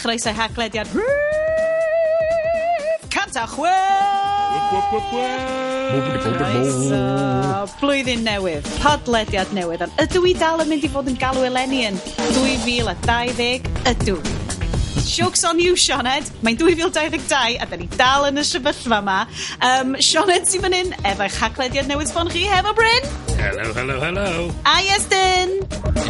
chroeso haglediad canta chwe! Blwyddyn newydd, podlediad newydd. Ydw i dal yn mynd i fod yn galw eleni yn 2020? Ydw. Jokes on you, Sioned. Mae'n 2022 a da ni dal yn y sefyllfa yma. Sioned sy'n fan hyn efo'ch haglediad newydd sbon chi hefo Bryn. Hello. A Iestyn.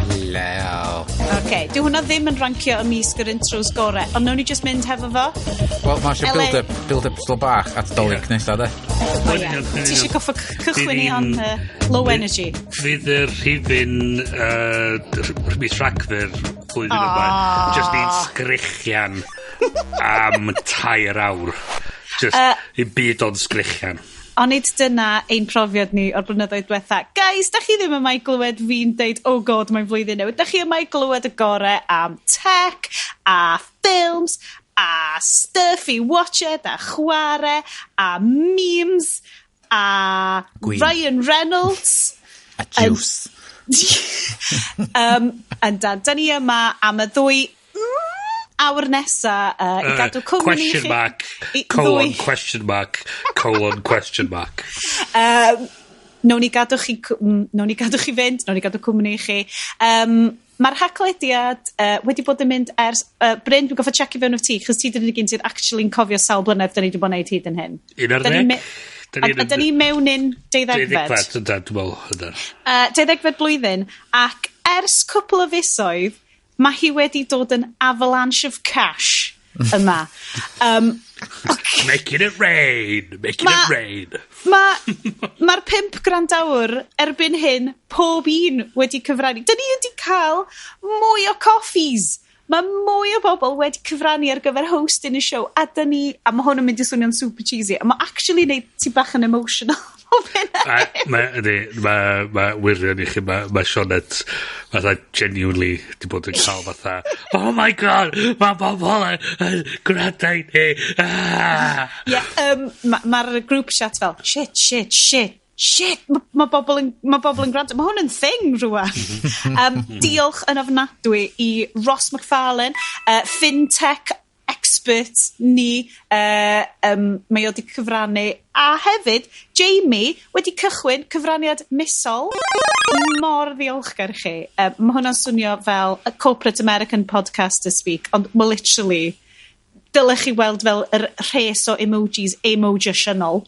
Hello. Okay, dyw hwnna ddim yn rancio ymysg yr intros gore, ond nawn ni just mynd hefo fo. Wel, mae eisiau build-up still bach at dolyg nesa, de? Ti eisiau goffa cychwyn i on low energy? Fydd yr rhifin mis Rhagfyr flwyddyn yma, just ni'n sgrichian am 2 awr. Just i byd o'n sgrichian. Onid dyna ein profiad ni o'r blynyddoedd diwetha. Guys, da chi ddim yn mai glywed fi'n deud, oh god, mae'n flwyddyn newydd. Da chi yn mai glywed y gore am tech, a ffilms, a stuff i watched, a chwarae, a memes, a Ryan Reynolds. A juice. Da ni yma am y 2 awr nesa i gadw cwmni i chi. Question mark. Nawn ni gadw chi fynd, nawn ni gadw cwmni i chi. Mae'r haglediad wedi bod yn mynd ers... Bryn, dwi'n goffa checio fewn o ti, chos ti dyn ni gyn sydd actually'n cofio sawl blynedd dyn ni wedi bod yn neud hyd yn hyn. 11? A dyn ni mewn un 12fed. 12fed blwyddyn, ac ers cwpl o fisoedd, mae hi wedi dod yn avalanche of cash yma. Making it rain. Mae'r 5 grand awr erbyn hyn pob un wedi cyfrannu. Dyn ni wedi cael mwy o coffees. Mae mwy o bobl wedi cyfrannu ar gyfer hosting y show. A mae hwn yn mynd i swnio'n super cheesy. A mae actually neud ti bach yn emotional. Mae wirion i chi, mae Sioned fatha genuinely di bod yn cael fatha, oh my god, mae bobl yn gwrandau ni. Mae'r group chat fel, shit, mae bobl yn gwrando. Mae hwn yn thing rwan. Diolch yn ofnadwy i Ross McFarlane, FinTech expert ni, mae wedi cyfrannu, a hefyd Jamie wedi cychwyn cyfraniad misol. Mor ddiolchgar chi. Mae hwnna'n swnio fel a corporate American podcaster speak, ond literally dylech chi weld fel yr rhes o emojis emojisionol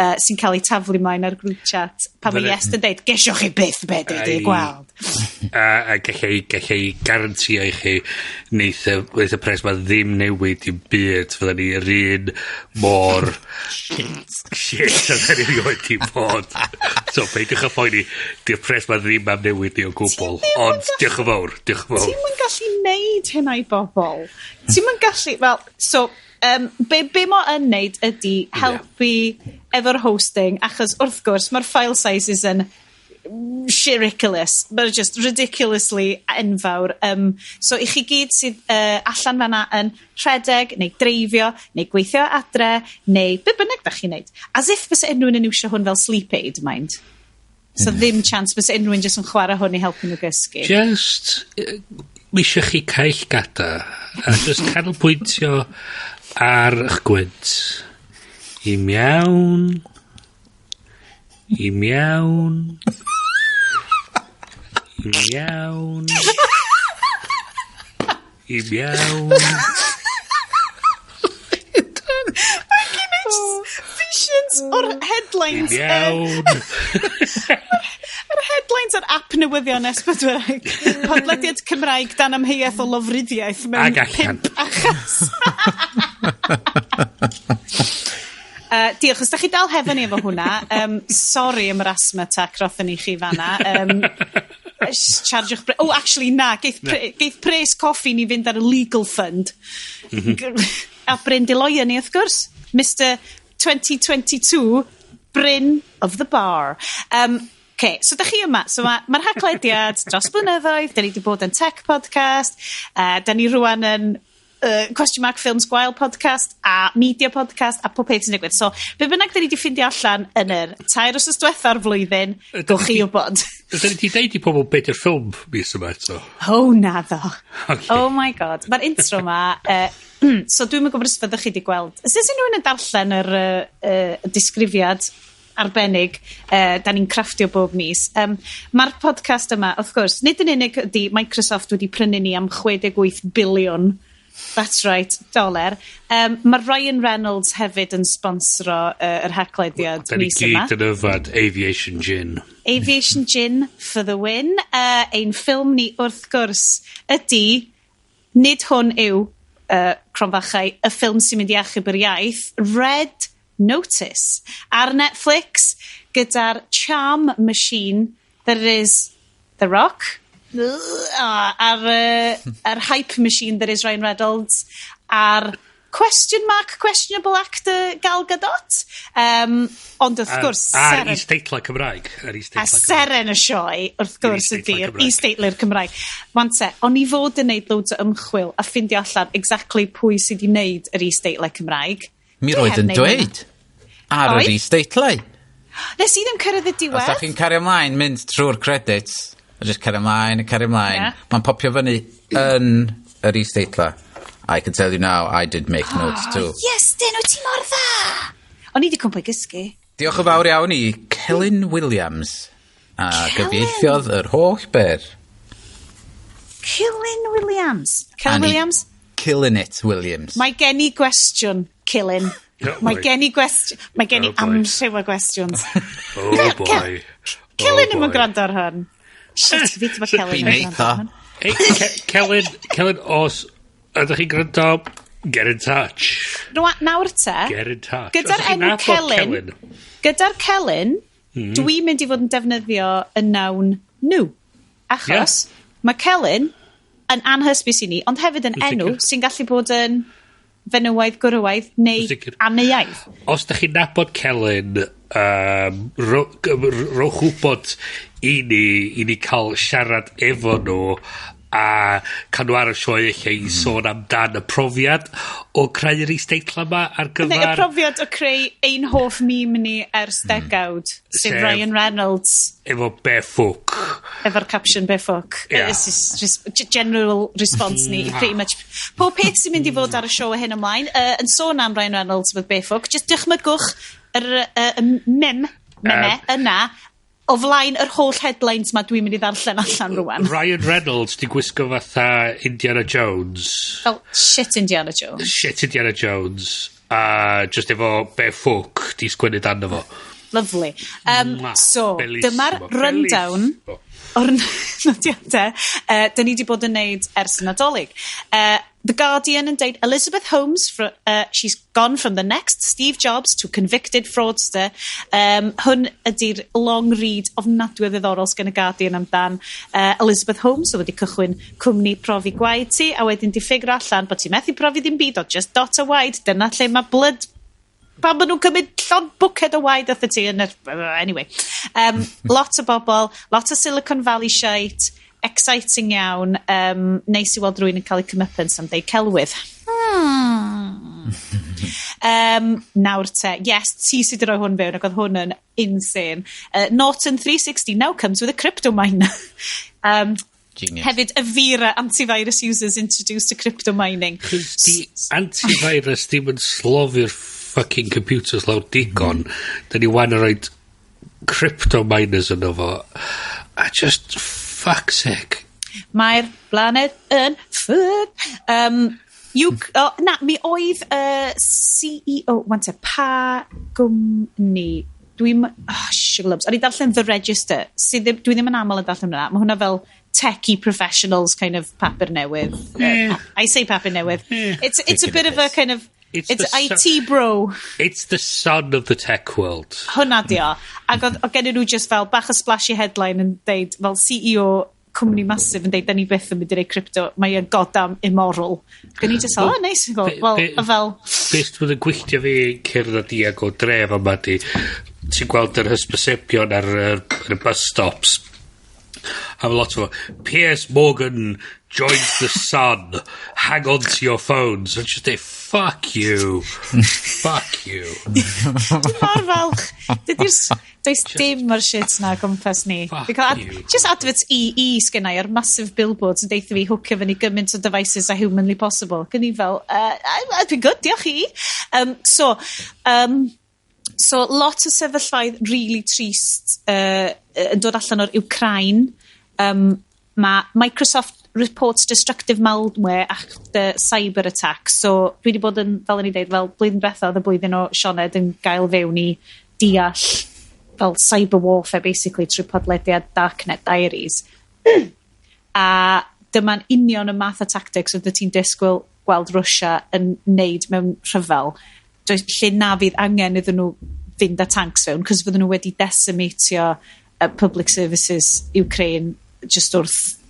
sy'n cael ei taflu mlaen ar group chat pan mae Iestyn deud, gesio chi byth be di gweld. A gallai garantio i chi neith y pres ma ddim newid i'n byd fydda ni yr un mor shit a dda ni wedi bod. So peidiwch a phoeni, di'r pres ma ddim am newid ni o gwbl, ond diolch yn fawr. Ti'n mynd gallu neud hynna i bobl? Ti'n mynd gallu, wel, so be mo yn neud ydy helpu efo'r hosting, achos wrth gwrs mae'r file sizes yn ridiculous, but just ridiculously enfawr. So i chi gyd sydd allan fanna yn rhedeg, neu dreifio, neu gweithio adre, neu be bynnag da chi'n neud. As if fysa unrhyw'n yn iwsio hwn fel sleep aid, mind. So ddim chance fysa unrhyw'n jyst yn chwarae hwn i helpu nhw gysgu. Just, mi eisiau chi caill gada, a just canolbwyntio ar eich gwynt. I mewn. Visions o'r headlines. Yr headlines ar app newyddion S4C. Podlediad Cymraeg dan amheuaeth o lofruddiaeth mewn 5 achas. Diolch, os da chi dal hefo ni efo hwnna, sorry am yr asthma attack rothyn ni chi fanna. Charge'ch... actually na, geith pres coffi ni fynd ar y legal fund. A Bryn Diloia ni, wrth gwrs. Mr 2022, Bryn of the Bar. So da chi yma. So mae'r haglediad dros blynyddoedd, da ni wedi bod yn tech podcast, da ni rwan yn Question Mark Films Gwael podcast, a Media podcast, a pob peth sy'n digwydd. So, be bynnag da ni wedi ffindio allan yn yr 2 wsos diwetha'r flwyddyn, gowch chi wybod. Da ni wedi deud i pobl beth yw'r ffilm mis yma eto. Oh, naddo. Okay. Oh my god. Mae'r intro yma, so dwi'n mynd gwybod os fyddwch chi wedi gweld. Os ydych chi'n yn darllen yr disgrifiad arbennig, da ni'n crafftio bob mis. Mae'r podcast yma, of course, nid yn unig ydi Microsoft wedi prynu ni am 68 biliwn, that's right, $. Mae Ryan Reynolds hefyd yn sponsro yr haclediad mis yma. Da ni gyd yn yfad Aviation Gin. Aviation Gin for the win. Ein ffilm ni wrth gwrs ydi, nid hwn yw cronfachau, y ffilm sy'n mynd i achub yr iaith, Red Notice ar Netflix gyda'r charm machine that is The Rock ar hype machine that is Ryan Reynolds ar questionable actor Gal Gadot ond wrth gwrs ar is-deitlau Cymraeg a seren y sioe wrth gwrs ydy'r is-deitlu'r Cymraeg o'n i fod yn neud loads o ymchwil a ffindio allan exactly pwy sydd wedi neud yr is-deitlau Cymraeg. Mi roedd yn dweud ar yr is-deitlau. Nes i ddim cyrraedd y diwedd. Os da chi'n cario ymlaen, mynd trwy'r credits, a just cario ymlaen. Yeah. Mae'n popio fyny yn yr is-deitlau. I can tell you now, I did make notes too. Iestyn, wyt ti mor dda? O'n i wedi cwmpa i gysgu. Diolch yn fawr iawn i Celyn Williams. A gyfieithiodd yr holl ber. Celyn Williams. Killing it, Williams. Mae gen i gwestiwn, Celyn. Mae gen i amryw o gwestiwns. Oh boy. Celyn ddim yn gwrando ar hwn. Shit, fi ddim yn Celyn yn gwrando ar hwn. Celyn, os ydych chi'n gwrando, get in touch. Nawr te. Get in touch. Gyda'r enw Celyn, dwi'n mynd i fod yn defnyddio y nawn nhw. Achos mae Celyn yn anhysbys i ni, ond hefyd yn enw sy'n gallu bod yn fenywaidd, gwrywaidd, neu aneuaidd. Os da chi'n nabod Celyn, rowch wybod i ni cael siarad efo nhw a cael nhw ar y sioe eich i sôn amdan y profiad o creu'r is-deitlau yma ar gyfer... Y profiad o creu ein hoff meme ni ers degawd, sef Ryan Reynolds. Efo Befook. Efo'r caption Befook. General response ni, pretty much. Pob peth sy'n mynd i fod ar y sioe hyn ymlaen, yn sôn am Ryan Reynolds with Befook, just dychmygwch yr meme yna, o flaen yr holl headlines ma dwi'n mynd i ddarllen allan rwan. Ryan Reynolds di gwisgo fatha Indiana Jones. Oh, shit Indiana Jones. Just efo Befook di sgwennu dan efo. Lovely. So, dyma'r rundown o'r nodiadau da ni di bod yn neud ers y Nadolig. The Guardian yn deud, Elizabeth Holmes, she's gone from the next Steve Jobs to convicted fraudster. Hwn ydy'r long read ofnadwy o ddiddorol sgan y Guardian amdan Elizabeth Holmes, so wedi cychwyn cwmni profi gwaed ti, a wedyn di ffigur allan bod ti methu profi ddim byd o just dot a waed, dyna lle mae blood... Pan maen nhw'n cymryd llon bwced o waed oedd ti yn yr... Anyway. Lot o bobl, lot o Silicon Valley shite, exciting iawn, neis i weld rwy'n yn cael ei cymypens am deud celwydd. Nawr te, yes, ti sydd wedi rhoi hwn fewn ac oedd hwn yn insane. Norton 360 now comes with a crypto miner. Genius. Hefyd, y Vera antivirus users introduced to crypto mining. Di antivirus dim yn slofi'r fucking computers lawr digon. Da ni wan yn rhoi crypto miners yn efo. A just fuck's sake. Mae'r blaned yn ffyd. Mi oedd CEO, pa gwmni? Dwi'n... Sugarlubs. O'n i darllen The Register. Dwi ddim yn aml yn darllen hwnna. Mae hwnna fel techie professionals kind of papur newydd. I say papur newydd. It's a bit of a kind of... It's IT bro. It's the son of the tech world. Hwna di o. Ac o gen nhw just fel bach o splashy headline yn deud, fel CEO cwmni masif yn deud, da ni byth yn mynd i rei crypto, mae yn goddamn immoral. Gen i just, nice. Fel... Beth bydd yn gwylltio fi cyrraedd diag o dref yma di, ti'n gweld yr hysbysebion ar y bus stops. A lot o Piers Morgan joins the sun, hang on to your phones, and just say, fuck you. Fuck you. Mor falch. Does dim o'r shit na gwmpas ni. Just adverts sgynnau ar massive billboards yn deitha fi hwcio fyny gymaint o devices a humanly possible. Gyn i fel, dwi'n good, diolch i. So lot o sefyllfaidd really trist yn dod allan o'r Ukraine. Mae Microsoft reports destructive malware after cyber attack. So dwi wedi bod yn, fel yn ei dweud, fel blwyddyn diwetha oedd y blwyddyn o Sioned yn gael fewn i deall fel cyber warfare basically trwy podlediad Darknet Diaries. A dyma'n union y math o tactics oedd ti'n disgwyl gweld Russia yn neud mewn rhyfel. Lle na fydd angen iddyn nhw fynd â tanks fewn, cos fydden nhw wedi decimatio public services Ukraine just wrth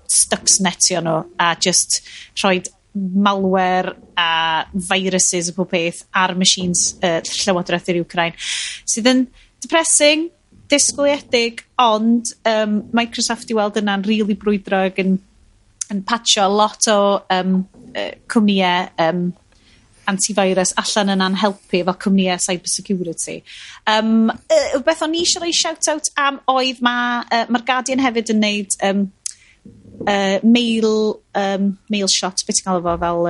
stuxnetio nhw a just rhoi malware a viruses a pob peth ar machines Llywodraeth yr Ukraine. Sydd yn depressing, disgwyliedig, ond Microsoft i weld yna'n really brwydro ac yn patcho lot o cwmnïau antivirus allan yna'n helpu efo cwmnïau cybersecurity. Beth o'n i eisiau rhoi shout-out am oedd mae'r Guardian hefyd yn neud mail shot, beth ti'n cael efo fel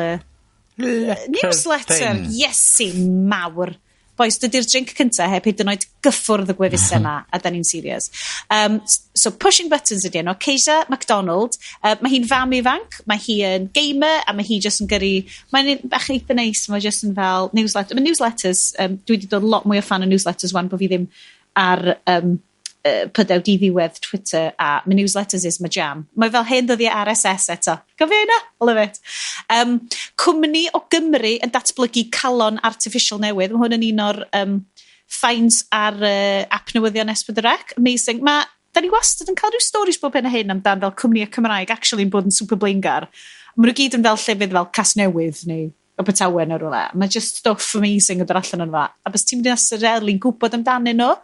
newsletter, Iesu mawr. Boys, dydy'r drink cynta heb hyd yn oed gyffwrdd y gwefus yma, a da ni'n serious. So pushing buttons ydi enw, Keisha MacDonald, mae hi'n fam ifanc, mae hi yn gamer, a mae hi just yn gyrru, mae'n bach eitha neis, mae just yn fel newsletter. Mae newsletters, dwi wedi dod lot mwy o fan o newsletters wan, bod fi ddim ar pydew diddiwedd Twitter, a mae newsletters is my jam. Mae fel hen ddyddiau RSS eto. Gofio yna? Love it. Cwmni o Gymru yn datblygu calon artificial newydd. Mae hwn yn un o'r finds ar app newyddion S4C. Amazing. Da ni wastad yn cael rhyw stories bob hyn a hyn amdan fel cwmni o Cymraeg actually yn bod yn super blaengar. Mae nhw gyd yn fel llefydd fel Casnewydd neu Abertawe neu rhywle. Mae just stuff amazing yn dod allan o'n fa. A bys ti'n mynd i nesyreli'n gwybod amdanyn nhw.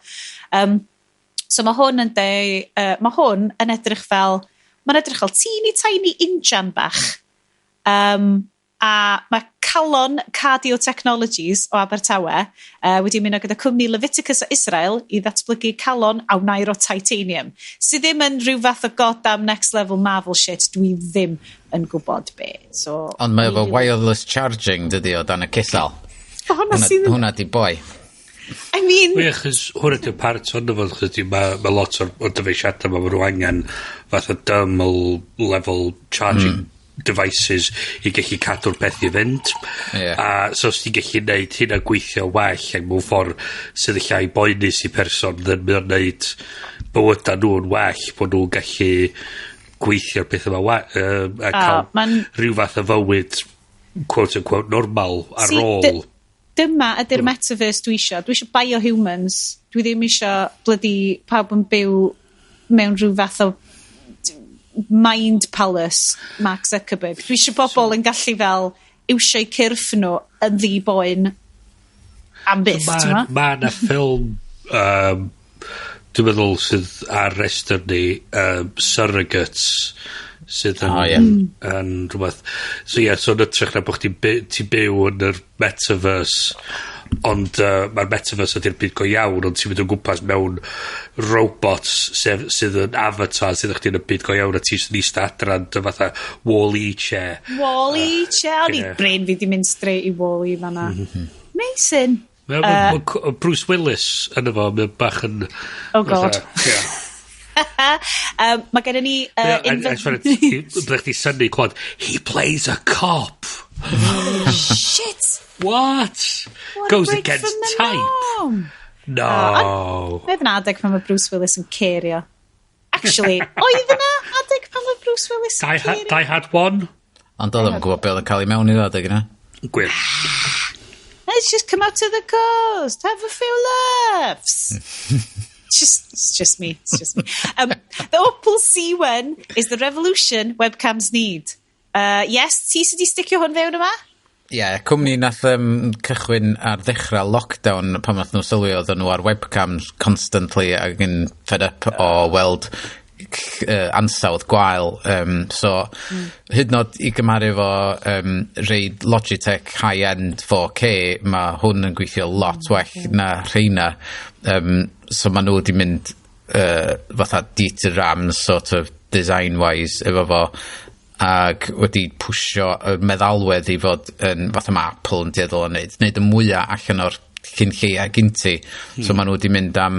So mae hwn yn edrych fel, mae'n edrych fel teeny tiny injan bach. A mae Calon Cardio Technologies o Abertawe wedi mynd o gyda cwmni Leviticus o Israel i ddatblygu calon awnair o titanium. Sydd ddim yn rhyw fath o goddamn next level Marvel shit, dwi ddim yn gwybod be. So, ond mae efo wireless charging dydi o dan y cysal. Hwna di boi. I mean... Ie, chys hwnna di'r part o'n fod, chys mae lot o'r dyfeisiadau mae nhw angen fath o thermal level charging devices i gallu cadw'r peth i fynd. A so os ti'n gallu neud hynna gweithio well ac mewn ffordd sydd y llai boenus i person yn mynd neud bywyda nhw'n well bod nhw'n gallu gweithio'r peth yma a cael rhyw fath o fywyd quote unquote normal ar ôl. Dyma ydy'r metaverse dwi eisiau. Dwi eisiau biohumans. Dwi ddim eisiau blydi pawb yn byw mewn rhyw fath o mind palace Mark Zuckerberg. Dwi eisiau bobl yn gallu fel iwsio'u cyrff nhw yn ddi-boen am byth. Mae yna ffilm dwi'n meddwl sydd ar restr ni Surrogates sydd yn rhywbeth. So so yn ytrach na bod ti'n byw yn yr metaverse, ond mae'r metaverse ydy'r byd go iawn, ond ti'n mynd o gwmpas mewn robots sydd yn avatar sydd chdi yn y byd go iawn, a ti'n nist adran dy fatha Wall-E chair. Wall-E chair, o'n i Bryn fi di mynd straight i Wall-E fanna. Amazing. Bruce Willis yn efo, mae'n bach yn... Oh god. Mae gen ni byddech chi synnu clod, he plays a cop. Shit. What goes against type? No. Oedd yna adeg pan mae Bruce Willis yn cerio. Actually, oedd yna adeg pan mae Bruce Willis yn cerio. Die Hard 1. Ond oedd yn gwybod beth oedd yn cael ei mewn i'r adeg yna. Gwir. Let's just come out to the coast, have a few laughs. It's just me. The Opal C1 is the revolution webcams need. Yes, ti sydd wedi sticio hwn fewn yma? Cwmni nath cychwyn ar ddechrau lockdown pan nath nhw sylwi oedden nhw ar webcams constantly ac yn fed up o weld ansawdd gwael. Hyd yn oed i gymaru efo reid Logitech high-end 4K, mae hwn yn gweithio lot well na rheina. So mae nhw wedi mynd fatha dieter ram sort of design-wise efo fo, ac wedi pwysio y meddalwedd i fod yn fatha mae Apple yn dieddol yn neud y mwyaf allan o'r cyn lleia gynti. So mae nhw wedi mynd am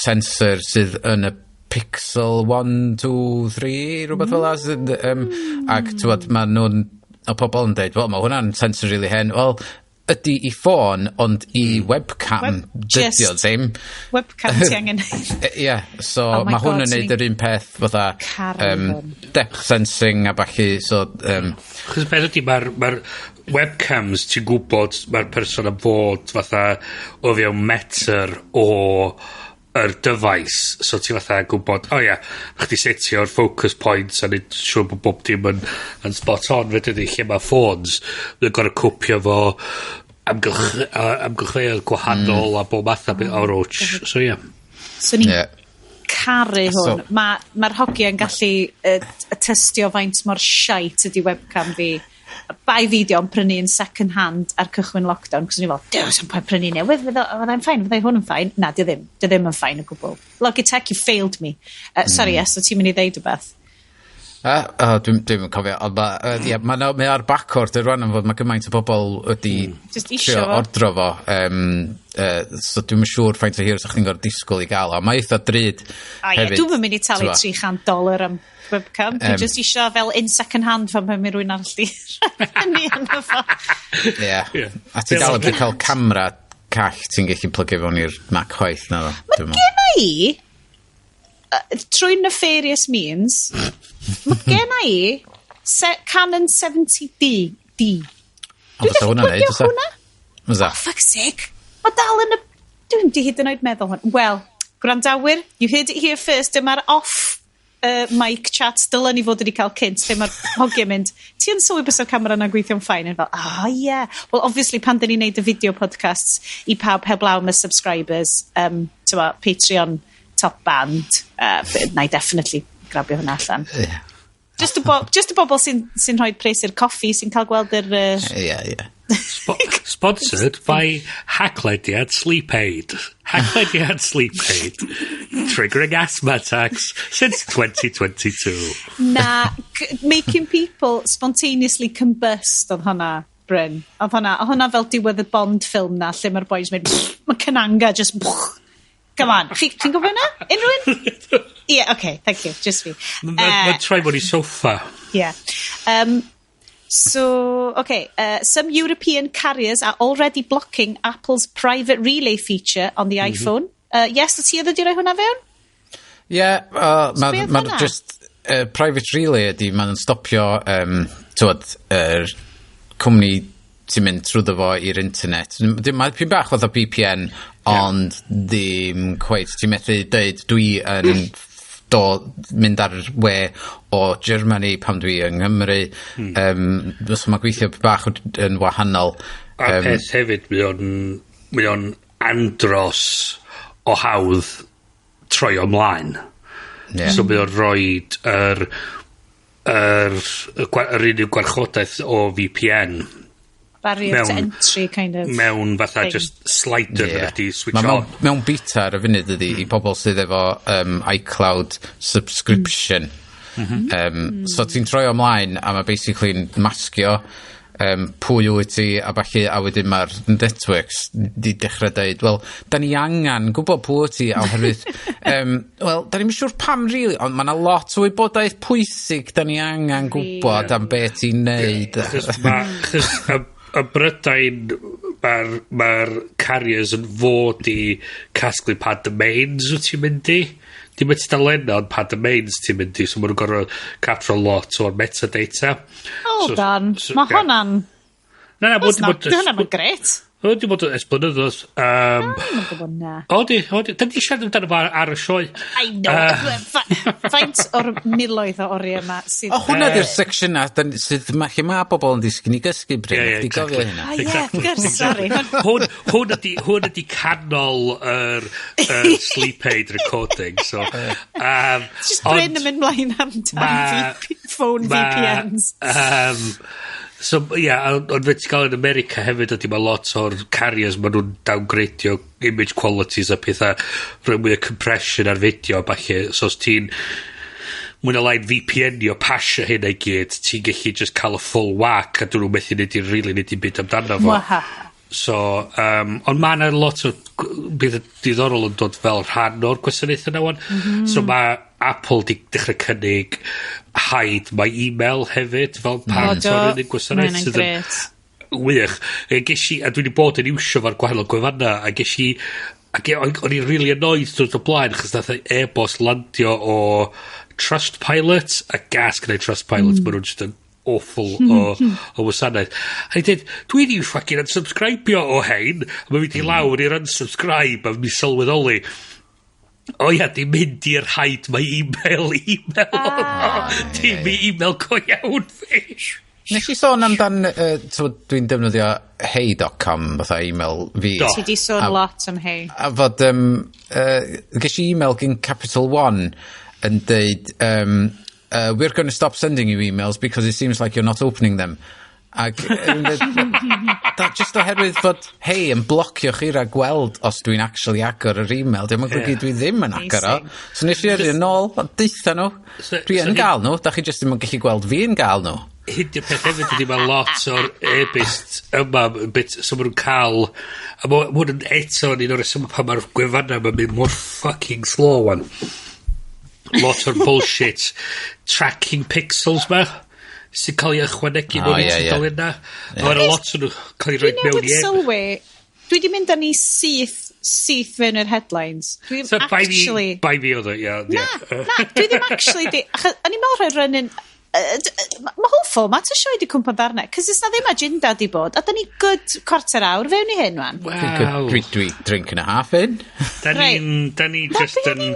sensor sydd yn y Pixel 1, 2, 3, rhywbeth fel as. Ac mae nhw'n, o pobl yn dweud, wel, mae hwnna'n sensor really hen. Wel, ydy i ffôn, ond i webcam dydio ddim. Webcam ti angen. Ie, so mae hwn yn neud yr un peth fatha depth sensing a bachu, so... Chos beth ydy, mae'r webcams ti'n gwybod mae'r person yn fod fatha o fewn metr o yr device, so ti'n fatha gwybod, chdi setio'r focus points a neud siŵr bod bob dim yn spot on, fe dydy lle mae ffôns, mae'n gorau cwpio fo amgylchfeoedd gwahanol a bob math o roach, so So ni'n caru hwn. Mae'r hogiau'n gallu tystio faint mor shite ydi webcam fi. Bai fideo yn prynu yn second hand ar cychwyn lockdown, cos ni'n fel, sy'n pa'n prynu newydd, fyddai'n ffain, fyddai hwn yn ffain. Na, di ddim yn ffain o gwbl. Logitech, you failed me. Sorry, so ti'n mynd i ddeud o beth? Dwi'n cofio, ond mae ar backward yr rwan am fod mae gymaint o bobl wedi trio ordro fo. So dwi'n siŵr ffaint o hir sa'ch chi'n gorfod disgwyl i gael o. Mae eitha drud hefyd. Dwi'n mynd i talu $300 am webcam. Dwi'n just isio fel in second hand fan pan mae rwy'n arall di rhannu yna fo. A ti dal yn cael camera call ti'n gallu plygio fewn i'r Mac chwaith na ddo. Mae gen i trwy nefarious means mae gen i Canon 70D. Dwi'n gallu plygio hwnna? Oh, fuck's sake. Mae dal yn y... Dwi'n di hyd yn oed meddwl hwn. Wel, gwrandawyr, you heard it here first. Dyma'r off mic chat dylen ni fod wedi cael cynt lle mae'r hogiau mynd, ti yn sylwi bys o'r camera na'n gweithio'n ffain? Yn fel, Well, obviously, pan dyn ni'n neud y video podcasts i pawb heblaw my subscribers, Patreon top band, na I definitely grabio hwnna allan. Just y bobl sy'n rhoi pres i'r coffi, sy'n cael gweld yr... Sponsored by Hacklediad Sleep Aid. Hacklediad Sleep Aid. Triggering asthma attacks since 2022. Making people spontaneously combust oedd hwnna, Bryn. Oedd hwnna fel diwedd y Bond ffilm na, lle mae'r boys mynd, mae Cananga just... Come on. Chi'n gwybod hwnna? Unrhywun? Okay, thank you. Just me. Mae'n troi bod i sofa. So, some European carriers are already blocking Apple's private relay feature on the iPhone. Yes, ti wedi rhoi hwnna fewn? Mae'n just private relay ydi, mae'n stopio cwmni sy'n mynd trwyddo fo i'r internet. Mae'n pyn bach fath o VPN, ond ddim cweith. Ti'n methu dweud dwi yn mynd ar we o Germany pan dwi yng Nghymru. So mae gweithio bach yn wahanol. A peth hefyd, mae o'n andros o hawdd troi ymlaen. So mae o'n roed yr unig gwarchodaeth o VPN barrier to entry kind of mewn fatha thing. Just slider ydi switch on. Mewn beta ar y funud ydi i pobl sydd efo iCloud subscription. So ti'n troi ymlaen a mae basically masgio pwy wyt ti a falle a wedyn mae'r networks di dechrau dweud, wel, da ni angen gwybod pwy wyt ti oherwydd wel, da ni'n siŵr pam really, ond mae yna lot o wybodaeth pwysig da ni angen gwybod am beth ti'n neud. Y Brydain mae'r carriers yn fod i casglu pa domains wyt ti'n mynd i. Dim wedi dalena ond pa domains ti'n mynd i, so maen nhw'n gorfod capture lot o'r metadata. Hold on, mae hwnna'n... Hwnna'n gret. O, di bod yn esblynyddodd. Mae'n gwybod na. O, di. Da di siarad amdano fo ar y sioe. I know. Faint o'r miloedd o oriau yma sydd... O, hwnna di'r section na, sydd lle mae bobl yn disgyn i gysgu, Bryn. Ie, Di gofio hynna. Gwrs, sorry. Hwn ydi canol yr sleep aid recording, so... Just Bryn yn mynd mlaen am phone VPNs. So, ond fe ti gael yn America hefyd ydy mae lot o'r carriers maen nhw'n downgradio image qualities a pethau rhoi mwy o compression ar fideo a falle. So, os ti'n mwy na lain VPN-io pasio hynna i gyd, ti'n gallu just cael y full whack a dyn nhw'n methu neud i'n really neud i'n byd amdano fo. So, ond mae yna lot o bydd diddorol yn dod fel rhan o'r gwasanaeth yna wan. So mae Apple di dechrau cynnig haid mae email hefyd fel part o'r unig gwasanaeth sydd yn wych. A dwi wedi bod yn iwsio fo'r gwahanol gwefanna a o'n i'n really annoyed drwy'r o blaen achos nath e-bost landio o Trustpilot a gas gyda'i Trustpilot maen nhw'n just yn awful o wasanaeth. A i dweud, dwi wedi fucking unsubscribio o hein a mae wedi lawr i'r unsubscribe a mi sylweddoli di mynd i'r haid mae email dim i email go iawn fi. Nes i sôn amdan, dwi'n defnyddio hei.com fatha email fi. Ti di sôn lot am hei. A fod, ges i email gyn Capital One yn deud, we're going to stop sending you emails because it seems like you're not opening them. Ac just oherwydd fod hei yn blocio chi rhag gweld os dwi'n actually agor yr email dim yn gwybod dwi ddim yn agor o so nes i erio'n ôl deitha nhw dwi yn gael nhw da chi just ddim yn gallu gweld fi yn gael nhw Hidio peth hefyd ydy mae lot o'r e-byst yma so maen nhw'n cael a mae hwn yn eto yn un o'r reswm pan mae'r gwefannau mae'n mynd mor fucking slow wan lot o'r bullshit tracking pixels ma sy'n cael ei ychwanegu nhw'n tudalen na. Mae'r lot o'n cael ei rhoi mewn i sylwi, dwi wedi mynd â ni syth fe'n yr headlines. Dwi ddim actually... Bai fi oedd o, Na, dwi ddim actually... O'n i'n meddwl rhoi rhywun... Mae whole format y sioe di cwmpa ddarna, cos ys na ddim agenda di bod, a da ni good quarter awr fewn i hyn, wan. Wow. Dwi drink and a half in. Da ni just yn...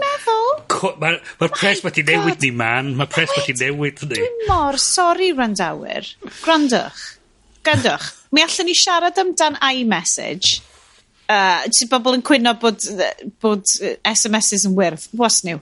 Mae'r pres wedi newid ni, man. Mae'r pres wedi newid ni. Dwi'n mor sori, randawyr. Grandwch. Mi allan ni siarad amdan iMessage. Ti'n bobl yn cwyno bod SMSs yn wyrdd. Was new.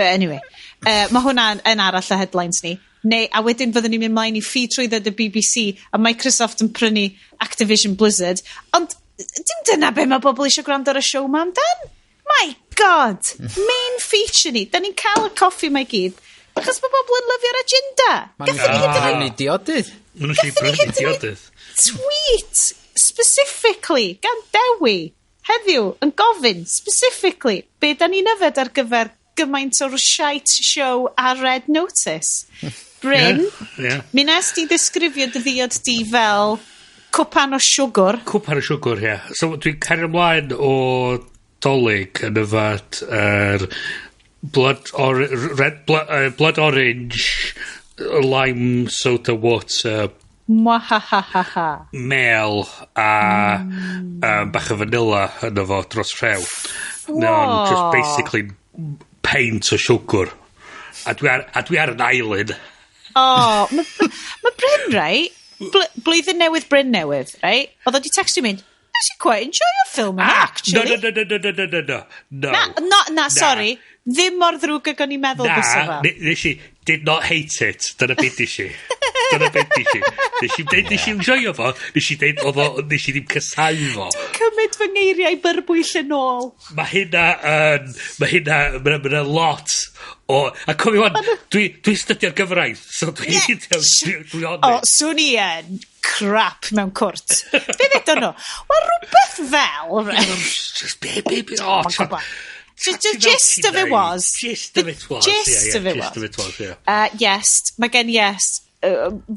Anyway. Mae hwnna yn arall y headlines ni. A wedyn fyddwn ni'n mynd mlaen i ffeatrwydd y BBC a Microsoft yn prynu Activision Blizzard. Ond dim dyna be mae bobl eisiau gwrando ar y show ma amdan. My God! Main feature ni. Da ni'n cael y coffi mae gyd. Achos mae bobl yn lyfio'r agenda. Mae'n idiotydd. Mae'n brynu idiotydd. Tweet specifically gan Dewi heddiw yn gofyn specifically be da ni'n yfed ar gyfer gymaint o'r shite show a Red Notice. Bryn, mi nes di ddisgrifio dy ddiod di fel cwpan o siwgr. Cwpan o siwgr, ie. So dwi'n cario ymlaen o dolyg yn yfad blood orange lime soda water mel a bach o vanilla yn efo dros rhew. Just basically paint o siwgr. A dwi ar yn island. Mae Bryn, right? Blwyddyn newydd, Bryn newydd, right? Oedd o di textio mynd, nes I quite enjoy your film, actually. No, sorry. Ddim mor ddrwg ag o'n i'n meddwl bysa fel. Nes I did not hate it. Dyna beth nes I. Nes I enjoyo fo. Nes I ddim cysau fo. Dwi'n cymryd fy ngeiriau byrbwyll yn ôl. Mae hynna lot o... A cofi wan, dwi'n stydio'r gyfraith. So dwi'n honest. Swn I yn crap mewn cwrt. Be ddedon nhw? Wel, rhywbeth fel... The gist of it was. Yes, mae gen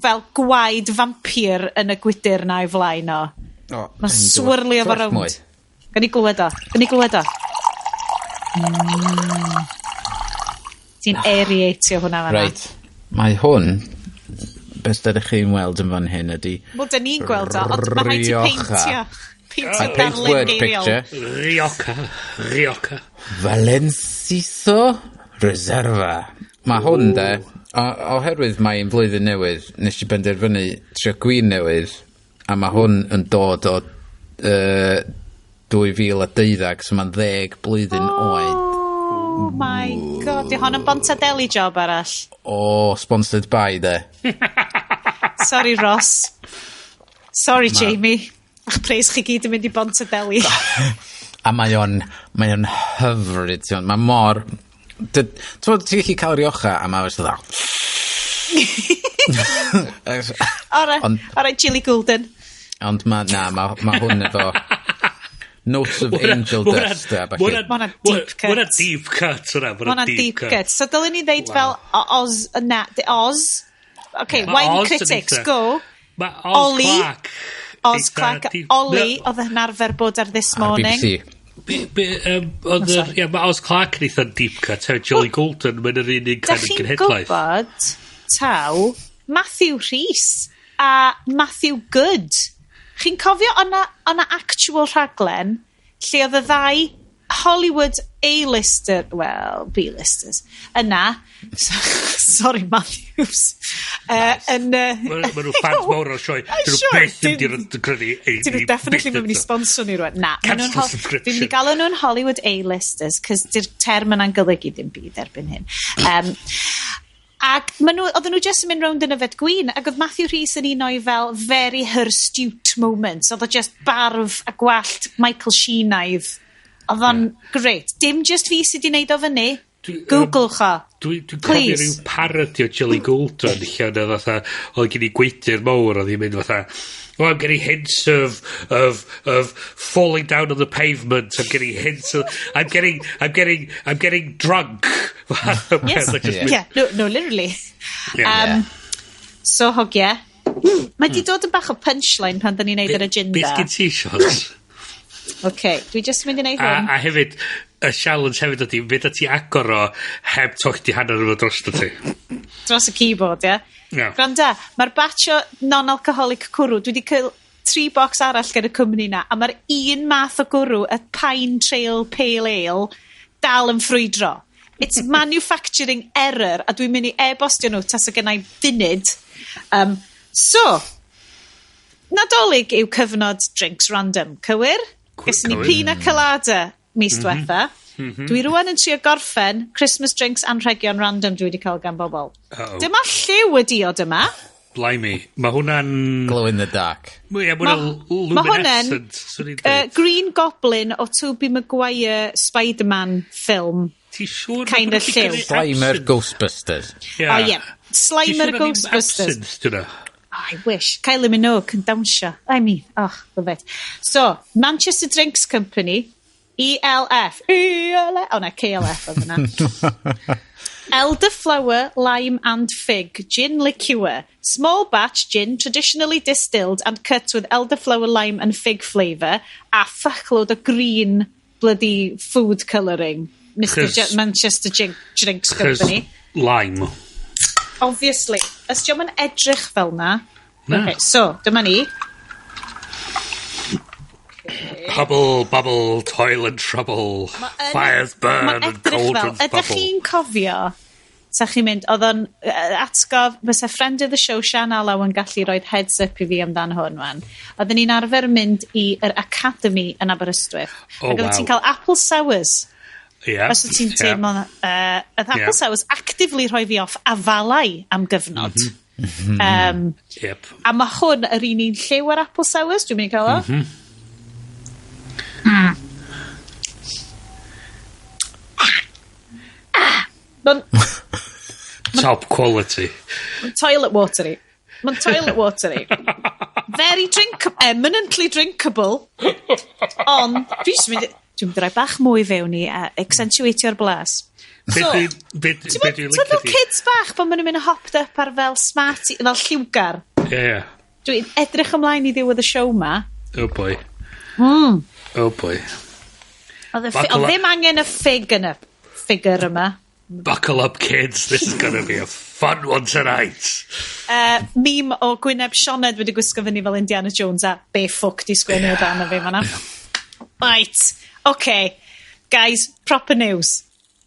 fel gwaed vampir yn y gwydyr na i flaen o. Mae'n swirlio fo rownd. Gan i glywed o. Ti'n aeratio hwnna fanna. Right. Mae hwn, beth ydych chi'n weld yn fan hyn ydy... Wel, da ni'n gweld o, ond mae rhaid ti peintio. I paint word picture. Rioca. Valenciso Reserva. Mae hwn de, oherwydd mae'n flwyddyn newydd, nes i benderfynu trio gwin newydd, a mae hwn yn dod o 2012, so mae'n 10 blwyddyn oed. Oh my god, di hon yn Bontadeli job arall. Sponsored by de. Sorry Ross. Sorry Jamie. Ach, pres chi gyd yn mynd i Bontadeli. A mae o'n hyfryd, mae mor... Ti'n gallu cael riocha a mae oes dda. Alright, Chili Golden. Ond mae hwn efo notes of angel dust. Mae'n deep cut. Mae'n deep cut. Mae'n deep cut. So dylen ni ddeud fel Oz. Okay, wine critics, go. Ollie. Oz Clark. Ollie oedd yn arfer bod ar This Morning. BBC. Mae Oz Clark yn eitha deep cut. Jolly Golden, mae'n yr unig kind of genhedlaeth. Da chi'n gwybod, taw, Matthew Rhys a Matthew Good. Chi'n cofio o'na actual rhaglen lle oedd y ddau Hollywood A-lister, well, B-listers, yna, sorry Matthews, yn... Mae nhw fans mawr o'r sioe. Dyn nhw beth yn grynu. Dyn nhw definitely mynd i sponsor ni rwan. Na, dwi'n mynd i galw nhw'n Hollywood A-listers, cos di'r term yna'n golygu ddim byd erbyn hyn. Ac oedden nhw just yn mynd rownd yn yfed gwyn, ac oedd Matthew Rhys yn un o'i fel very hirstute moments. Oedd o just barf a gwallt Michael Sheenaidd. Oedd o'n great. Dim just fi sydd wedi wneud o fyny. Google cho. Dwi'n cofio rhyw parody o Jolly Golden, lle oedd gen i gweithwyr mawr, oedd hi'n mynd fatha, I'm getting hints of falling down on the pavement. I'm getting hints of I'm getting drunk. Yes. Yeah. No, literally. Yeah. So hogia. Mae di dod yn bach o punchline pan da ni'n neud yr agenda. Beth gen ti, Sions? Okay, dwi just mynd i neud hwn. A hefyd, y challenge hefyd ydi, fyd ti agor o heb toch di hanner efo dros ti. Dros y keyboard, ie? Yeah. Gwranda, mae'r batch o non-alcoholic cwrw, dwi wedi cael 3 box arall gyda'r cwmni na, a mae'r un math o gwrw, y Pine Trail Pale Ale, dal yn ffrwydro. It's manufacturing error, a dwi'n mynd i e-bostio nhw tas o gennau funud. So, Nadolig yw cyfnod drinks random, cywir? Gysyn ni pina colada mis diwetha. Dwi rwan yn trio gorffen Christmas drinks anrhegion random dwi wedi cael gan bobl. Dyma lliw ydi o dyma. Blimey. Mae hwnna'n... Glow in the dark. Mae hwnna'n Green Goblin o Tobey Maguire Spider-Man ffilm. Ti siŵr? Kind of lliw. Slimer Ghostbusters. Oh yeah. Slimer Ghostbusters. I wish. Kylie Minogue yn dawnsio. I mean, love it. So, Manchester Drinks Company, ELF. Oh, no, KLF oedd yna. Elderflower, lime and fig, gin liqueur. Small batch gin, traditionally distilled and cut with elderflower, lime and fig flavour. A fuckload of green bloody food colouring. Manchester Drinks Company. Lime. Obviously. Ys diom yn edrych fel na. Okay, so, dyma ni. Bubble, bubble, toilet trouble, fires burn and cauldrons bubble. Ydych chi'n cofio, sa chi'n mynd, oedd o'n atgof, bysa friend of the show, Sian Alaw yn gallu rhoi heads up i fi amdan hwn, wan. Oedden ni'n arfer mynd i'r Academy yn Aberystwyth. Ac oedden ti'n cael apple sours. Yeah. Os ti'n teimlo, apple sours actively rhoi fi off afalau am gyfnod. Yep. A mae hwn yr un lliw ar apple sours, dwi'n mynd i cael o. Top quality. Toilet watery. Mae'n toilet watery. Very drinkable, eminently drinkable. Ond, dwi'n mynd i roi bach mwy fewn i accentuatio'r blas. So, ti'n meddwl kids bach pan maen nhw'n mynd hopped up ar fel smarty, fel lliwgar? Yeah. Dwi'n edrych ymlaen i ddiwedd y show ma. Oh boy. Oh boy. Oedd ddim angen y ffig yn y ffigur yma. buckle up kids, this is gonna be a fun one tonight. Meme o Gwyneb Sioned wedi gwisgo fyny fel Indiana Jones a be ffwc di sgwennu o dan o fi fanna. Right, okay. Guys, proper news.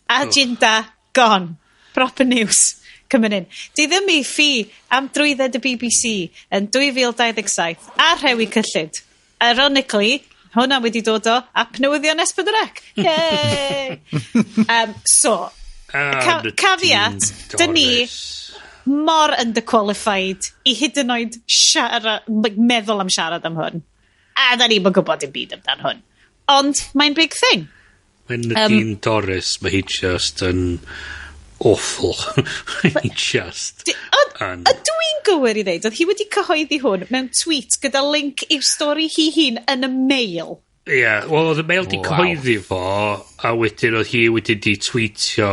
Agenda gone. Proper news. Coming in. Di ddim I ffi am drwydded y BBC yn 2027 ar Rhewi Cyllid. Ironically, hwnna wedi dod o ap newyddion S4C. Yay! So, caveat, dyn ni mor underqualified I hyd yn oed meddwl am siarad am hwn. A da ni'n gwybod yn byd amdan hwn. Ond, mae'n big thing. Mae'n dyn Doris, mae hi just yn awful. Hi just... Dwi'n gywir I ddeud, oedd hi wedi cyhoeddi hwn mewn tweet gyda link i'w stori hi hun yn y mail. Ie, wel, oedd y mail di cyhoeddi fo, a wedyn oedd hi wedi di tweetio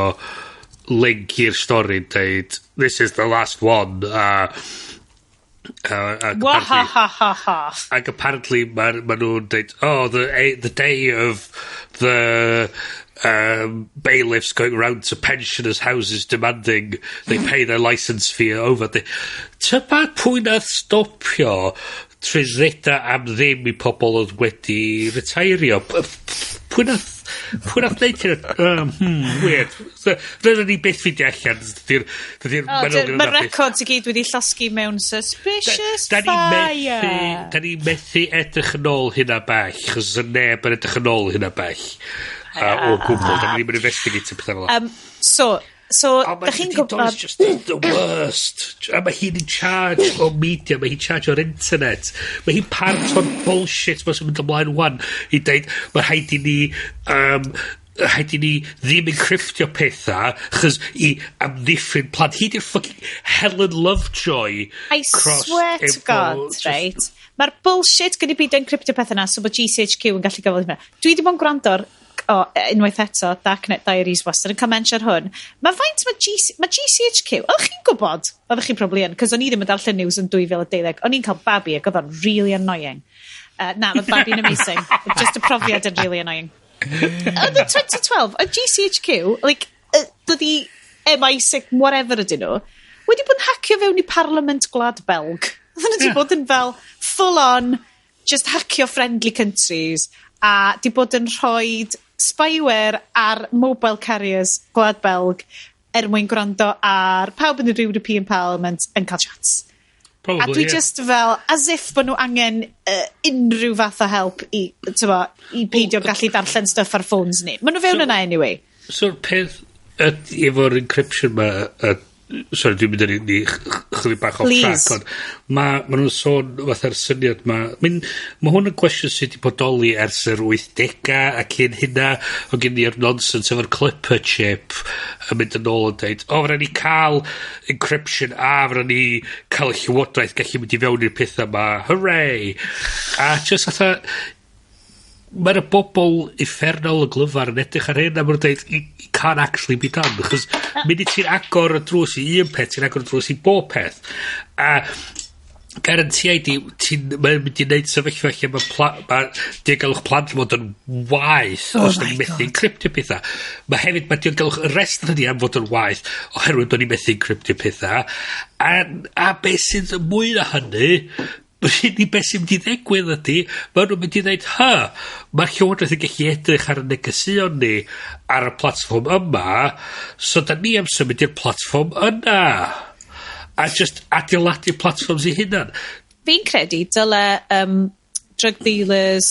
link i'r stori yn dweud, this is the last one, Ac apparently ma nhw'n dweud, the day of the bailiffs going around to pensioners' houses demanding they pay their licence fee over the... Tyma pwy nath stopio trwyddeda am ddim I pobl oedd wedi retairio? Pwy nath neud hyn? Weird. Rydyn ni beth fidi allan. Mae'r records I gyd wedi llosgi mewn suspicious fire. Da ni methu edrych yn ôl hynna bell, chos y neb yn edrych yn ôl hynna bell. O gwbl, da ni ddim yn investigate pethau fel. So, da chi'n gwybod... Doris just the worst. A mae hi'n in charge o media, mae hi'n charge o'r internet. Mae hi'n part o'r bullshit mae'n mynd ymlaen wan. I dweud, mae rhaid I ni ddim encryptio pethau, chys I amddiffyn plant. Hi di'r fucking Helen Lovejoy. I swear to God, right? Mae'r bullshit gyda byd encryptio pethau na, so bod GCHQ yn gallu gyfod hynny. Dwi ddim yn gwrando'r unwaith eto, Darknet Diaries wastad yn cael mention hwn. Mae faint mae GCHQ, oeddech chi'n gwybod, oeddech chi'n probably yn, cos o'n I ddim yn darllen news yn 2012, o'n i'n cael babi ac oedd o'n really annoying. Na, oedd babi'n amazing. Just y profiad yn really annoying. Oedd yn 2012, oedd GCHQ, like, dydi MI6, whatever ydyn nhw, wedi bod yn hacio fewn I Parliament Gwlad Belg. Oedd wedi bod yn fel full on, just hacio friendly countries, a di bod yn rhoi spyware ar mobile carriers Gwlad Belg mwyn gwrando ar pawb yn yr European Parliament yn cael chats. Probably, a dwi just fel, as if bod nhw angen unrhyw fath o help I peidio gallu darllen stuff ar phones ni. Maen nhw fewn yna anyway. So'r peth efo'r encryption ma... Sorry, dwi'n mynd yn chydig bach off track, ond ma nhw'n sôn fatha'r syniad ma. Mae hwn yn gwestiwn sydd wedi bodoli ers yr 80au ac un hynna, o gen i'r nonsense efo'r clipper chip yn mynd yn ôl yn dweud, fyna ni cael encryption a fyna ni cael y llywodraeth gallu mynd I fewn i'r pethau ma, hooray! A just fatha... Mae'r bobl effernol y glyfar yn edrych ar hyn a mae'n dweud it can't actually be done chos mynd I ti'n agor y drws I un peth ti'n agor y drws I bob peth a garantiau di mae'n mynd I wneud sefyllfa lle mae diogelwch plant fod yn waith os da ni methu encryptio pethau mae hefyd mae diogelwch y rest yn hynny am fod yn waith oherwydd da ni methu encryptio pethau a beth sydd yn mwy na hynny Ni beth sy'n mynd I ddigwydd ydy, maen nhw'n mynd I ddeud, mae'r llywodraeth yn gallu edrych ar y negesion ni ar y platform yma, so da ni am symud i'r platform yna. A just adeiladu platforms I hunan. Fi'n credu, dyle drug dealers,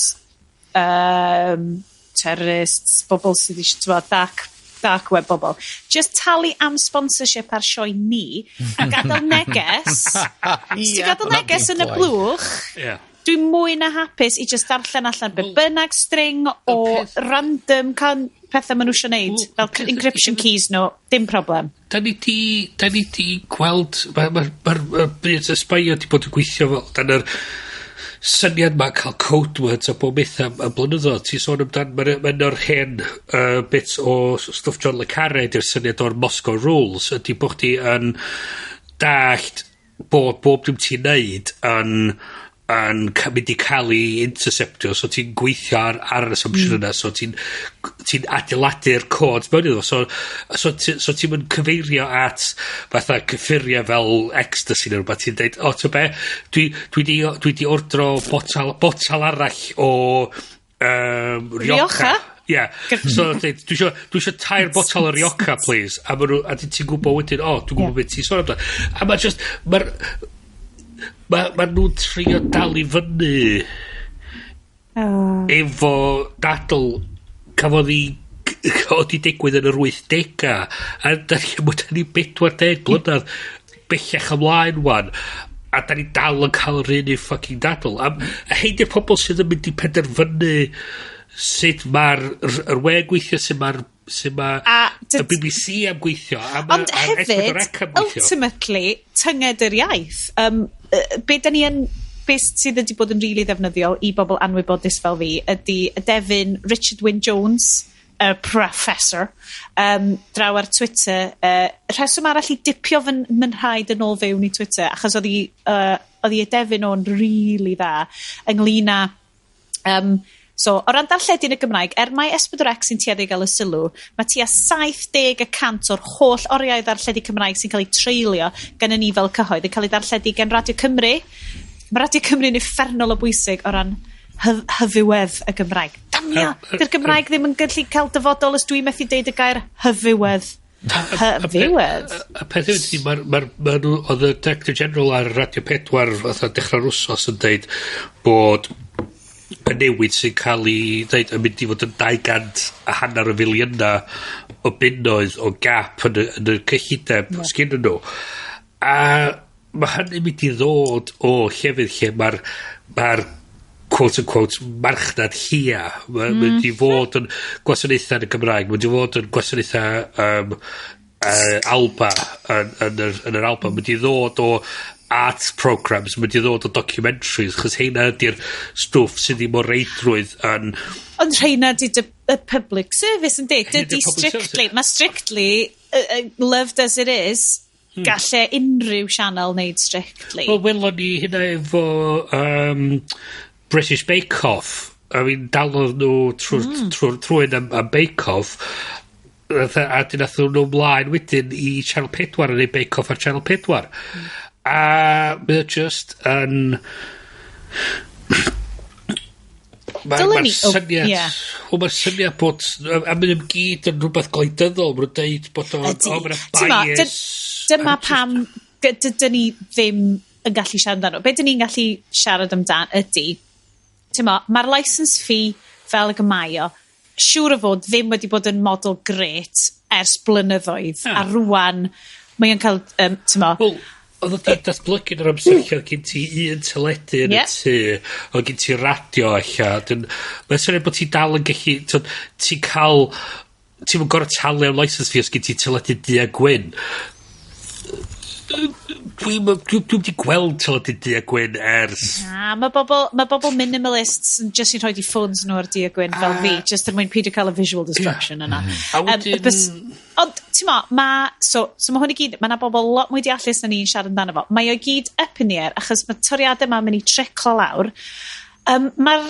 terrorists, bobl sydd eisiau dark web bobl, just talu am sponsorship ar sioe ni a gadael neges gadael neges yn y blwch dwi'n mwy na hapus I just darllen allan be bynnag string o random pethau maen nhw eisiau neud fel encryption keys nhw, dim problem da ni di gweld mae'r byd ysbaio di bod yn gweithio fel dan yr syniad ma cael code words a bob beth am blynyddoedd. Ti'n sôn amdan, mae'n o'r hen bit o stwff John le Carré di'r syniad o'r Moscow Rules ydy bod chdi yn dallt bob dim ti'n neud yn yn mynd i cael ei interceptio, so ti'n gweithio ar yr assumption yna, so ti'n adeiladu'r cod mewn iddo, so ti'n mynd cyfeirio at fatha cyffuria fel ecstasy neu rhywbeth, ti'n dweud, o, ti'n be, dwi di ordro botal arall o rioca. Yeah. So dwi isio tair botal o rioca, please. A ti'n gwybod wedyn, dwi'n gwybod beth ti'n sôn amdano. A mae nhw'n trio dal i fyny efo dadl cafodd i digwydd yn yr 80au, a da ni 40 blynedd bellach ymlaen wan, a da ni dal yn cael yr un i fucking dadl. A hyn i'r pobl sydd yn mynd i penderfynu sut mae'r we gweithio, sut mae'r y BBC am gweithio, ond hefyd, ultimately, tynged yr iaith. Beth sydd wedi bod yn rili ddefnyddiol i bobl anwybodus fel fi ydy y defyn Richard Wyn Jones, y professor, draw ar Twitter. Rheswm arall i dipio fy mynrhaid yn ôl fewn i Twitter, achos oedd i defyn o'n rili dda ynglŷn â so, o ran darlledu yn y Gymraeg, mai S4C sy'n tueddu gael y sylw, mae tua 70% o'r holl oriau darlledu Cymraeg sy'n cael ei treulio gan y ni fel cyhoedd yn cael ei darlledu gan Radio Cymru. Mae Radio Cymru'n uffernol o bwysig o ran hyfywedd y Gymraeg. Damio! Dy'r Gymraeg ddim yn gallu cael dyfodol os dwi'n methu deud y gair hyfywedd. Hyfywedd? Y peth ydy, oedd y Director General ar Radio 4 fatha dechrau'r wsos yn deud bod y newid sy'n cael ei dweud yn mynd i fod yn 250 miliynau o bunnoedd o gap yn y cyllideb sgyn nhw. A mae hynny'n mynd i ddod o llefydd lle mae'r quote-unquote marchnad hia. Mae'n mynd i fod yn gwasanaethau yn y Gymraeg. Mae'n mynd i fod yn gwasanaethau Alba yn yr Alba. Mae'n mynd i ddod o art programs, mynd i ddod o documentaries, chos heina ydy'r stwff sydd ddim o reidrwydd yn... Ond heina di public service yn dweud, dydy strictly, mae strictly, loved as it is, galle unrhyw sianel wneud strictly. Wel, welon ni hynna efo British Bake Off, I mean, dalodd nhw trwy'n am Bake Off, a dyn nath nhw ymlaen wedyn i Channel 4 yn ei Bake Off ar Channel 4. A mae just yn... Mae'r syniad... Mae'r syniad bod... A mae'n gyd yn rhywbeth gwleidyddol. Mae'n dweud bod o'n bias... Dyma pam... Dydyn ni ddim yn gallu siarad amdano. Be dyn ni'n gallu siarad amdano ydy... Mae'r license fee fel y gymaio, siŵr o fod ddim wedi bod yn model gret ers blynyddoedd. A rwan mae'n cael... Oedd o di datblygu yn yr amser lle oedd gen ti un teledu yn y tu, oedd gen ti radio allan. Mae'n syniad bod ti dal yn gallu... Ti'n cael... Ti'n mynd gorau talu am license fee os gen ti teledu du a gwyn. Dwi'n di gweld teledu du a gwyn ers... Mae bobl minimalists yn just yn rhoi di ffôns nhw ar du a gwyn fel fi, just er mwyn peidio cael y visual destruction yna. Ond, ti'n so mae hwn i gyd, mae yna bobl lot mwy deallus na ni'n siarad amdano fo. Mae o gyd up in the air, achos mae toriadau yma'n mynd i triclo lawr. Mae'r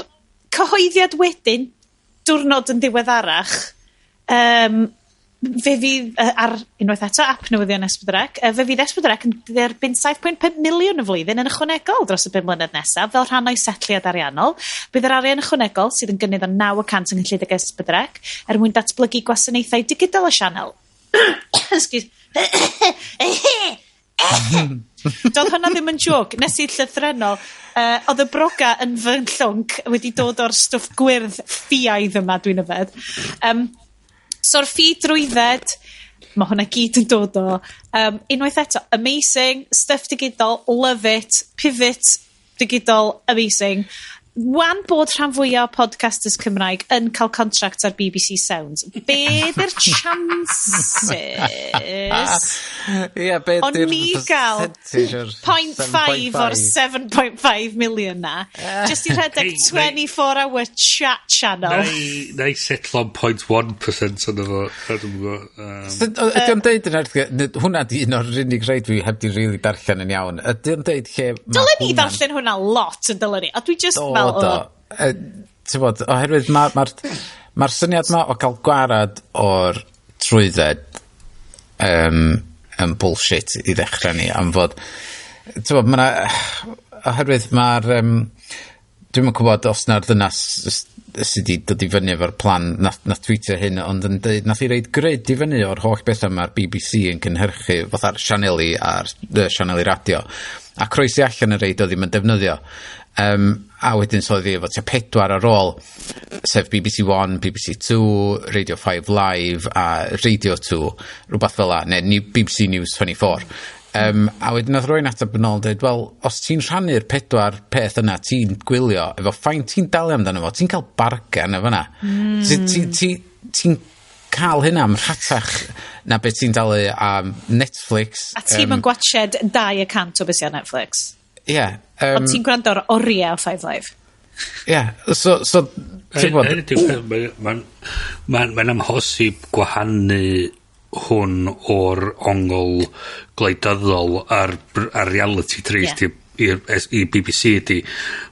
cyhoeddiad wedyn, diwrnod yn ddiweddarach, fe fydd ar unwaith eto ap newyddion S4C, fe fydd S4C yn derbyn 7.5 miliwn y flwyddyn yn ychwanegol dros y 5 mlynedd nesaf fel rhan o'i setliad ariannol. Bydd yr arian ychwanegol sydd yn gynnydd o 9% yng nghyllid ag S4C er mwyn datblygu gwasanaethau digidol y sianel. Excuse. Doedd hwnna ddim yn joc, nes i llythrenol. Oedd y broga yn fy nllwnc wedi dod o'r stwff gwyrdd ffiaidd yma, dwi'n yfed. So'r ffi drwydded, mae hwnna gyd yn dod o. Unwaith eto, amazing, stuff digidol, love it, pivot digidol, amazing. wan bod rhan fwyaf o podcasters Cymraeg yn cael contract ar BBC Sounds, be yw'r chances o'n ni gael 0.5 o'r 7.5 million na, just i rhedeg 24-hour chat channel. Na i setlo on 0.1% o'n efo. Ydy o'n deud yn erthig, hwnna di un o'r unig reid fi heb di rili darllen yn iawn. Ydy o'n deud lle... Dylen ni darllen hwnna lot yn dylen ni, a dwi just fel... Ti'n bod, oherwydd mae'r syniad ma o gael gwarad o'r trwydded yn bullshit i ddechrau ni, am fod, ti'n bod, oherwydd dwi'n gwybod os na'r ddynas sydd wedi dod i fyny efo'r plan na tweetio hyn, ond yn dweud nath i reid grid i fyny o'r holl bethau mae'r BBC yn cynhyrchu fatha'r sianeli a'r sianeli radio, a croesi allan y reid o ddim yn defnyddio. A wedyn so oedd efo 4 ar ôl, sef BBC One, BBC Two, Radio 5 Live a Radio 2, rhywbeth fel la, neu BBC News 24. A wedyn oedd rwy'n ateb yn ôl dweud, wel, os ti'n rhannu'r 4 peth yna, ti'n gwylio, efo ffain ti'n dalu amdano fo, ti'n cael bargen efo yna. Ti'n cael hynna am rhatach na beth ti'n dalu am Netflix. A ti'n gwachod 2% o beth sy'n Netflix. Ie. Ond ti'n gwrando ar oriau o 5 Live. Ie, so ti'n bod... Mae'n amhosib gwahanu hwn o'r ongl gwleidyddol ar reality trist i BBC ydi.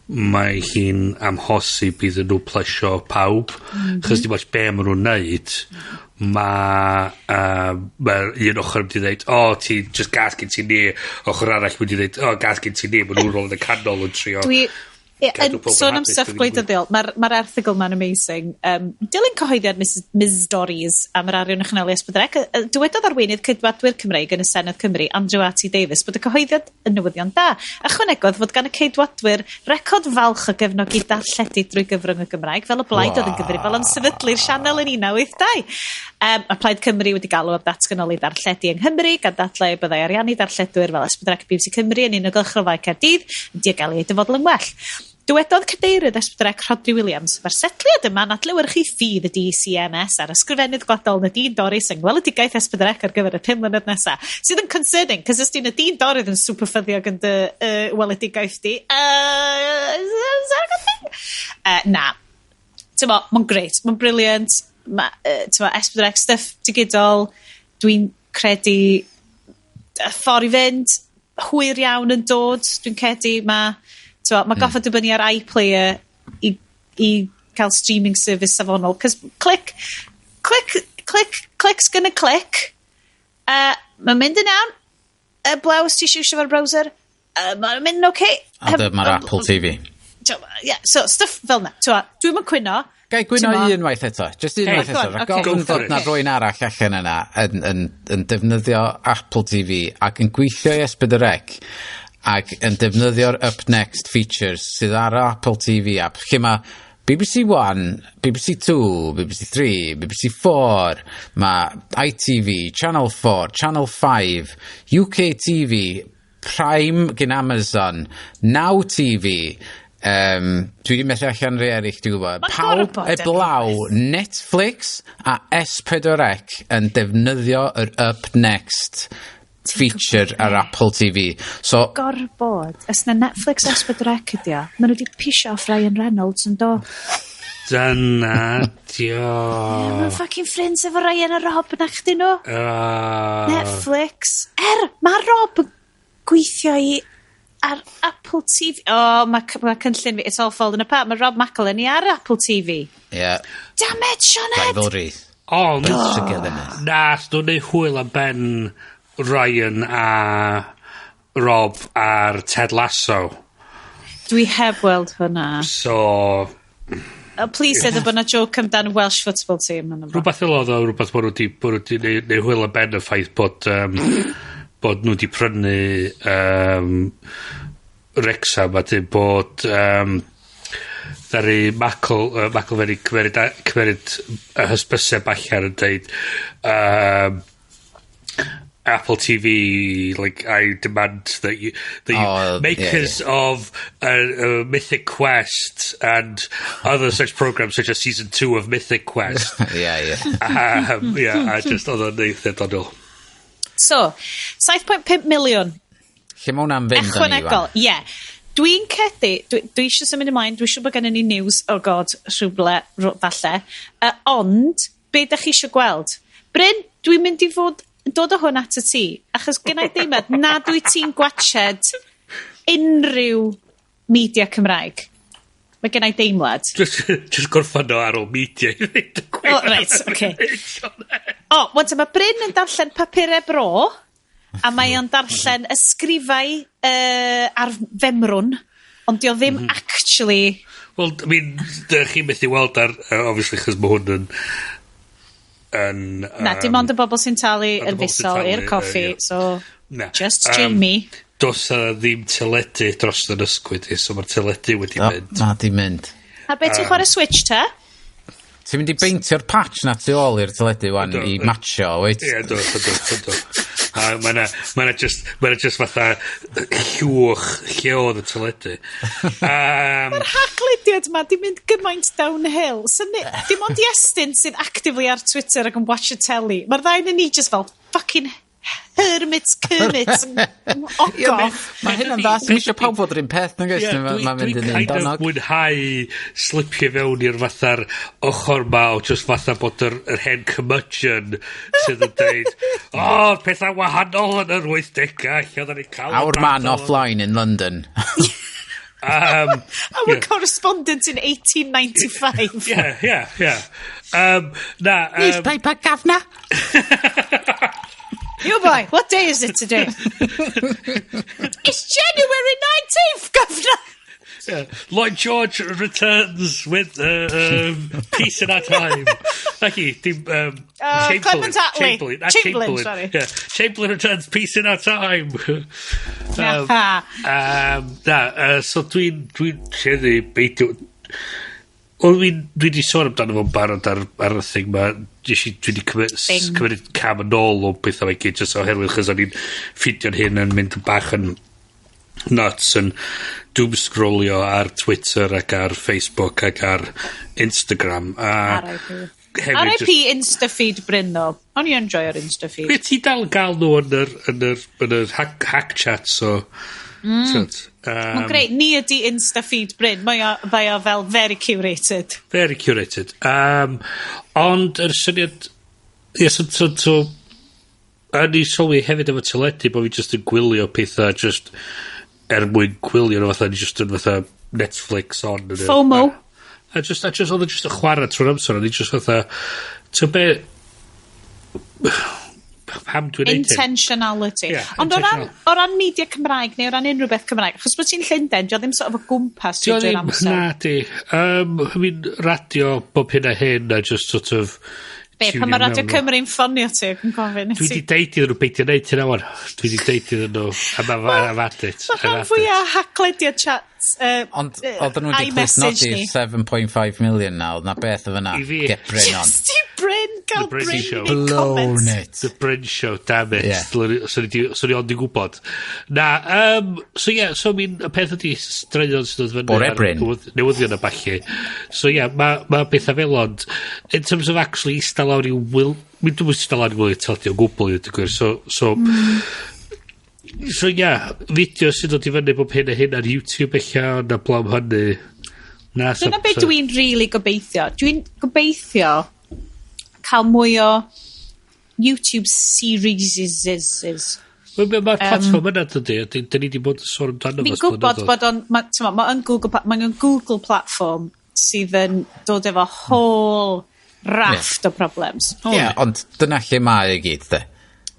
Mae hi'n amhosib iddyn nhw plesio pawb, chos dim ots be maen nhw'n neud, mae un ochr wedi dweud, ti just gas gen ti ni, ochr arall wedi dweud, gas gen ti ni, maen nhw'n rôl yn y canol yn trio. Sôn am stuff gwleidyddol, mae'r erthigol ma'n amazing. Dilyn cyhoeddiad Ms Dorries am yr arian ychnelu Ysbydrec. Dywedodd arweinydd Ceidwadwyr Cymreig yn y Senedd Cymru, Andrew A.T. Davies, bod y cyhoeddiad yn newyddion da. Ychwanegodd fod gan y Ceidwadwyr record falch o gefnogi darlledu drwy gyfrwng y Gymraeg, fel y blaid oedd yn gyfrifol am sefydlu'r sianel yn 1982. Mae Plaid Cymru wedi galw am datganoli darlledu yng Nghymru, gan dadlau byddai ariannu darlledwyr fel Ysbydrec BBC Cymru yn unigol chryfau Caerdydd yn diogelu ei dyfodol yn well. Dywedodd cadeirydd Ysbydrec Rhodri Williams, mae'r setliad yma'n adlewyrchu ffydd y DCMS ar ysgrifennydd gwadol na dyn Doris yng Ngweledigaeth Ysbydrec ar gyfer y 5 mlynedd nesaf. Sydd yn concerning, cos ys di'n y dyn Doris yn superffyddiog yn dy weledigaeth di. Na. Tymo, mae'n great, mae'n brilliant. Ysbydrec stuff digidol, dwi'n credu y ffordd i fynd, hwyr iawn yn dod, dwi'n credu mae goffa dibynnu ar iPlayer i cael streaming service safonol, cos clic's gonna click, mae'n mynd yn iawn, y blaws ti siwsio fo'r browser, mae'n mynd okay. A mae'r Apple TV. So stuff fel na, dwi'n mynd cwyno. Gai gwyno unwaith eto, just unwaith eto. Gofyn fod na rwy'n arall allan yna yn defnyddio Apple TV ac yn gweithio i Ysbydrec ac yn defnyddio'r Up Next features sydd ar Apple TV app, lle mae BBC One, BBC Two, BBC Three, BBC Four, mae ITV, Channel 4, Channel 5, UK TV, Prime gyn Amazon, Now TV, dwi wedi methu allan rhai eraill, dwi'n gwybod. Pawb eblaw Netflix a S4C yn defnyddio yr Up Next feature ar Apple TV. So, gorbod, ys na Netflix S4C ydi o, maen nhw wedi pisio off Ryan Reynolds yn do. Dyna dio. Mae'n fucking friends efo Ryan a Rob na chdi nhw. Netflix. Mae Rob yn gweithio i ar Apple TV. Mae cynllun fi, it's all falling apart. Mae Rob McElhenney ar Apple TV. Yeah. Damn it, Sioned! Rivalry. Na, dwi'n neud hwyl am ben Ryan a Rob ar Ted Lasso. Dwi heb weld hwnna. So... please said bod na joke amdan Welsh football team. Rhywbeth fel oedd o, rhywbeth bod nhw wedi neud hwyl am ben y ffaith bod nhw wedi prynu Wrexham a dyn bod ddari McElhenney cymeryd y hysbyseb allan yn dweud Apple TV, like, I demand that you makers of Mythic Quest and other such programs such as Season 2 of Mythic Quest. I just oedd o'n ddiddorol. So, 7.5 miliwn. Lle mae hwnna'n fynd o'n i fan? Ie. Dwi'n cedi, dwi eisiau symud ymlaen, dwi eisiau bod gen ni news, rhywle, falle. Ond, be da chi eisiau gweld? Bryn, dwi'n mynd i dod o hwn at y ti, achos gynnau deimlad, na dwi ti'n gwached unrhyw media Cymraeg. Mae gennau deimlad. Just gorffan o ar ôl media i ddweud y gweithio. Right, okay. Mae Bryn yn darllen papurau bro, a mae o'n darllen ysgrifau ar femrwn, ond di o ddim actually... Wel, I mean, dych chi'n methu weld ar, obviously, chys mae hwn na, dim ond y bobl sy'n talu yn fusol i'r coffi, so just Jamie. Dos a ddim teledu dros yn ysgwyd, so mae'r teledu wedi mynd. Na, di mynd. A beth ti'n chwarae Switch te? Ti'n mynd i beintio'r patch na tu ôl i'r teledu wan i matcho, wait? Ie, do. Mae'na just fatha llwch lle oedd y teledu. Mae'r haglediad yma di mynd gymaint downhill. Dim ond Iestyn sy'n actively ar Twitter ac yn watch y telly. Mae'r ddau yn ni just fel fucking hermits, ogof. Mae hyn yn dda sy'n eisiau pawb fod yr un peth na gys. Dwi'n kind of mwynhau slipio fewn i'r fatha'r ochr ma o just fatha bod yr hen curmudgeon sydd yn dweud pethau wahanol yn yr 80au lle oedden ni'n cael Our man offline in London. Our correspondent in 1895. Yeah. Newspaper governor. You boy, what day is it today? It's January 19th, Governor. Yeah. Lloyd George returns with peace in our time. Clement Attlee. Chamberlain, sorry. Yeah. Chamberlain returns peace in our time. So dwi'n sieddi beidio... Dwi wedi sôn amdano fo'n barod ar y thing ma. Dwi wedi cymryd cam yn ôl o beth o'i gyd jyst oherwydd chys o'n i'n ffidio'n hyn yn mynd yn bach yn nuts yn doom-scrollio ar Twitter ac ar Facebook ac ar Instagram. R.I.P. Insta-feed Bryn ddo. O'n i enjoyo'r Insta-feed. Be ti dal gael nhw yn yr hack chat, so... Mae'n greu, ni ydi Insta-feed Bryn. Mae o fel very curated. Very curated. Ond yr syniad... so yn i sylwi hefyd efo teledu bod fi just yn gwylio pethau just mwyn gwylio nhw fatha ni just yn fatha Netflix on. FOMO. Oedd yn just yn chwarae trwy'r amser. Oedd yn just fatha... So be... Pam dwi'n neud intentionality. Ond o ran media Cymraeg neu o ran unrhyw beth Cymraeg, achos bod ti'n Llundain, dio ddim sort of o gwmpas trwy'r amser. Na di. Radio bob hyn a hyn a just sort of... Be, pan mae Radio Cymru'n ffonio ti ac yn gofyn i ti? Dwi wedi deud iddyn nhw beidio neud hyn awan. Dwi wedi deud iddyn nhw am adit. Mae rhan fwyaf haclediad chats ond oedden nhw wedi clusnodi 7.5 million nawr, na beth o fyna. Get Bryn on. Just i Bryn, gael Bryn i blown it. The Bryn Show, damn it. So ni ond i gwybod. Na, so mi'n y peth ydi straeon sydd oedd fyny. Bore Bryn. Newyddion y balli. So mae bethau fel ond, in terms of actually eistedd lawr i wyl, mi'n dwi'n eistedd lawr i wyl i teldi o gwbl i ddweud gwir. So fideo sydd dod i fyny bob hyn a hyn ar YouTube eich ond a blam hynny. Dyna beth dwi'n really gobeithio. Dwi'n gobeithio cael mwy o YouTube series. Mae'r platform yna dydy, dyn ni wedi bod yn sôn amdano. Fi'n gwybod bod o'n, mae'n Google platform sydd yn dod efo whole raft o problems. Ond dyna lle mae i gyd, de.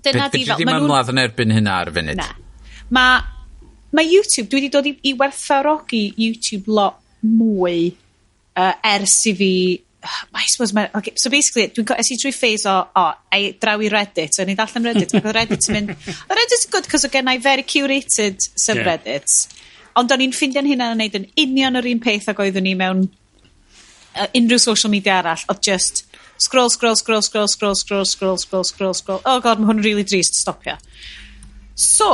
Dyna di fel... Beth ddim ymladd yn erbyn hynna ar y funud? Na. Mae YouTube, dwi wedi dod i werthfawrogi YouTube lot mwy ers i fi... I suppose so basically, es i drwy ffeis o draw i Reddit, o'n i ddallan Reddit, ac oedd Reddit yn mynd... Reddit yn good, cos o gennau very curated subreddits, ond o'n i'n ffindio'n hynna yn neud yn union yr un peth ac oeddwn ni mewn unrhyw social media arall, oedd just Scroll. Oh god, mae hwn really drist, stopio. So,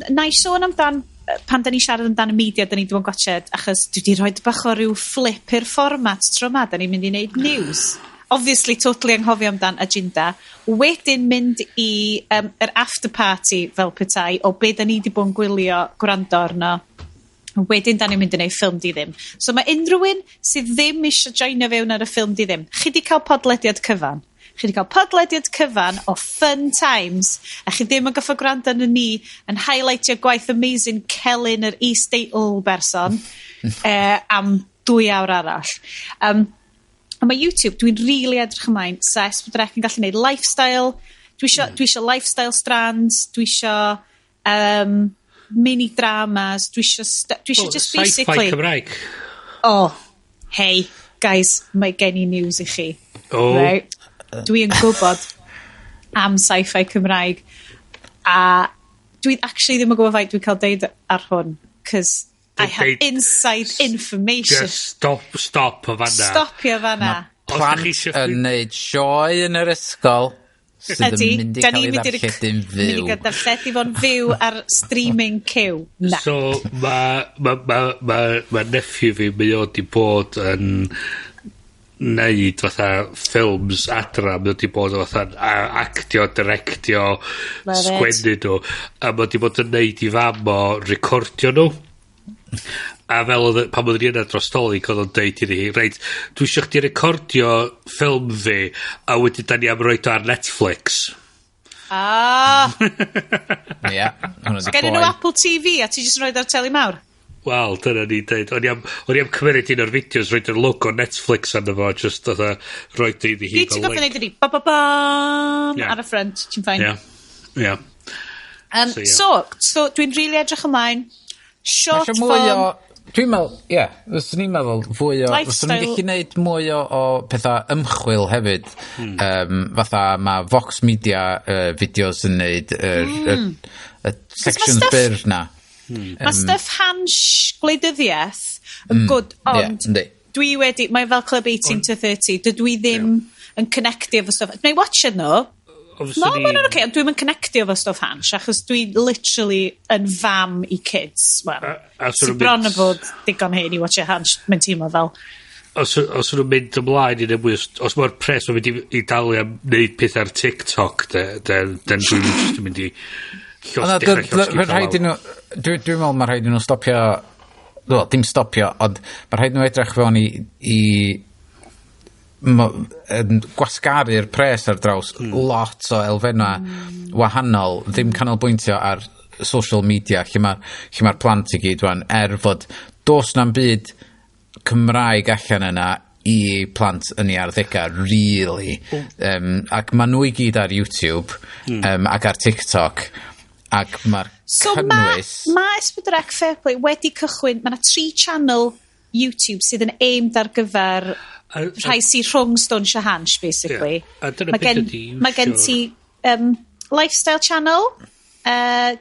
na I sôn amdan, pan da ni siarad amdan y media, da ni di bod yn gotched, achos dwi di rhoi bach o ryw flip i'r fformat tro ma, da ni'n mynd i wneud news. Obviously, totally anghofio amdan agenda. Wedyn mynd i yr after party fel petai o be da ni di bod yn gwylio gwrando arno. Wedyn da ni'n mynd i wneud FfilmDiDdim. So mae unrhyw un sydd ddim eisiau joinio fewn ar y FfilmDiDdim. Chi di cael podlediad cyfan. Chi di cael podlediad cyfan o fun times, a chi ddim yn goffo gwrando arno ni yn highlightio gwaith amazing Celyn yr e-statel berson am 2 awr arall. A mae YouTube, dwi'n really edrych ymlaen, ses bod rec yn gallu gwneud lifestyle, dwi isio lifestyle strands, dwi isio mini dramas, dwi isio just basically... Sci-fi Cymraeg. Oh, hey, guys, mae gen i news i chi. Oh. Right? Dwi'n gwybod am sci-fi Cymraeg, a dwi actually ddim yn gwybod faint dwi'n cael deud ar hwn, cos I have inside information. Just stop o fanna. Stopio fanna. Plant yn neud sioe yn yr ysgol sydd yn mynd i cael ei ddarlledu'n fyw. Mynd i gael darlledu fo'n fyw ar streaming cyw. Na. So, ma nephew fi, mae o di bod yn neud fatha ffilms adra, mae o di bod fatha actio, directio, sgwennu nhw, a mae o di bod yn neud I fam o recordio nhw. A fel pan oedd ni'n dros Dolig, oedd o'n deud i ni, reit, dwi eisiau chdi recordio ffilm fi, a wedyn da ni am roed o ar Netflix. Ie. Gen nhw Apple TV, a ti jyst roed ar teli mawr? Wel, dyna ni'n deud. O'n i am cymryd un o'r fideos, roed yr logo Netflix arno fo, just oedd roed i hi fel link. Ti'n gofyn neud i ni, ba-ba-bam, ar y ffrant, ti'n ffain? Ie. So, dwi'n really edrych ymlaen. Short form. Dwi'n meddwl, fyswn ni'n meddwl fwy o... Fyswn ni'n gallu gwneud mwy o pethau ymchwil hefyd. Fatha mae Vox Media fideos yn neud y sections byr na. Mae stuff hans gwleidyddiaeth yn good, ond dwi wedi, mae fel Club 18 to 30, dydw I ddim yn connectio efo stuff. Dwi'n watching nhw. No, mae'n oce, ond dwi'n connectio efo stuff hans, achos dwi literally yn fam I kids. Wel, sy'n bron o fod digon hyn I watch hans, mae'n teimlo fel. Os nhw'n mynd ymlaen I neu os mae'r pres mae'n mynd I dalu am wneud peth ar TikTok, den dwi'n mynd I Dwi'n meddwl mae rhaid I nhw stopio, dim stopio, ond mae rhaid nhw edrych fewn I gwasgaru'r pres ar draws lot o elfennau wahanol, ddim canolbwyntio ar social media lle mae'r plant I gyd wan, fod dos na'n byd Cymraeg allan yna I plant yn ei arddegau, really. Ac mae nhw I gyd ar YouTube ac ar TikTok, ac mae'r cynnwys... So mae Ysbrydrec Fairplay wedi cychwyn, mae yna 3 channel YouTube sydd yn aimed ar gyfer rhai sy'n rhwng stwnsio hans, basically. Mae gen ti lifestyle channel,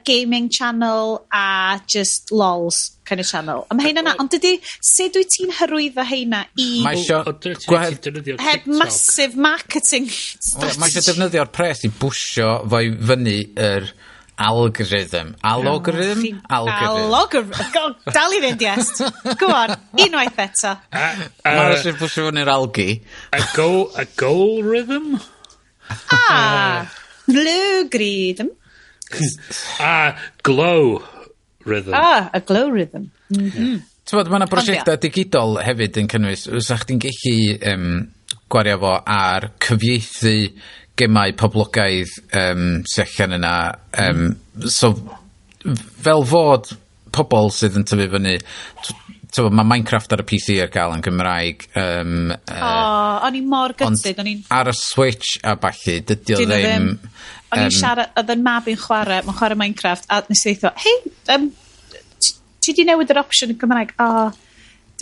gaming channel, a just lols kind of channel. A mae heina na, ond dydy, sut wyt ti'n hyrwyddo heina I... Heb massive marketing strategy. Mae eisiau defnyddio'r pres I bwysio fwy fyny yr algorithm. Algorithm? Dal I fynd, Iest. Go on, unwaith eto. Mae'r eisiau bwysio fyny'r algi. A goal rhythm? Glowgridym. Glow rhythm. A glow rhythm. Mae yna prosiectau digidol hefyd yn cynnwys, fysa chdi'n gallu gwario fo ar cyfieithu gemau poblogaidd sy'n yna. So, fel fod pobl sydd yn tyfu fyny, mae Minecraft ar y PC ar gael yn Gymraeg. O'n I mor gytid. Ar y Switch a balli, dydy o ddim... O'n i'n siarad, oedd yn mab i'n chwarae, mae'n chwarae Minecraft, a nes I ddeitho, hei, ti di newid yr opsiwn yn Gymraeg?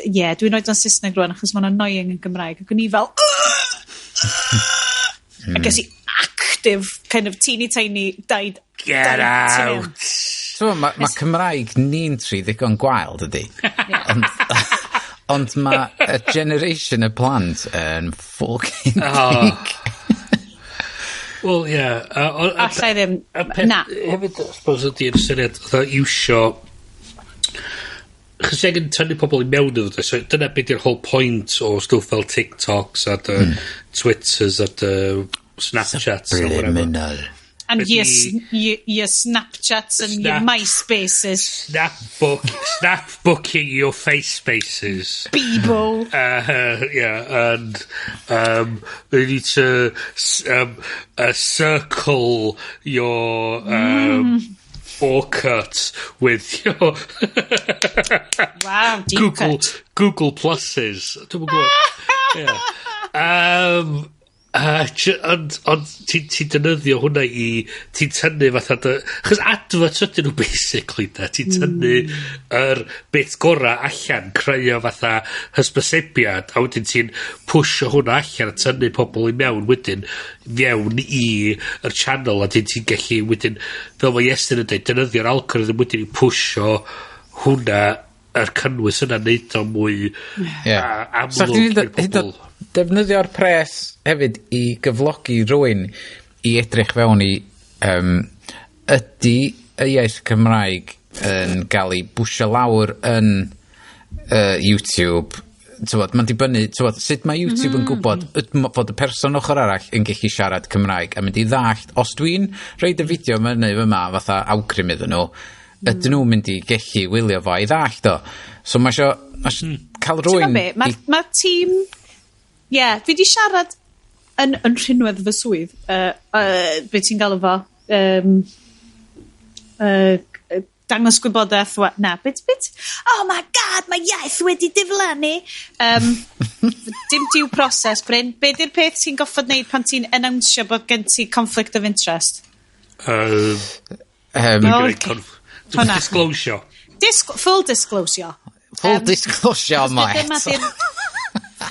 Dwi'n oed o'n Saesneg rwan, achos mae'n annoying yn Gymraeg. Ac o'n I fel... I guess I active, kind of teeny tiny, died. Get out! So, mae Cymraeg ni'n tri ddigon gwael, dydy. Ond mae y generation y plant yn fucking big. Wel, ie. Allai ddim. Na. Hefyd, suppose ydy'n syniad, iwsio... Chos angen tynnu pobl i mewn iddo, so dyna beth yw'r whole point o stwff fel TikToks a Twitters a Snapchats. Subliminal. And your Snapchats and your MySpaces. Snapbooking your face spaces. Bebo. Yeah, and you need to circle your... Orkut with your wow, deep cut. Google Pluses. Dwi'n gwybod. Yeah. Ond ti'n dynyddio hwnna ti'n tynnu fatha chos adverts ydyn nhw basically ti'n tynnu beth gora allan creu o fatha hysbysebiad a wedyn ti'n pwysio hwnna allan a tynnu pobl i mewn wedyn fewn i'r channel a ti'n gallu wedyn fel mae Iestyn yn dweud dynyddio'r algorithm wedyn i pwysio hwnna yr cynnwys yna neud o mwy amlwg i'r pobl. Defnyddio'r pres hefyd i gyflogi rwy'n i edrych fewn i ydy y iaith Cymraeg yn cael ei bwysio lawr yn YouTube. Mae'n dibynnu sut mae YouTube yn gwybod fod y person ochr arall yn gallu siarad Cymraeg a mynd i ddallt os dwi'n reid y fideo myny fyma fatha awgrymu iddyn nhw ydyn nhw'n mynd i gallu wylio fo i ddallt o. So mae eisiau cael rwy'n... Mae tîm... Ie, fi di siarad yn rhinwedd fy swydd, be ti'n galw fo, dangos gwybodaeth, bit, oh my god, mae iaith wedi diflannu. Dim diw proses, Bryn. Be di'r peth ti'n goffod neud pan ti'n announsio bod gen ti conflict of interest? Disclosure. Full disclosure. Full disclosure, mate.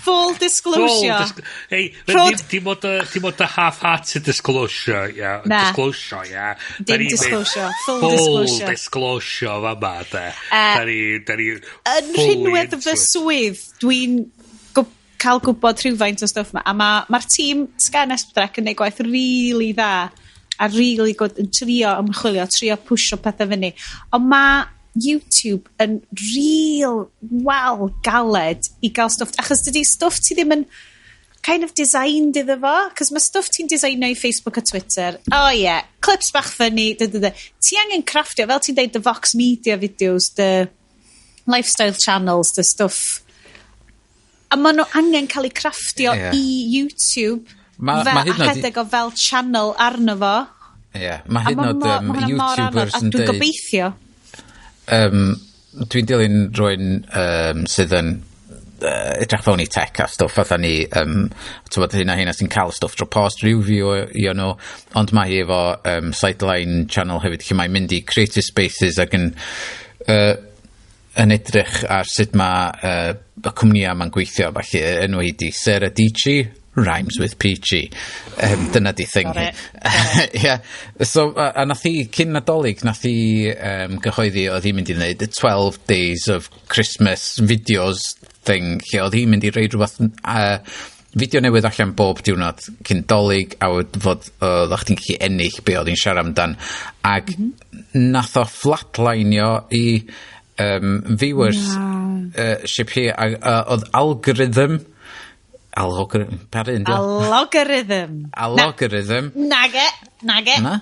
Full disclosure. Hey, dim ond y half-hearted disclosure, yeah. Na. Disclosure, yeah. Dim disclosure. Full disclosure. Full disclosure, fama, de. Yn rhinwedd fy swydd, dwi'n cael gwybod rhywfaint o stwff yma, a mae'r tîm Sgan Esbydrec yn neud gwaith really dda, a really good yn trio ymchwilio, trio pwysio pethau fyny. Ond mae YouTube yn real galed i gael stwff, achos dydy stwff ti ddim yn kind of designed iddo fo, cos mae stwff ti'n designo i Facebook a Twitter, clips bach funny, ti angen crafftio, fel ti'n deud, the Vox Media videos, the lifestyle channels, the stuff, a maen nhw angen cael ei crafftio i YouTube fel ahedeg o fel channel arno fo. Mae hyd yn oed YouTubers yn dwi'n gobeithio dwi'n dilyn rwy'n sydd yn edrych fewn i tech a stwff fatha ni hynna sy'n cael stwff dro post review i nhw ond mae hi efo sideline channel hefyd lle mae'n mynd i creative spaces ac yn edrych ar sut mae y cwmnïau ma'n gweithio falle enw hi di Sarah Dici rhymes with peachy dyna di thing hi so a nath hi cyn Nadolig nath hi gyhoeddi oedd hi'n mynd i wneud 12 days of Christmas videos thing lle oedd hi'n mynd i reid rhywbeth fideo newydd allan bob diwrnod cyn Dolig a fod oedd chdi'n gallu ennill be oedd hi'n siarad amdan ac nath o flatlineio i viewers ship hi oedd algorithm Algorithm. Nage. Na?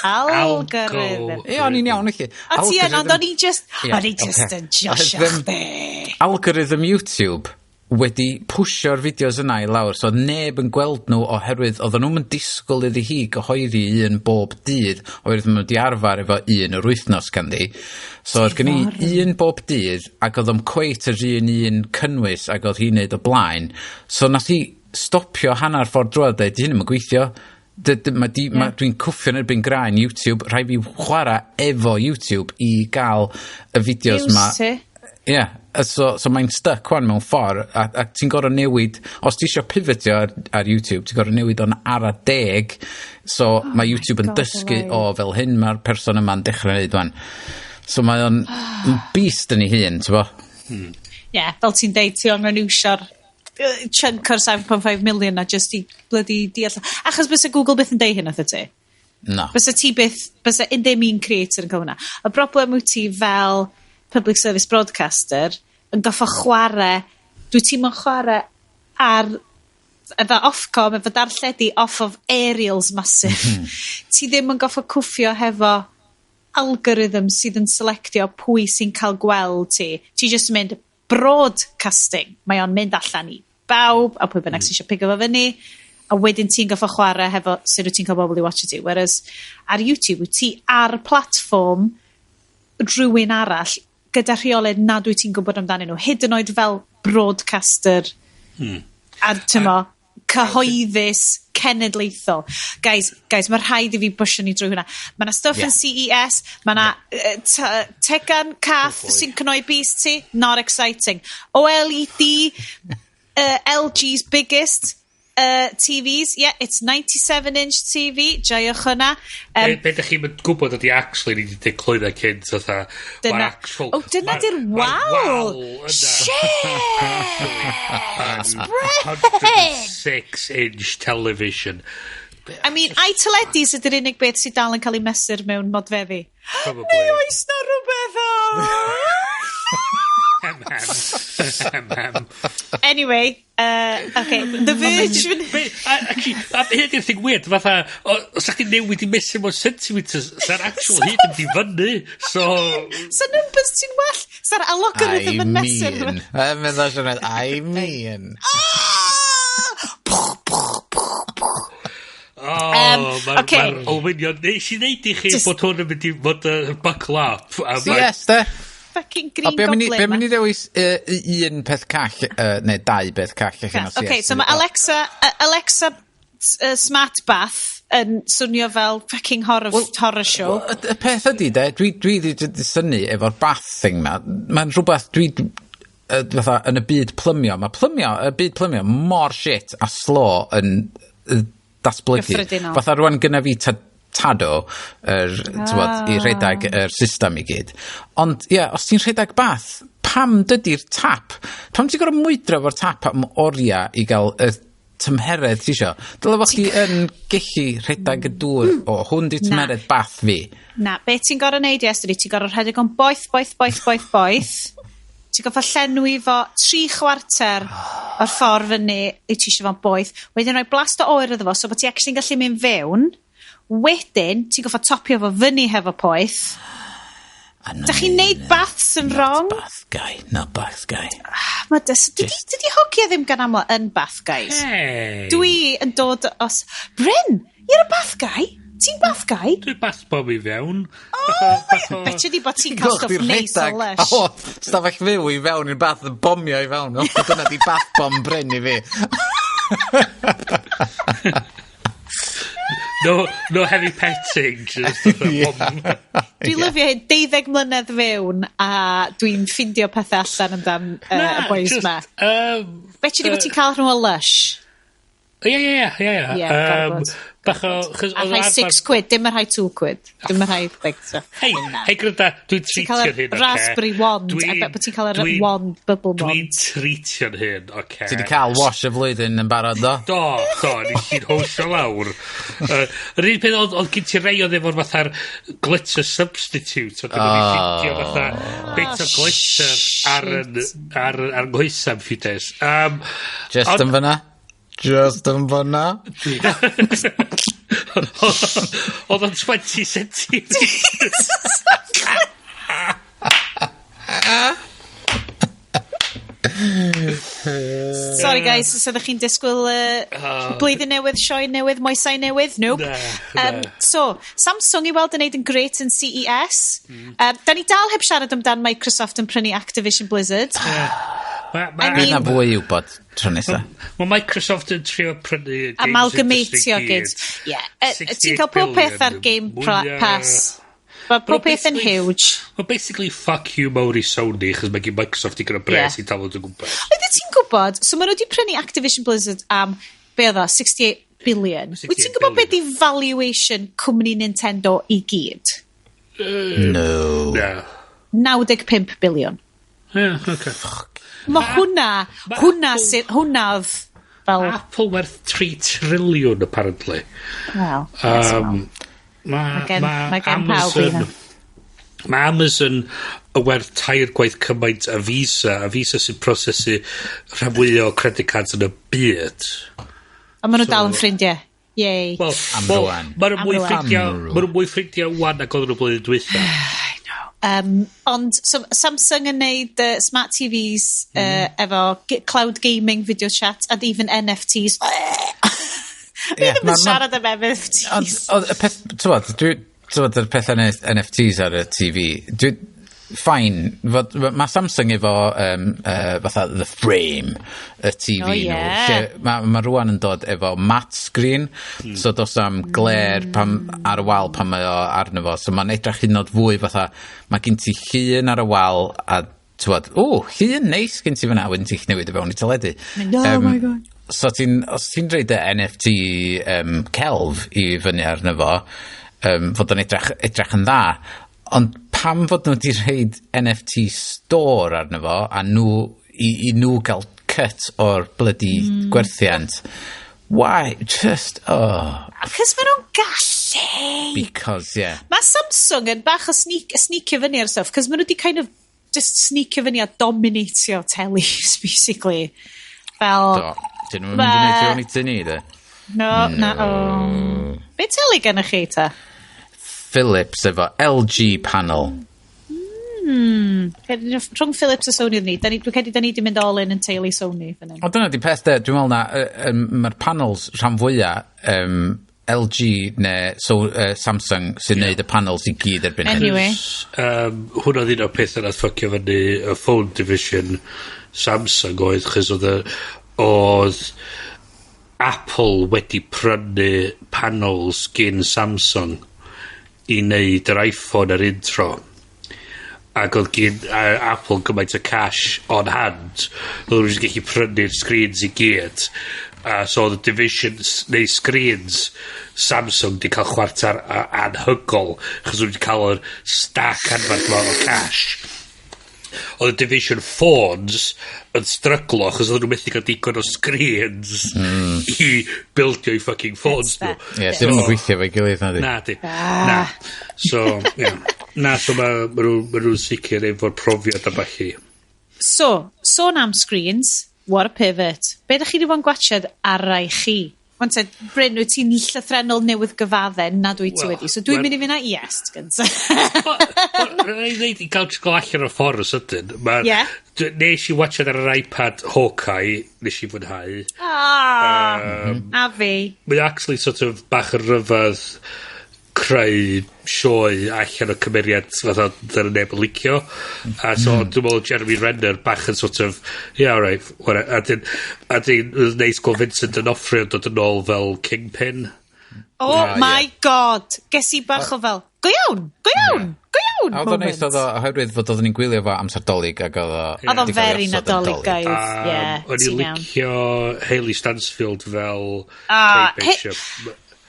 Algorithm. O'n i'n iawn chi. A ti yn, ond o'n i just yn josio chdi. Algorithm YouTube wedi pwsio'r fideos yna i lawr, so neb yn gweld nhw oherwydd oedden nhw'n disgwyl iddi hi gyhoeddi un bob dydd, oherwydd nhw wedi arfer efo un yr wythnos ganddi. So oedd gen i un bob dydd, ac oedd o'n cweit yr un cynnwys, ac oedd hi'n neud o blaen. So nath hi stopio hanner ffordd drwy'r dweud, hyn yn gweithio. Dwi'n cwffio yn erbyn graen YouTube, rhai fi chwarae efo YouTube i gael y fideos ma. So mae'n stuck wan mewn ffordd a ti'n gorau newid os ti eisiau pivotio ar YouTube ti'n gorau newid o'n ara 10 so mae YouTube yn dysgu fel hyn mae'r person yma'n dechrau neud wan so mae o'n beast yn ei hun ti'n bo fel ti'n deud, ti angen iwsio'r chunk o'r 7.5 million a just i bloody deall. Achos bysa Google byth yn deud hyn oedd ti? No. Bysa ti byth, bysa undeg un creator yn cael hwnna. Y broblem wyt ti fel public service broadcaster yn goffo chwarae, dwi ti'n mynd chwarae ar efo Ofcom, efo darlledu off of aerials massive. Ti ddim yn goffo cwffio hefo algorithm sydd yn selectio pwy sy'n cael gweld ti. Ti just mynd broadcasting. Mae o'n mynd allan i bawb, a pwy bynnag sy'n eisiau pigo fo fyny, a wedyn ti'n goffo chwarae hefo sydd wyt ti'n cael bobl i watch ti. Whereas ar YouTube, wyt ti ar platform rhywun arall gyda rheoled nad wyt ti'n gwybod amdanyn nhw. Hyd yn oed fel broadcaster a tymo, cyhoeddus cenedlaethol. Guys, mae rhaid i fi bwysio ni drwy hwnna. Mae yna stuff yn CES, mae yna tegan cath sy'n cynoi bus ti, not exciting. OLED, LG's biggest TVs, it's 97-inch TV, jaiwch hwnna. Be ydych chi'n gwybod ydi actually ni wedi clwydd cynt fatha... dyna di'r wawl! Shit! 106-inch television. I mean, teledes ydy'r unig beth sydd dal yn cael ei mesur mewn modfeddi. Neu oes na rhywbeth Anyway, okay, The Verge... Hyn yw'r thing weird, fatha, os ydych chi'n newid i mesur mewn centimetres, sa'r actual hyd yn difynnu, so... Sa'r numbers ti'n well, sa'r algorithm yn mesur. I mean. Mae'r olwynion, nes i ddeud i chi bod hwn yn mynd i fod buckle up. Yes, de. Fucking green goblin. Be mynd i ddewis un peth call, neu dau beth call. Okay, so mae Alexa Smart Bath yn swnio fel fucking horror show. Y peth ydi, de, dwi wedi syni efo'r bath thing ma. Mae'n rhywbeth fatha yn y byd plymio. Y byd plymio mor shit a slow yn datblygu. Fatha rwan gyna fi tado i rhedag yr system i gyd. Ond, os ti'n rhedag bath, pam dydi'r tap? Pam ti'n gorau mwydro fo'r tap am oriau i gael y tymheredd ti isio? Dyle fod chi yn gellu rhedag y dŵr o hwn di tymheredd bath fi. Na, be ti'n gorau neud Iestyn, ti'n gorau rhedeg o'n boeth. Ti'n goffa llenwi fo 3/4 o'r ffordd fyny i ti eisiau fo'n boeth. Wedyn rhoi blast o oer iddo fo, so bod ti actually'n gallu mynd fewn. Wedyn, ti'n goffa topio fo fyny hefo poeth. Da chi'n neud baths yn wrong? Not bath guy. Dydy hogia ddim gan aml yn bath guys. Dwi yn dod os... Bryn, you're a bath guy? Ti'n bath guy? Dwi'n bath bob i fewn. Betcha di bod ti'n cael stuff neis o lush. Stafell fyw i fewn i'r bath yn bomio i fewn. Dyna di bath bom Bryn i fi. No heavy petting, just Dwi'n lyfio hyn 12 mlynedd fewn a dwi'n ffindio pethau allan amdan y boys ma. Betcha di bod ti'n cael nhw o lush? Ie. Bach o... A rhai 6 quid, dim yn rhai 2 quid. Dim yn rhai big stuff. Hei, gryda, dwi'n treatio'n hyn, oce? Raspberry wand, I bet bod ti'n cael yr wand, bubble wand. Dwi'n treatio'n hyn, oce? Ti di cael wash y flwyddyn yn barod, do? Do, ni chi'n hwysio lawr. Yr un peth oedd gyn ti rei oedd efo'r fatha'r glitter substitute, oedd gynnu ni ffindio fatha bit o glitter ar nghoesam ffides. Just yn fyna? Just yn fyna? Oedd o'n 20 centimetres. Sorry guys, os ydych chi'n disgwyl blwyddyn newydd, sioe newydd, moesau newydd? Nope. So, Samsung i weld yn neud yn great yn CES. Da ni dal heb siarad amdan Microsoft yn prynu Activision Blizzard. Bydd na fwy i'w bod tro nesa. Mae Microsoft yn trio prynu amalgamatio gyd. Ti'n cael pob peth ar Game Pass. Mae pob peth yn huge. Well, basically, fuck you mawr i Sony, chos mae gen Microsoft i gyda bres i talwyd o gwmpas. Oedde ti'n gwybod, so maen nhw wedi prynu Activision Blizzard am, be oedd o, 68 billion. Wyt ti'n gwybod beth di valuation cwmni Nintendo i gyd? No. 95 billion. Yeah, okay. hwnna oedd fel... Apple werth 3 triliwn, apparently. Wel, Mae Amazon y werth 3 gwaith cymaint a Visa sy'n prosesu rhan fwy o credit cards yn y byd. A maen nhw dal yn ffrindiau. Yay. Wel, maen nhw mwy ffrindiau wan ac oedd nhw blwyddyn dwytha. Ond Samsung yn neud smart TVs efo cloud gaming, video chat, and even NFTs. Fi ddim yn siarad am NFTs. Yr peth NFTs ar y TV, fine, mae Samsung efo fatha the frame y TV mae rwan yn dod efo matte screen, so dos am glare ar y wal pan mae o arno fo, so mae'n edrych hyn oed fwy fatha, mae gen ti llun ar y wal a llun neis gen ti fyna, wedyn ti'n newid o fewn i teledu. Oh my god. So os ti'n reid y NFT celf i fyny arno fo, fod o'n edrych yn dda, ond pam fod nhw wedi rhaid NFT store arno fo a i nhw gael cut o'r bloody gwerthiant? Why? Just, Cos maen nhw'n gallu. Because, yeah. Mae Samsung yn bach o sneakio fyny ar stuff, cos maen nhw wedi kind of just sneakio fyny a dominatio telis, basically. Fel... Dyn nhw'n mynd i wneud i o'n i tynnu, de? No. Be teli gennych chi, ta? Philips efo LG panel. Rhwng Philips a Sony ni. Dwi'n credu da ni wedi mynd all-in yn teulu Sony. O, dyna di peth de. Dwi'n meddwl na, mae'r panels rhan fwyaf LG neu Samsung sy'n neud y panels i gyd erbyn. Anyway. Hwna ddyn o'r peth yna ffogio fyny y phone division Samsung oedd, chys oedd Apple wedi prynu panels gyn Samsung i wneud yr iPhone ar intro, ac oedd gyn Apple gymaint o cash on hand, oedd nhw'n gallu prynu'r screens i gyd, so oedd y divisions neu screens Samsung di cael chwarter anhygol, chos nhw wedi cael yr stack anfarth o cash. Oedd y division phones yn stryglo achos oedd nhw'n methu cael digon o screens i bildio i fucking phones nhw. Ie, dyn nhw'n gweithio fe gilydd na di. Na di. Na. So, so mae nhw'n sicr efo'r profiad am bachu. So, sôn am screens, what a pivot. Be da chi wedi bod yn gwachod ar rai chi? Wan te, Bryn, wyt ti'n llythrenol newydd gyfadden na dwi ti wedi. So dwi'n mynd i fyna Iest gyntaf. Rhaid i gael allan o'r ffordd o sydyn. Nes i watchad ar yr iPad Hawkeye, nes i fwynhau. A fi. Mae'n actually sort of bach yn ryfedd creu sioe allan o cymeriad fatha dyn neb yn licio, a so dwi'n meddwl Jeremy Renner bach yn sort of alright, a dyn neis Go Vincent yn offrio dod yn ôl fel Kingpin. My god, ges i bach o fel go iawn a oedd o'n neis oedd oherwydd fod oedden ni'n gwylio fo amser dolyg ac oedd o'n very nadolig guys. O'n i'n licio Hayley Stansfield fel Kate Bishop.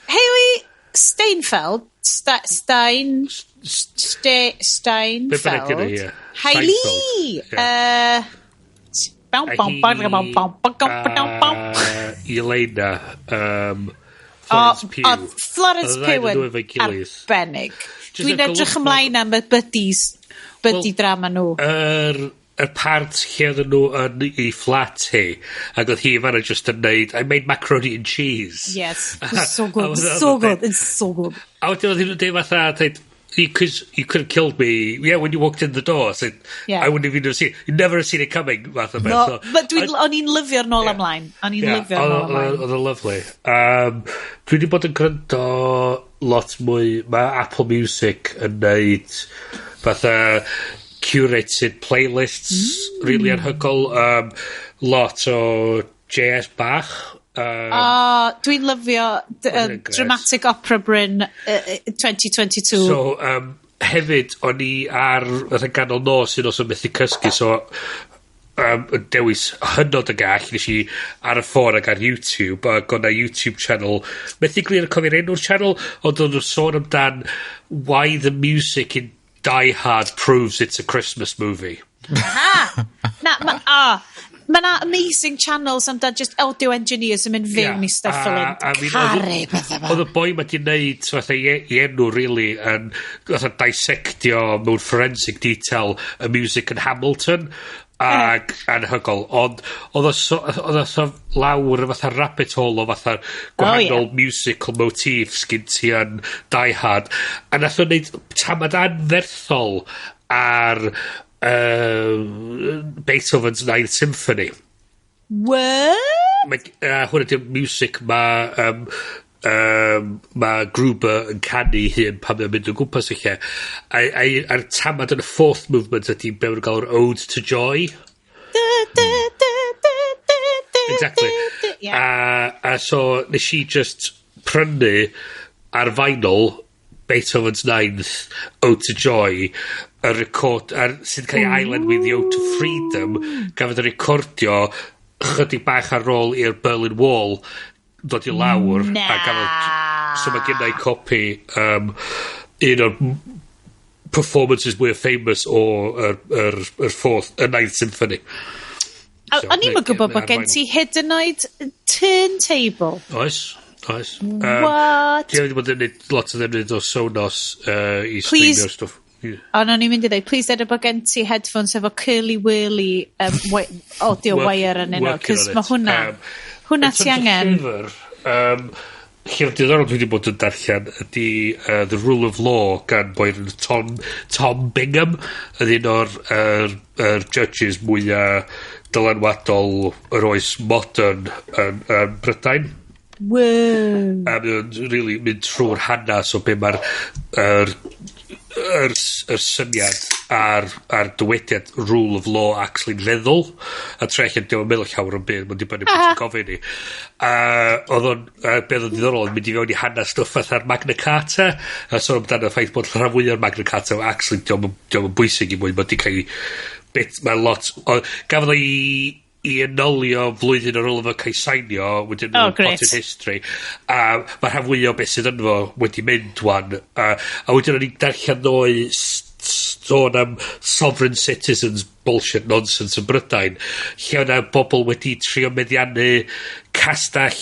Hayley Steinfeld, Steinfeld. Hayley. Elena. Florence Pugh. Florence Pugh yn arbennig. Dwi'n edrych ymlaen am y buddy drama nhw. Y part lle oedd nhw yn i flat hi, ac oedd hi fanna just yn neud I made macaroni and cheese. Yes, it's so good, so good, it's so good. A wedyn oedd hi'n dweud fatha, you could have killed me, when you walked in the door. I said, I wouldn't have even seen, you'd never have seen it coming. No, but o'n i'n lyfio'r nôl ymlaen. O'n i'n lyfio'r nôl ymlaen. Oedd o'n lyflu. Dwi wedi bod yn gryndo lot mwy, mae Apple Music yn neud fatha curated playlists really anhygol, lot o JS Bach. Dwi'n lyfio Dramatic Opera Bryn 2022. So, hefyd, o'n i ar y ganol nos un os o'n methu cysgu, so dewis hynod y gall, nes i ar y ffôn ag ar YouTube, ac o'n YouTube channel, methu glir yn cofio'r enw'r channel, ond o'n sôn amdan why the music in Die Hard proves it's a Christmas movie. Mae'n amazing channels am da just audio engineers yn mynd fewn i stuff fel un. Caru beth yma. Oedd y boi ma di wneud fatha i enw, really, yn fatha dissectio mewn forensic detail y music yn Hamilton ag anhygol. Ond oedd o lawr y fatha rabbit hole o fatha gwahanol musical motifs gyn ti yn Die Hard. A nath o wneud tamad anferthol ar Beethoven's Ninth Symphony. What? Hwna di'r music ma Gruber yn canu hyn pan mae'n mynd o gwmpas i lle. A'r tamad yn y fourth movement ydy be mae'n gael o'r Ode to Joy. Exactly. A so nes i just prynu ar vinyl Beethoven's Ninth Ode to Joy sydd cael ei island with the Ode to Freedom gafod y recordio chydig bach ar ôl i'r Berlin Wall dod i lawr a gafod so mae gennau copi un o'r performances mwy famous o Ninth Symphony. O'n i'n gwybod bod gen ti hyd yn oed turntable. Oes. What? Ti wedi bod yn neud lot o ddefnydd o Sonos i streamio'r stwff. O'n i'n mynd i ddweud, please dweud bod gen ti headphones efo curly-whirly audio wire yn enw, cos mae hwnna ti angen. Llyfr diddorol dwi wedi bod yn darllen ydy The Rule of Law gan boi'r Tom Bingham, yn un o'r judges mwyaf dylanwadol yr oes modern yn Brydain. Wow. Really mynd trwy'r hanes o be mae'r syniad a'r dywediad rule of law actually'n feddwl a trech yn dim yn meddwl llawer o'n byd mae'n dibynnu beth yn gofyn ni oedd o'n beth o'n diddorol yn mynd i fewn i hanes stwff fatha'r Magna Carta a sôn amdano y ffaith bod rhan fwy o'r Magna Carta actually dim yn bwysig i mwy mae'n cael mae'n lot gafodd i ynolio flwyddyn ar ôl efo cael sainio wedyn potted history a mae rhan fwy o beth sydd yn fo wedi mynd wan a wedyn o'n i'n darllen ddoi sôn am sovereign citizens bullshit nonsense yn Brydain lle o'na bobl wedi trio meddiannu castell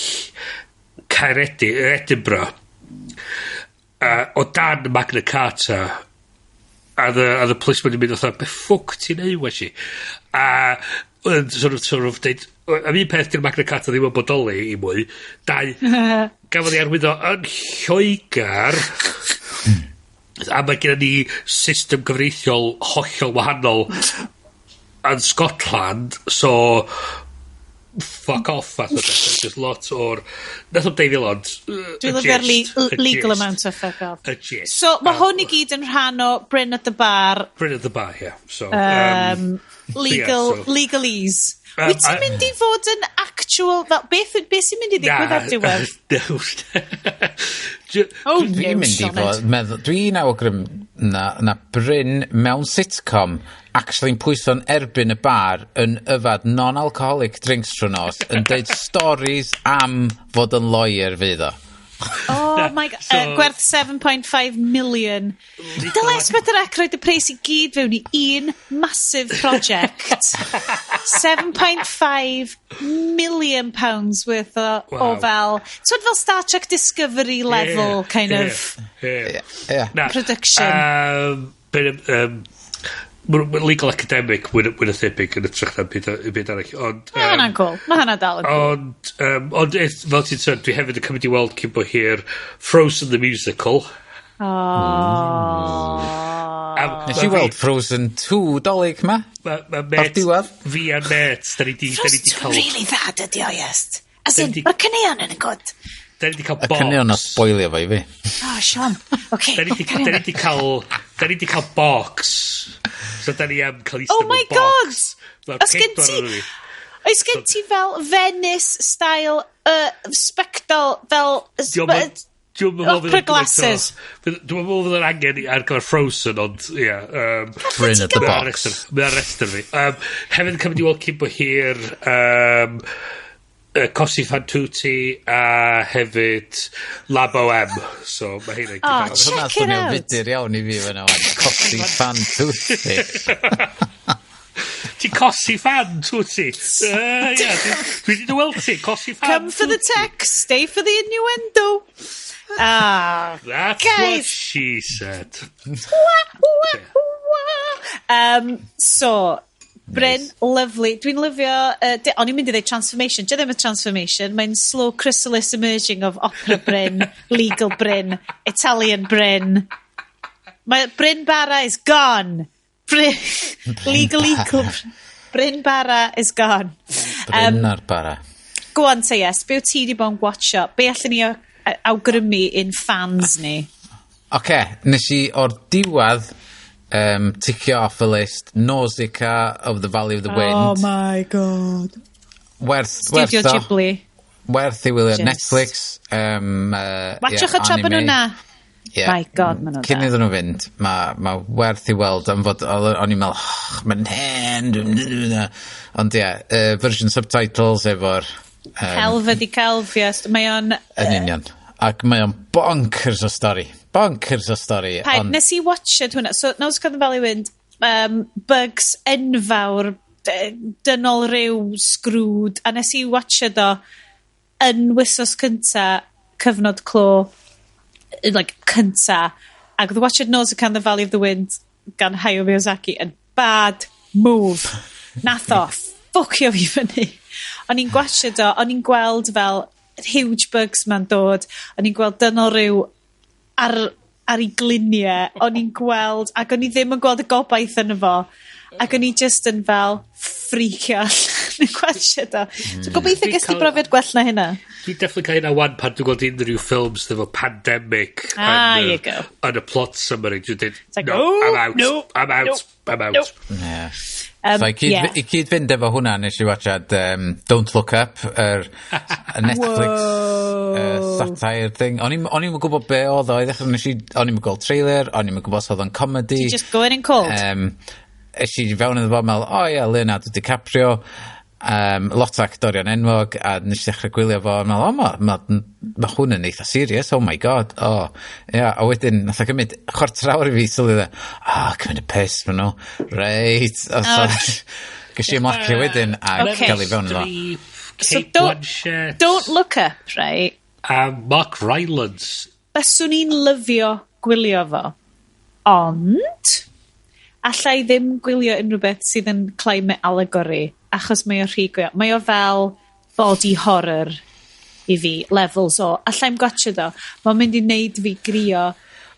Edinburgh o dan Magna Carta a the policeman yn mynd o be ffwc ti'n ei wesi a sort of deud am un peth di'r Magna Carta ddim yn bodoli i mwy gafodd ei arwyddo yn Lloegar a mae gen ni system gyfreithiol hollol wahanol yn Scotland so fuck off just lot o'r nath o'n deud ond dwi'n lyfio'r legal amount of fuck off so mae hwn i gyd yn rhan o Bryn at the Bar yeah so legalese wyt ti'n mynd i fod yn actual beth sy'n mynd i ddigwydd ar diwedd dwi'n mynd i fod dwi'n awgrym na Bryn mewn sitcom actually'n pwyso'n erbyn y bar yn yfad non-alcoholic drinks trwy nos yn deud stories am fod yn lawyer fydd o oh my god gwerth 7.5 million dyles better roed y pres i gyd fewn i un massive project 7.5 million pounds worth o fel so fel Star Trek Discovery level kind of production legal academic wyn y thebyg yn ytrach na byd arall mae hwnna'n cool mae hwnna'n dal yn cool ond fel ti'n sôn dwi hefyd yn cymryd i weld cyn bod hir Frozen the Musical nes i weld Frozen 2 dolyg ma ar diwedd fi a met Frozen 2 really dda dydi o Iest as in mae'r cyneuon yn y god da ni di cael box. Y cynnion o spoilio fo i fi. Sean. Okay. Da ni di cael box. So da ni am cael eistedd oh my god! Oes gen ti fel Venice style spectol fel opera glasses. Dwi'n meddwl fydd yn angen ar gyfer Frozen ond Bryn at the box. Mae'n rester fi. Hefyd cymryd i weld cyn bod hir Cosi Fan Tutti a hefyd Labo M so mae hyn check it out hwnna'n swnio'n fudur iawn i fi fyna Cosi Fan Tutti Ti'n cosi fan, tŵ ti. Dwi wedi weld ti, cosi fan. Come for the text, stay for the innuendo. That's guys. what she said. So, Bryn, lovely. Dwi'n lyfio... o'n i'n mynd I ddeud transformation. Dio ddim y transformation. Mae'n slow chrysalis emerging of opera Bryn, legal Bryn, Italian Bryn. Bryn Barra is gone. Legal. Bryn Barra is gone. Bryn ar bara. Go on, say yes. Be o ti di bod yn watcho? Be allan ni awgrymu in fans ni? Nes I o'r diwedd ticio off y list Nausicaa of the Valley of the Wind. Oh my god. Studio Studio Ghibli. Werth I wylio Just. Netflix. Watchwch o tra bod nhw na. Yeah. My god, ma'n nhw Cyn da. iddyn nhw fynd, ma werth I weld, am fod, o'n i'n meddwl, mae'n hen, ond version subtitles efo'r... Celf ydi celf, yes. Mae o'n... Yn union. Ac mae o'n bonkers o stori. Bonkers o stori. Paid, nes I watched hwnna. So, Nausicaa of the Valley Wind, bugs enfawr, dynol ryw sgrwd, a nes I watched o yn wysos cynta, cyfnod clo, like, cynta, ac oedd watched Nausicaa of the Valley of the Wind gan Hayao Miyazaki yn bad move. Nath o, ffwcio fi fyny. O'n i'n gwachod o, o'n i'n gweld fel huge bugs ma'n dod, o'n i'n gweld dynol ryw ar ei gliniau, o'n i'n gweld, ac o'n i ddim yn gweld y gobaith yn efo, ac o'n i just yn fel ffricio allan yn gwachod o. So gobeithio ges ti brofiad gwell na hynna? Dwi'n definitely cael hynna wan pan dwi'n gweld unrhyw ffilms efo pandemic You go. yn y plot summary. Dwi'n dweud, like, I'm out. Yeah. So I cyd fynd efo hwnna nes I watchad Don't Look Up, y Netflix satire thing. O'n i'n gwybod be oedd o, o'n i'n gweld trailer, o'n i'n gwybod oedd o'n comedy. Just go in and cold. Is I fewn iddo fo, meddwl, Leonardo DiCaprio, lot o actorion enwog, a nes I ddechrau gwylio fo, meddwl, ma hwn yn eitha serious, oh my god, a wedyn, nath o gymryd chwarter awr I fi, sylwi dde, cymryd y piss, ma nhw, reit, ges I ymlacio wedyn, a gael I fewn iddo fo. So don't look up, right? Mark Rylance. Byswn i'n lyfio gwylio fo, ond allai ddim gwylio unrhyw beth sydd yn climate allegory, achos mae o rhy gwylio. Mae o fel body horror I fi, levels o. Allai'm gotcha do. Mae'n mynd I wneud fi grio.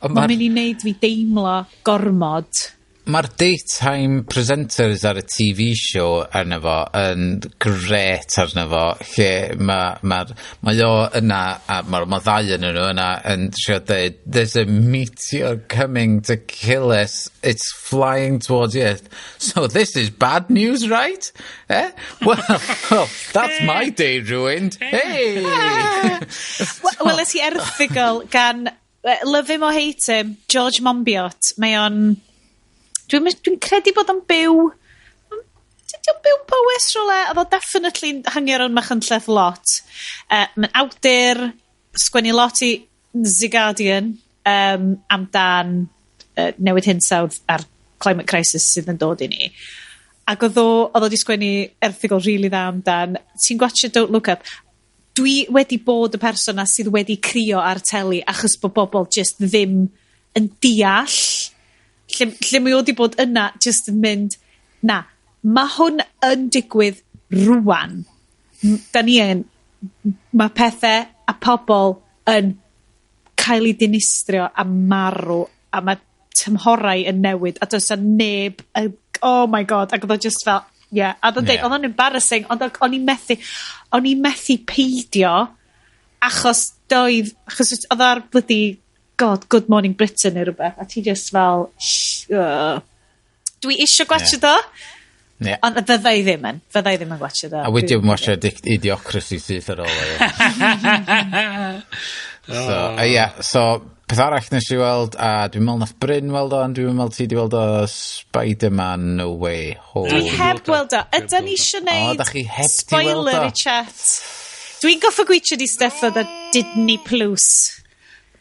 Mae'n mynd I wneud fi deimlo gormod. Mae'r daytime presenters ar y TV show arno fo yn gret arno fo, lle mae o yna, a mae ddau yn nhw yna yn trio dweud, there's a meteor coming to kill us, it's flying towards Earth, so this is bad news, right? Well, that's my day ruined. Hey! Wel, ys I erthigol gan Love Him or Hate Him, George Monbiot. Mae o'n... Dwi'n credu bod o'n byw... Dwi'n byw bywys rhywle, oedd o definitely hangio ro'n Machynlleth lot. Mae'n awdur, sgwennu lot I The Guardian, amdan newid hinsawdd ar climate crisis sydd yn dod I ni. Ac oedd o di sgwennu erthigol really dda amdan, ti'n gwachio Don't Look Up. Dwi wedi bod y persona sydd wedi crio ar teli achos bod bobl just ddim yn deall lle mae o wedi bod yna just yn mynd, na, mae hwn yn digwydd rwan. Mae pethau a pobl yn cael ei dinistrio a marw, a mae tymhorau yn newid, a does a neb, oh my god, ac oedd o just fel, yeah, a oedd o'n embarrassing, ond o'n i methu peidio, achos oedd ar bloody, god, Good Morning Britain neu rhywbeth, a ti just fel, dwi isio gwachod o, ond fydda I ddim yn gwachod o. A wedi yn watchad Idiocracy sydd ar ôl so peth arall nes I weld, a dwi'n meddwl nath Bryn weld o, ond dwi'n meddwl ti di weld o Spider-Man No Way Home. Dwi heb weld o, ydyn ni eisiau neud spoiler I chat. Dwi'n goffa gwitio di stuff o da Disney Plus.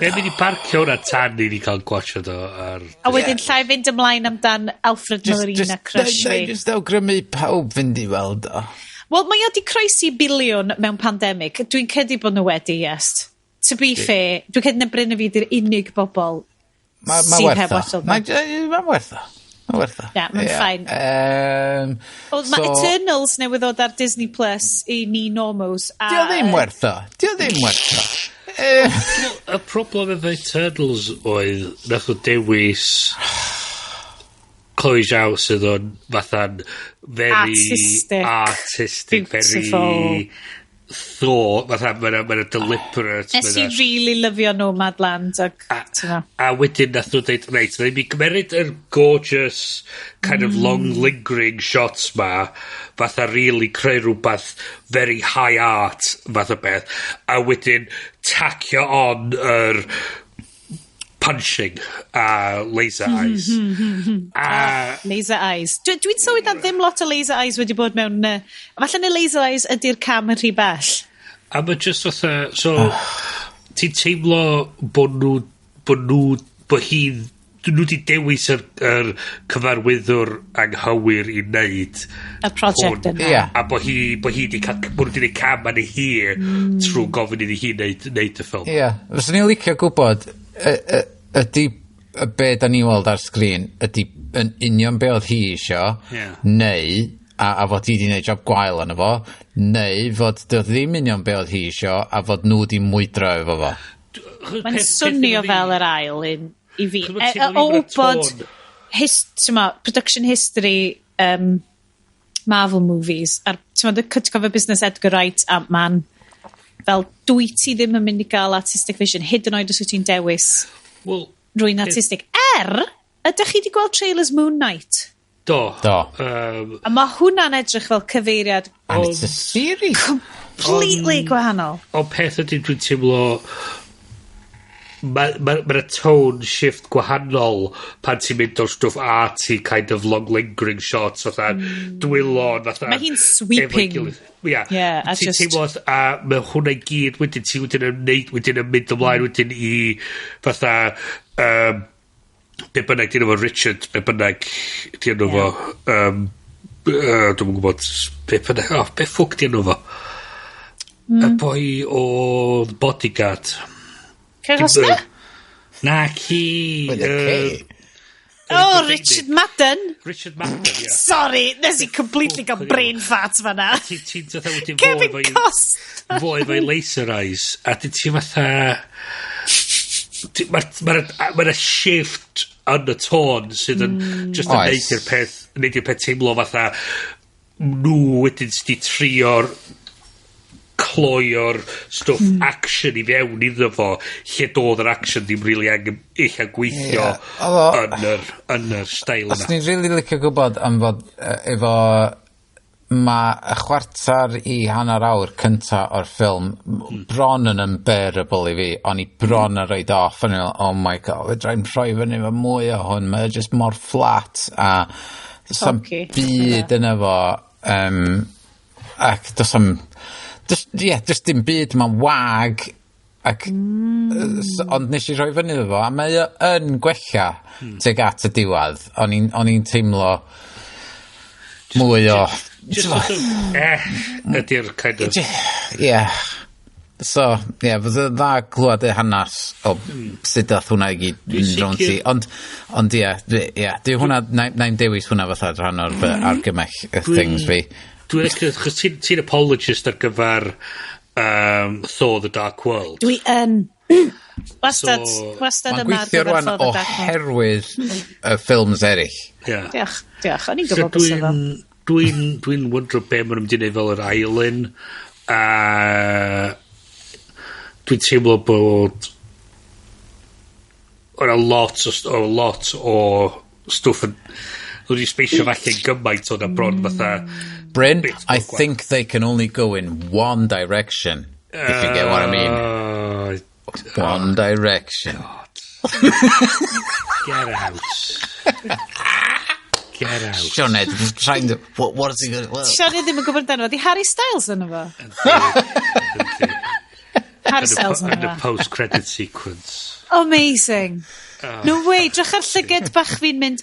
Be'n mynd i parcio hwnna tan ni ni cael gwachio do ar... A wedyn llai fynd ymlaen amdan Alfred Molina crush fi. Just awgrymu pawb fynd i weld o. Wel, mae wedi croesi biliwn mewn pandemig. Dwi'n credu bod nhw wedi, yes. To be fair, dwi'n credu na Bryn a fi di'r unig bobl sy'n heb watch o. Mae'n werth o. Ie, mae'n ffain. Mae Eternals newydd ddod ar Disney Plus i ni normos. Dio ddim werth o. Y problem efo Eternals oedd nath o dewis Chloe Zhao sydd o'n fatha'n very artistic, very thought, fatha mae'n deliberate. Nes i really lyfio Nomadland. A wedyn nath nhw dweud, reit, na i mi gymeryd yr gorgeous kind of long lingering shots ma, fatha really creu rhywbeth very high art fatha beth, a wedyn tacio on yr punching a laser eyes. Laser eyes. Dwi'n sylwi na ddim lot o laser eyes wedi bod mewn... falle na laser eyes ydy'r cam yn rhy bell. A mae just fatha... So, ti'n teimlo bod nhw di dewis yr cyfarwyddwr anghywir i wneud y prosiect yna. A bod hi di cael... bod nhw di wneud cam yn ei hir trwy gofyn iddi hi wneud y ffilm. Ie. Fes ni'n licio gwybod ydy be da ni weld ar sgrin ydy yn union be oedd hi isio neu a fod hi di wneud job gwael yn efo neu fod ddim union be oedd hi isio a fod nhw di mwydro efo fo. Mae'n swnio fel yr ail i fi. O wybod production history Marvel movies a'r cut cover business Edgar Wright Ant-Man fel dwi ti ddim yn mynd i gael artistic vision hyd yn oed os wyt ti'n dewis rwy'n artistic. Ydych chi wedi gweld trailers Moon Knight? Do. A mae hwnna'n edrych fel cyfeiriad and it's a series completely gwahanol. O peth ydy dwi'n teimlo Mae'r tone shift gwahanol pan ti'n mynd o'r stwff arty kind of long lingering shots fatha dwylon fatha mae hi'n sweeping ti'n teimlo a mae hwnna i gyd wedyn ti wedyn yn mynd ymlaen wedyn i fatha be bynnag dyn nhw fo Richard be bynnag dyn nhw fo dwi'n gwybod be bynnag be ffwc dyn nhw fo y boi o Bodyguard Cyrhosna? Na, ci... Richard Madden? Richard Madden, ie. Sorry, nes i completely got brain fat fanna. Ti'n fatha wedi Kevin Cost! Fo efo'i laser eyes. A ti'n fatha... Mae'r shift yn y tôn sydd yn just yn neud i'r peth teimlo fatha nhw wedyn sydd wedi trio'r cloio'r stwff action i fewn iddo fo lle doedd yr action ddim really eich a gweithio yn yr stael yna. Os ni'n really licio gwybod am fod efo mae y chwarter i hanner awr cynta o'r ffilm bron yn unbearable i fi o'n i bron yn rhaid off yn oh my god fedrai'n rhoi fyny efo mwy o hwn mae'n just mor flat a does byd yn efo ac does am just dim byd mae'n wag ac ond nes i rhoi fyny efo a mae yn gwella teg at y diwadd o'n i'n teimlo mwy o ydy'r kind of so fydd y dda glwad y hanas o sut dath hwnna i gyd yn rhwng ti ond dwi hwnna na'n dewis hwnna fatha rhan o'r argymell things fi. Dwi'n eich chos ti'n apologist ar gyfer Thor The Dark World. Dwi yn. Wastad yma ar gyfer Thor The Dark World. Oherwydd y ffilms eraill. Diolch. O'n i'n gwybod beth efo. Dwi'n wondro be maen nhw'n mynd i wneud fel yr Island. Dwi'n teimlo bod o'na lot o stwff yn wedi speisio falle gymaint o'na bron fatha Bryn, I think they can only go in one direction if you get what I mean. One direction. Get out. Sioned was trying to what is he going to Sioned ddim yn gwybod dan o di Harry Styles yn efo carousels yn y post-credit sequence. Amazing. No way, drach ar llyged bach fi'n mynd,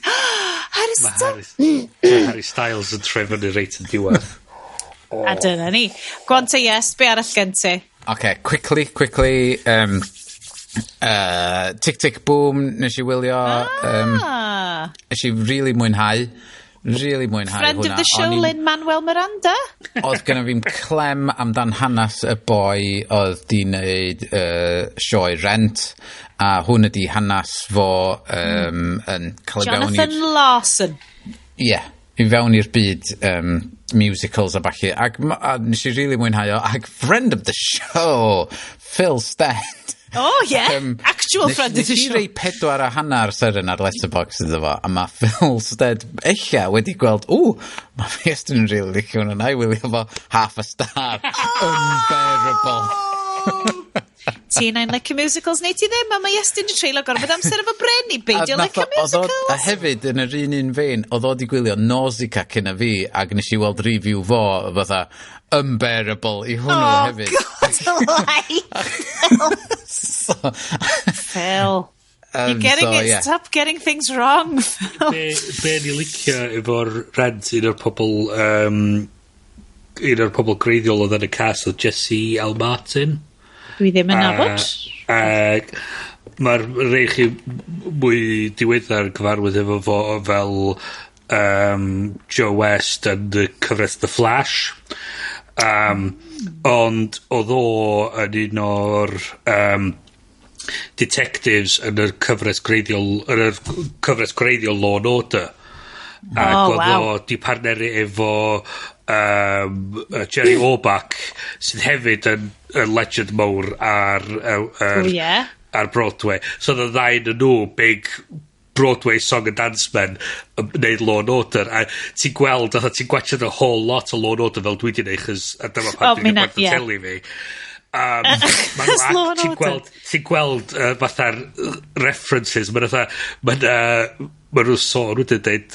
Harry Styles yn tref yn y reit yn diwedd. A dyna ni. Gwanta yes, be arall gen ti? Okay, quickly. Tic boom, nes I wylio. Nes I really mwynhau. Friend of the show, Lin-Manuel Miranda. Oedd gynna fi'n clem amdan hanes y boi oedd di wneud sioe Rent, a hwn ydi hanes fo yn cael ei fewn Jonathan Lawson. Ie, i fewn i'r byd musicals a bachu. Ac nes I really mwynhau o. Ac friend of the show, Phil Stead. Oh, yeah. Actual friend of the show. Nes I rei 4.5 seren ar Letterboxd iddo fo, a mae Phil Stead eich wedi gweld, mae Iestyn yn really licio hwnna, na I wylio fo half a star. Unbearable. Ti'n ein licio musicals neu ti ddim, a mae Iestyn yn treulio gorfod amser efo Bryn i beidio licio musicals. A hefyd, yn yr un vein, oedd o di gwylio Nausicaa cyn fi, ac nes I weld review fo, fatha, unbearable i hwnnw hefyd. Oh, God, Phil. Stop getting things wrong, Phil. Be ni licio efo'r Rent, un o'r pobl greiddiol oedd yn y cast oedd Jesse L. Martin. Dwi ddim yn nabod. Mae'r rei chi mwy diweddar gyfarwydd efo fo fel Joe West yn y cyfres The Flash. Ond oedd o yn un o'r detectives yn y cyfres greiddiol Law and Order. Ac oedd o di partneri efo Jerry Orbach sydd hefyd yn legend mowr ar Broadway. So the ddau yn nhw big Broadway song and dance men wneud Law and Order, a ti'n gweld, ti'n gwachod a whole lot o Law and Order fel dwi di neud, chys a dyma pan dwi'n gweld yn teli fi. Ti'n gweld fatha'r references, mae nhw'n sôn wedi'n dweud,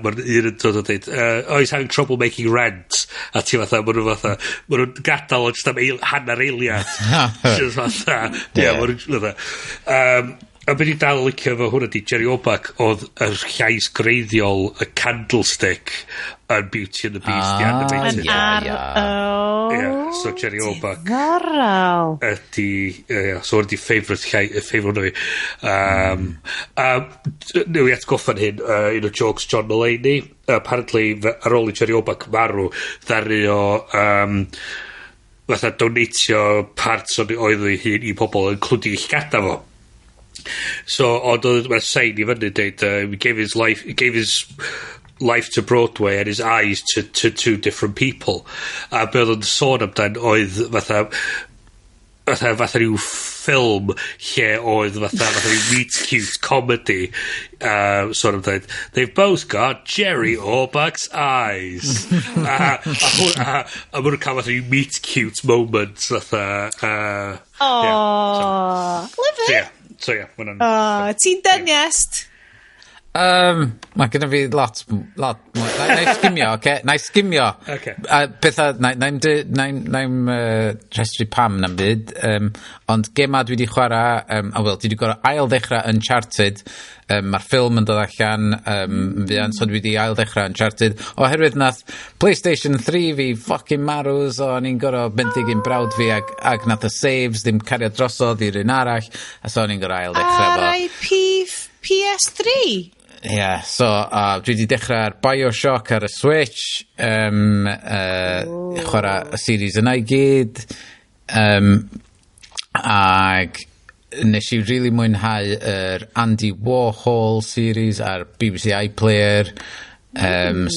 mae'n un yn dod o dweud, he's having trouble making rent, a ti fatha, mae nhw'n gadael o jyst am hanner eiliad. A beth i'n dal licio efo hwnna di Jerry Orbach oedd yr llais greiddiol y Candlestick yn Beauty and the Beast the Animated. So Jerry Orbach ydi so ydi favourite hwnna fi. Newi atgoffan hyn, un o jokes John Mulaney, apparently ar ôl I Jerry Orbach marw ddaru o fatha donatio parts oedd ei hun I pobl yn clwdi eich gada fo. So, ond mae'r sein I fyny dweud, he gave his life to Broadway and his eyes to two different people. A be oedd yn sôn amdan oedd fatha rhyw ffilm lle oedd fatha rhyw meet cute comedy. Sort of dweud, they've both got Jerry Orbach's eyes. A maen nhw'n cael fatha rhyw meet cute moments fatha. Love it. So yeah, ti'n dyniest? Mae gyda fi lot. Na I skimio. Pethau, na'i'm rhestru pam na'n byd, ond gema dwi wedi chwarae, dwi wedi gorau ail ddechrau Uncharted, mae'r ffilm yn dod allan, so dwi wedi ail ddechrau Uncharted, oherwydd nath PlayStation 3 fi fucking marws, o ni'n gorau benthyg i'n brawd fi, ag nath y saves ddim cario drosodd i'r un arall, a so ni'n gorau ail ddechrau fo. R.I.P. PS3? So dwi wedi dechrau'r Bioshock ar y Switch, chwarae y series yna I gyd, ag nes I really mwynhau yr Andy Warhol series ar BBC iPlayer,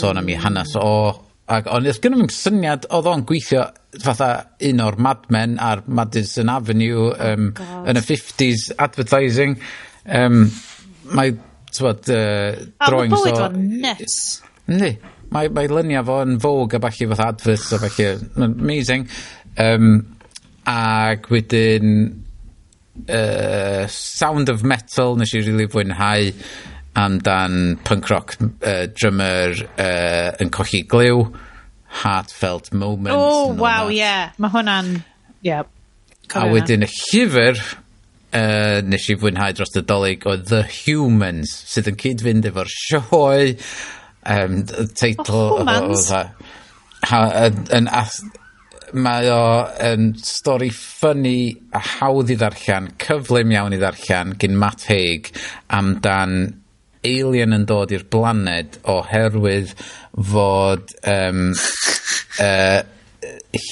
sôn am I hanes o, ond oedd gynnu fi'n syniad oedd o'n gweithio fatha un o'r Mad Men ar Madison Avenue yn y 50s advertising. Mae drawings o... A mae nuts. Ynddi. Mae lynia fo yn Vogue a falle fatha adverts a falle amazing. Ac wedyn Sound of Metal nes I really fwynhau amdan punk rock drummer yn colli glyw, heartfelt moments. Wow, yeah. Mae hwnna'n... Yeah. A wedyn y llyfr nes i fwynhau dros y dolyg o The Humans, sydd yn cyd-fynd efo'r sioe, teitl mae o yn stori ffynnu a hawdd i ddarllen, cyflym iawn i ddarllen, gyn Matt Haig, amdan alien yn dod i'r blaned oherwydd fod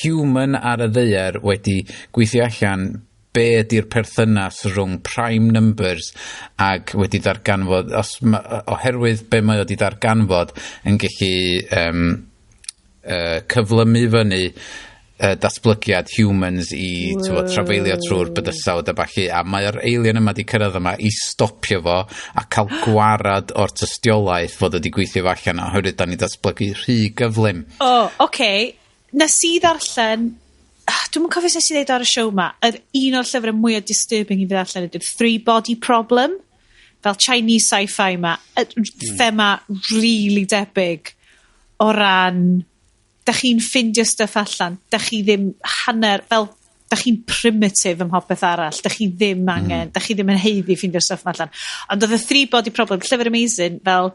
human ar y ddaear wedi gweithio allan be ydy'r perthynas rhwng prime numbers ac wedi darganfod, oherwydd be mae wedi darganfod yn gallu cyflymu fyny datblygiad humans i trafeilio trwy'r bydysawd a balli, a mae'r alien yma di cyrraedd yma i stopio fo a cael gwarad o'r tystiolaeth fod wedi gweithio fo allan oherwydd da ni datblygu rhy gyflym. Oce. Nes i ddarllen, dwi'n mwyn cofio nes i ddeud ar y siow ma, un o'r llyfrau mwyaf disturbing i fi ddarllen ydy'r Three Body Problem, fel Chinese sci-fi ma, thema really debyg o ran da chi'n ffindio stuff allan, da chi ddim hanner, fel da chi'n primitive ym mhopeth arall, da chi ddim angen, da chi ddim yn heiddi ffindio stuff allan. Ond oedd y Three Body Problem, llyfr amazing, fel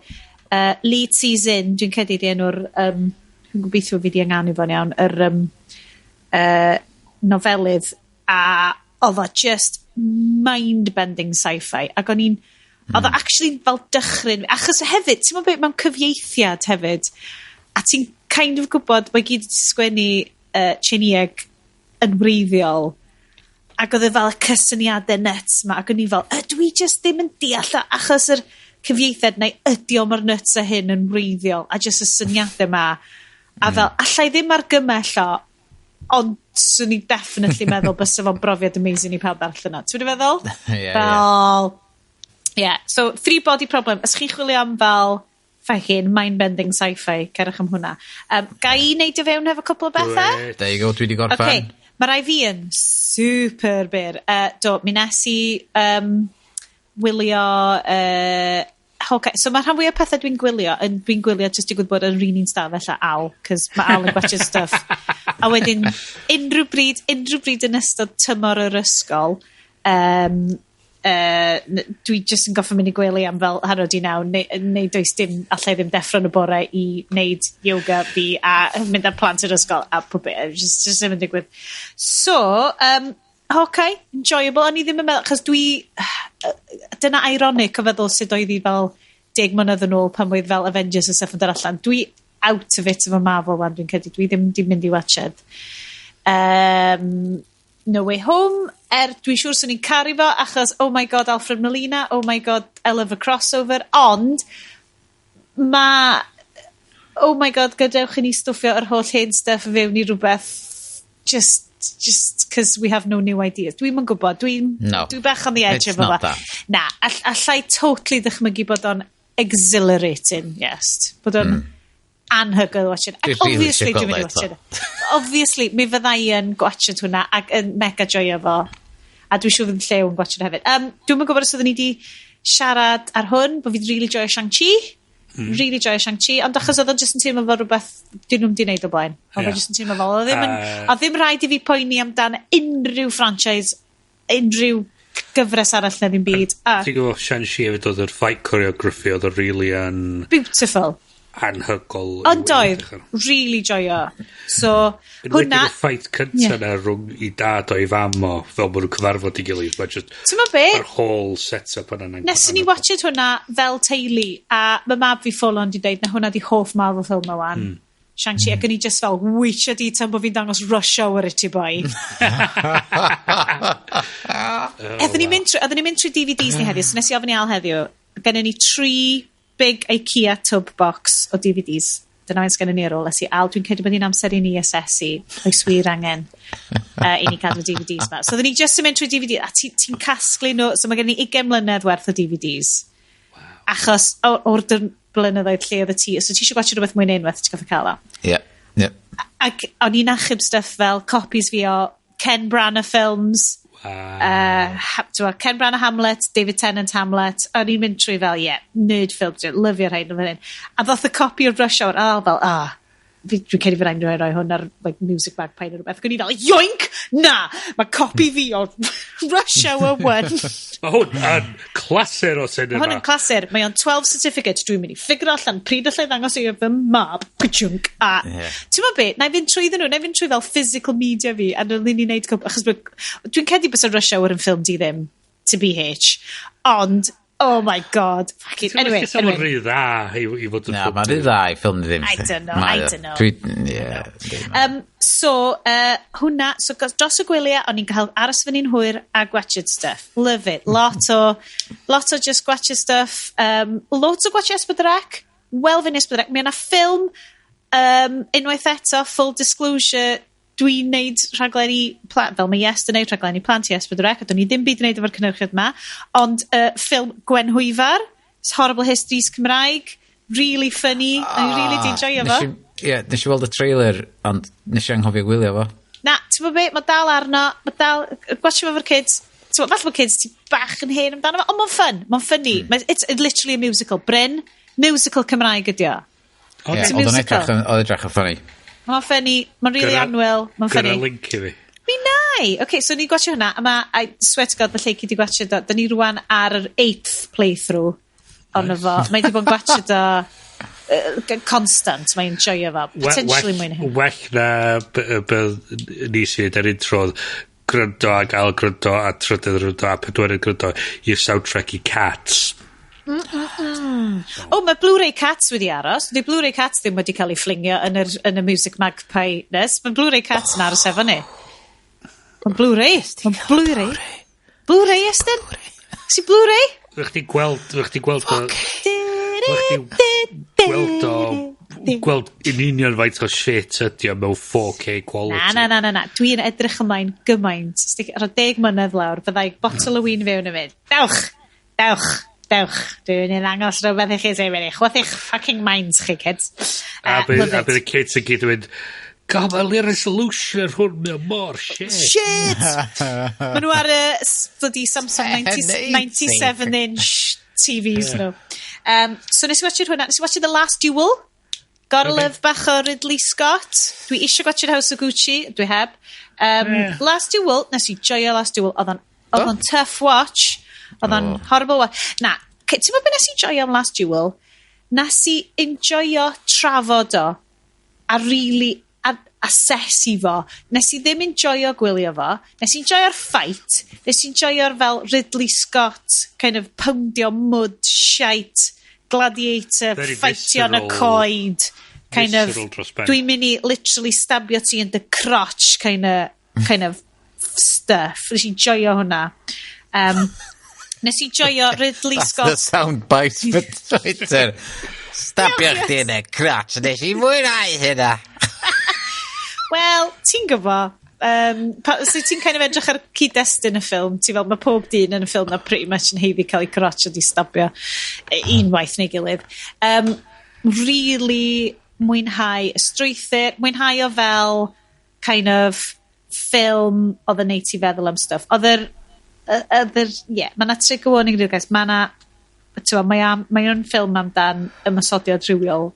lead season, dwi'n cedi di enw'r, dwi'n gobeithio fi di anganu fo'n iawn, yr nofelydd, a oedd o just mind-bending sci-fi, ac o'n i'n, oedd o actually fel dychryn, achos hefyd, ti'n meddwl beth, mewn cyfieithiad hefyd, a ti'n kind of gwybod mae gyd wedi sgwennu Tsienieg yn wreiddiol, ac oedd e fel y cysyniadau nuts ma, ac o'n i fel, dwi just ddim yn deall achos yr cyfieithiad neu ydi o mae'r nuts a hyn yn wreiddiol, a just y syniadau ma, a fel, allai ddim argymell o, ond swn i definitely meddwl bys fo'n brofiad amazing i pawb darllen o. Ti'n wedi meddwl? Fel, yeah. So, Three Body Problem, ys chi'n chwilio am fel fechin, mind-bending sci-fi, cerwch am hwnna. Ga i neidio fewn hefo cwpl o bethau? There you go, dwi wedi gorffen. Okay. Mae rai fi yn super byr. Mi nes i wylio... okay. So mae rhan fwy o pethau dwi'n gwylio jyst i gwybod yn rini'n staf felly Al, cos mae Al yn gwachio stuff. A wedyn, unrhyw bryd yn ystod tymor yr ysgol, dwi jyst yn goffa mynd i gwely am fel hanner di naw, neu does dim allai ddim deffro yn y bore i wneud yoga fi a mynd ar plant yr ysgol a pob beth, just ddim yn digwydd. So, okay, enjoyable, ond i ddim yn meddwl, chos dyna ironic o feddwl sut oedd i fel 10 mlynedd yn ôl pan oedd fel Avengers y stuff yn dod allan. Dwi out of it efo Marvel wan, dwi'n credu, dwi ddim di mynd i watched. No Way Home, dwi'n siŵr sy'n ni'n caru fo, achos, oh my god, Alfred Molina, oh my god, I love a crossover, ond, oh my god, gadewch i ni stwffio yr holl hen stuff fewn i rhywbeth, just because we have no new ideas. Dwi'n yn gwybod, dwi'n bach on the edge of fo. Na, allai totally ddychmygu bod o'n exhilarating, yes, bod o'n anhygoel watch it. Obviously, dwi'n mynd i watch it. Obviously, mi fyddai yn watch it hwnna ac yn mega joio fo. A dwi'n siŵr fydd yn llew yn watch it hefyd. Dwi'n mynd gwybod os oedden ni di siarad ar hwn, bod fi'n really joio Shang-Chi. Really joio Shang-Chi. Ond achos oedd o'n just yn teimlo fel rhywbeth dyn nhw'n di wneud o blaen. Oedd o'n just yn teimlo fel. Oedd ddim rhaid i fi poeni amdan unrhyw franchise, unrhyw gyfres arall na ddim byd. Ti'n gwybod Shang-Chi hefyd oedd yr fight choreography oedd o really beautiful. Anhygol. Ond oedd, really joio. So, hwnna... Yn fight cynta na rhwng i dad o'i fam o, fel bod nhw'n cyfarfod i gilydd. Ti'n ma be? Yr whole set-up yna. Nesyn ni watched hwnna fel teulu, a mae mab fi full on di dweud na hwnna di hoff Marvel film o wan. Shang-Chi, ac yn i just fel, wisio di tan bod fi'n dangos rush hour i ti boi. Oedden ni'n mynd trwy DVDs ni heddiw, so nes i ofyn i Al heddiw, gennyn ni 3 big IKEA tub box o DVDs. Dyna mae'n sgan yn ni ar ôl. Al, dwi'n credu bod ni'n amser i ni asesu oes wir angen i ni cadw DVDs ma. So, oedden ni just yn mynd trwy DVD, a ti'n casglu nhw, so mae gen i 20 mlynedd werth o DVDs. Wow. Achos o'r blynyddoedd lle oedd y ti, so ti eisiau gwachio rhywbeth mwyn unwaith, ti'n goffi cael o? Ie. Ac o'n i'n achub stuff fel copies fi o Ken Branagh films, Ken Branagh Hamlet, David Tennant Hamlet, o'n i'n mynd trwy fel, nerd films, lyfio'r rhaid yn fan hyn. A ddoth y copi o'r Rush Hour, a fel, Dwi'n credu fy rhaid roi hwn ar like, Music Magpie neu rhywbeth. Gwyn i fel, yoink! Na! Mae copi fi o Rush Hour 1. Mae hwn yn clasur o cinema. Mae hwn yn clasur. Mae o'n 12 certificate. Dwi'n mynd i ffigur allan pryd allai ddangos i fy mab. Pwchwnc. A, ti'n ma be? Na i fynd trwyddyn nhw. Na i fynd trwy fel physical media fi. A nhw'n ni'n neud... Achos dwi'n credu bys y Rush Hour yn FfilmDiDdim to BH. Ond... Oh my god. Anyway. Mae'n rhy dda i fod yn... Na, mae'n rhy dda i FfilmDiDdim. I don't know. So, hwnna, so dros y gwyliau, o'n i'n cael aros fyny'n hwyr a gwachod stuff. Love it. Lot o just gwachod stuff. Loads o gwachod Ysbryd Wel fyny Ysbryd Mi yna ffilm, unwaith eto, full disclosure, dwi'n neud rhaglenni fel mae Iestyn neud rhaglenni plant i Ysbryd a do'n i ddim byd yn neud efo'r cynhyrchiad yma, ond ffilm Gwen Hwyfar, Horrible Histories Cymraeg, really funny, a really di enjoyo fo. Nes i weld y trailer, ond nes i anghofio gwylio fo. Na, ti'n bod be, mae dal arno, gwachio fo fo'r kids, falle bod kids ti bach yn hen amdano fo, ond mae'n funny, it's literally a musical. Bryn, musical Cymraeg ydi o. Oedd o'n edrych yn funny. Mae'n funny, mae'n really anwyl, mae'n funny. Gyda link i fi. Mi nai! Okay, so ni'n gwachio hwnna, a I swear to God, the lleiki di gwachio do. Da ni rwan ar yr 8th playthrough ond fo. Mae di bod yn gwachio do constant, mae'n enjoyo fo. Potentially mwyn hyn. Well na bydd nis i ar introdd gryndo a gael gryndo a trydydd gryndo a pedwerydd gryndo i'r soundtrack i Cats. Mae Blu-ray Cats wedi aros. Di Blu-ray Cats ddim wedi cael ei fflingio yn y Music Magpie nes. Mae Blu-ray Cats yn aros efo ni. Mae Blu-ray. Blu-ray, Iestyn? Si Blu-ray? Rydych chi gweld gweld yn union faint o shit ydi o mewn 4K quality. Na. Dwi'n edrych ymlaen gymaint. Ar o 10 mlynedd lawr, byddai botol o win fewn yn mynd. Dewch. Dwi'n ei ddangos rhywbeth i chi sef yn eich. Chwth eich fucking minds chi, kids. A bydd y kids yn gyd yn mynd, God, mae'r resolution hwn mewn mor shit. Mae nhw ar y Samsung 97-inch TVs nhw. So nes i watcher hwnna. Nes i watcher The Last Duel. Gorlef bach o Ridley Scott. Dwi eisiau watcher House of Gucci. Dwi heb. Last Duel. Nes i joio Last Duel. Oedd o'n tough watch. Oedd o'n horrible watch. Na, ti'n bod beth nes i joio am Last Duel? Nes i enjoyo trafod o a really asesu fo. Nes i ddim enjoyo gwylio fo. Nes i enjoyo'r fight. Nes i enjoyo'r fel Ridley Scott kind of poundio mud, shite, gladiator, fightio yn y coed. Kind of, dwi'n mynd i literally stabio ti yn dy crotch kind of stuff. Nes i enjoyo hwnna. Nes i joio Ridley Scott. That's the soundbite for Twitter. Stabio chdi yn y crotch. Nes i mwynhau hynna. Wel, ti'n gyfo. So ti'n kind of edrych ar cyd-destun y ffilm. Ti fel, mae pob dyn yn y ffilm na pretty much yn heiddi cael ei crotch o di stabio unwaith neu gilydd. Really mwynhau y strwythyr. Mwynhau o fel kind of ffilm oedd yn neud ti feddwl am stuff. Mae yna trigger warning rhyw guys. Mae o'n ffilm amdan ymysodiad rhywiol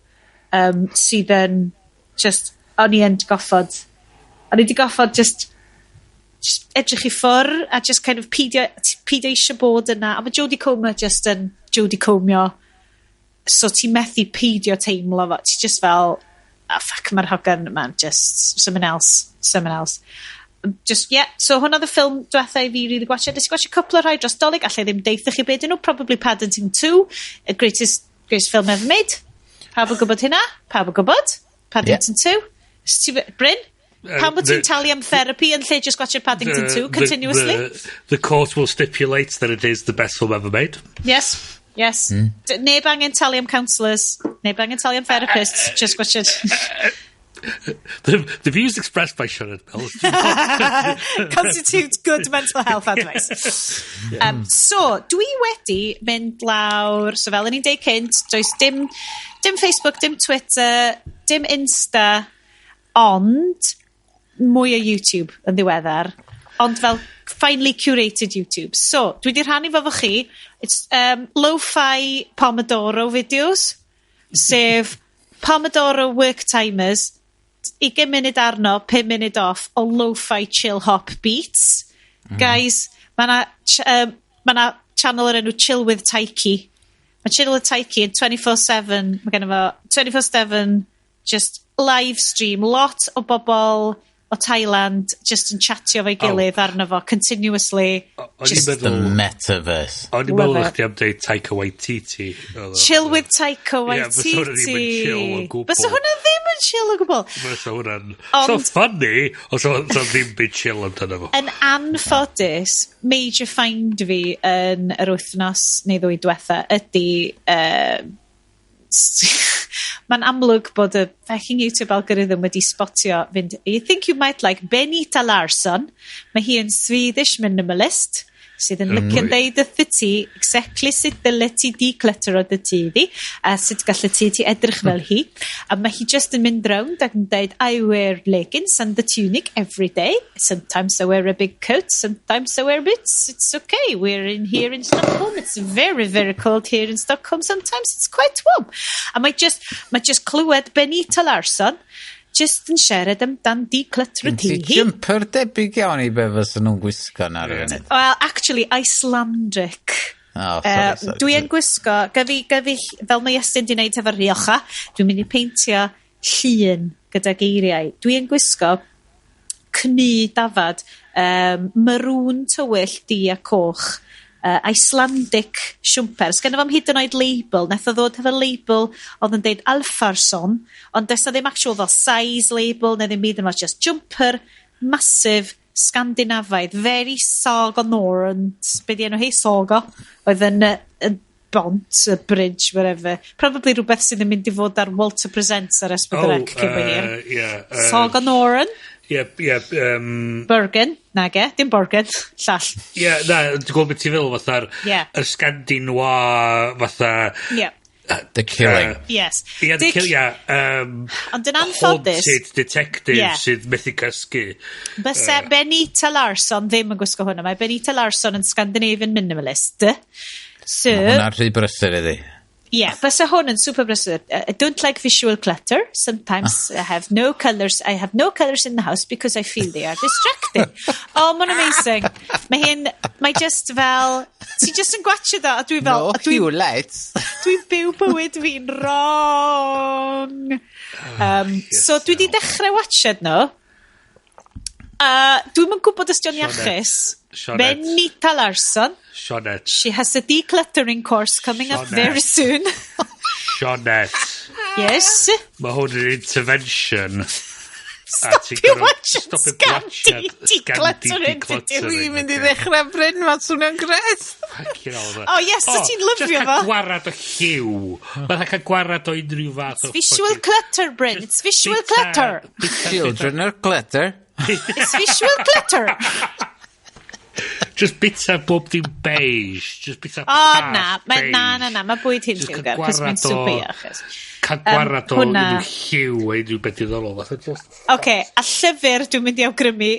sydd yn just o'n i wedi goffod just edrych i ffwr a just kind of pidio eisiau bod yna a mae Jodie Comer just yn Jodie Comio so ti methu pidio teimlo fo ti just fel fuck mae'r hogan man just someone else just so hwnna the ffilm diwetha i fi really gwachio nes i gwachio cwpl o rhai dros dolyg allai ddim deitha chi beth nhw probably Paddington 2 a greatest film ever made pawb yn gwybod hynna pawb yn gwybod Paddington 2 Bryn? Pan bod ti'n talu am therapy yn lle just gwachio Paddington 2 continuously? The court will stipulate that it is the best film ever made. Yes. Neb angen talu am counsellors, neb angen talu am therapists, just gwachio... The views expressed by Sioned constitute good mental health advice. So, dwi wedi mynd lawr, so fel yn i'n deud cynt, does dim Facebook, dim Twitter, dim Insta, ond mwy o YouTube yn ddiweddar, ond fel finely curated YouTube. So, dwi wedi rhannu fo chi, it's lo-fi Pomodoro videos, sef Pomodoro work timers 20 munud arno, 5 munud off o lo-fi chill hop beats. Guys, ma' na channel o'r enw Chill with Taiki. Mae Chill with Taiki yn 24/7, mae gen fo 24/7 just live stream, lot o bobl o Thailand just yn chatio fo'i gilydd arno fo continuously. Just the metaverse. O'n i'n meddwl chdi am dweud Taika Waititi. Chill with Taika Waititi. Bysa hwnna ddim yn chill o gwbl. Bysa hwnna'n so funny, os o'n ddim byd chill amdano fo. Yn anffodus, major find fi yn yr wythnos neu ddwy diwetha ydy mae'n amlwg bod y fecking YouTube algorithm wedi spotio fynd, you think you might like Benita Larsson. Mae hi yn Swedish minimalist, sydd yn lycio deud wrth y ti exactly sut dyle ti declutter o dy tŷ di, a sut gallai ti edrych fel hi. A mae hi just yn mynd round ac yn deud, I wear leggings and the tunic every day. Sometimes I wear a big coat, sometimes I wear boots. It's okay, we're in here in Stockholm. It's very, very cold here in Stockholm. Sometimes it's quite warm. A mae just clywed Benita Larsson just yn siarad amdan declutter y tŷ hi. Jumper debyg iawn I be fysa nhw'n gwisgo na rhywun. Well, actually, Icelandic. Oh, sorry. Dwi yn gwisgo, gafi, fel mae Iestyn di wneud efo'r riocha, dwi'n mynd I peintio llun gyda geiriau. Dwi yn gwisgo cnu dafad, maroon tywyll di a coch, Icelandic siwmper. Sgan am hyd yn oed label. Neth o ddod hefo label oedd yn deud Alfarson, ond des o ddim actual fel size label, neu ddim byd yma, just jumper, massive, Scandinavaidd, very Saga Norrant, be di enw hi, Saga, oedd yn bont, a bridge, whatever. Probably rhywbeth sydd yn mynd I fod ar Walter Presents ar Esbydrec cyn hir. Saga Norrant. Bergen, nage, dim Bergen, llall. Na, dwi'n gwybod beth ti'n fel fatha'r y Scandinois fatha... The Killing. Yes. The Killing, ond yn anffodus... Haunted detective sydd methu cysgu. Byse Benita Larsson ddim yn gwisgo hwnna. Mae Benita Larsson yn Scandinavian minimalist. So... Hwna'n rhy brysur iddi. Yeah, byse hwn yn super brysur. I don't like visual clutter. Sometimes I have no colours in the house because I feel they are distracting. Oh, mae'n amazing. Mae just fel... Ti just yn gwachio da, a dwi fel... No, you lights. Dwi'n byw bywyd fi'n wrong. So dwi di dechrau watched no. Dwi'n yn gwybod ystion iachus. Benita Larsson. Sioned. She has a decluttering course coming up very soon. Sioned. Yes. Mae hwn yn intervention. Stopio watching Scandi decluttering. Dwi'n mynd I ddechrau Bryn, mae'n swnio'n gret. Oh yes, so ti'n lyfio fo. Just cael gwarad o lliw. Mae'n cael gwarad o unrhyw fath o... It's visual clutter, Bryn. It's visual clutter. Children are clutter. It's visual clutter. Just bits of bob dim beige. Just bits of past beige. Na. Mae bwyd hyn lliwgar, cos mae'n super iachus. Cael gwarad o unrhyw lliw a unrhyw beth diddorol. Oce, a llyfr dwi'n mynd I awgrymu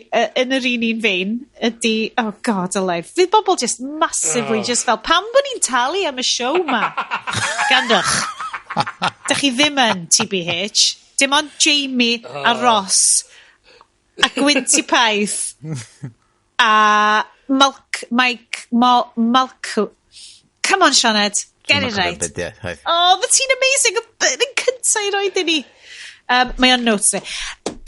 yn yr un fein ydy, oh god alive, fydd bobl just massively just fel, pam bod ni'n talu am y show ma? Gandwch. Dych chi ddim yn TBH. Dim ond Jamie a Ross a Gwynty Paith a Mike come on Sioned, get it right. Oh, but ti'n amazing yn cynta I roed I ni. Mae o'n notes fi.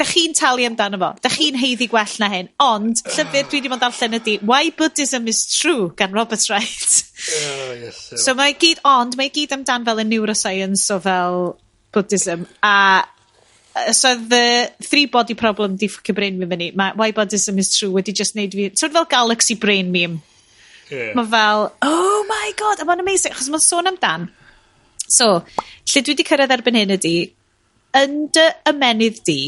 Dych chi'n talu amdano fo, dych chi'n heiddi gwell na hyn, ond llyfr dwi wedi bod darllen ydy Why Buddhism is True gan Robert Wright. So mae gyd amdan fel y neuroscience o fel Buddhism a so the 3 body problem di ffwcio brain fi fyny. Why Buddhism is True wedi just neud fi sort of fel galaxy brain meme. Mae fel, oh my god, mae'n amazing, achos mae'n sôn amdan. So, lle dwi wedi cyrraedd erbyn hyn ydy, yn dy ymenydd di,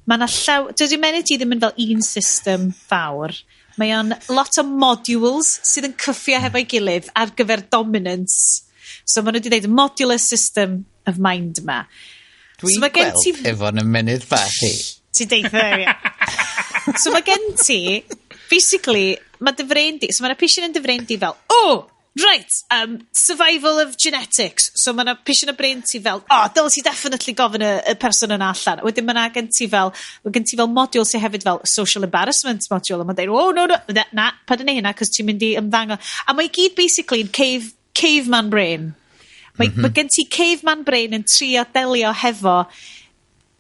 mae'n dydy ymenydd di ddim yn fel un system fawr. Mae o'n lot o modules sydd yn cyffio hefo'i gilydd ar gyfer dominance. So, maen nhw wedi dweud modular system of mind ma. Dwi'n gweld efo'n ymenydd bach i. Ti deitha, ia. So mae gen ti, basically, mae dy frein di, so mae'r apisiwn yn dy frein di fel, Right, survival of genetics. So mae'na pisio y brain ti fel, dyl ti definitely gofyn y person yna allan. Wedyn mae'na gen ti fel modiwl sy'n hefyd fel social embarrassment modiwl. A mae'n dweud, na, paid yn ei hynna, cos ti'n mynd i ymddangos. A mae gyd basically yn caveman brain. Mae gen ti caveman brain yn trio delio hefo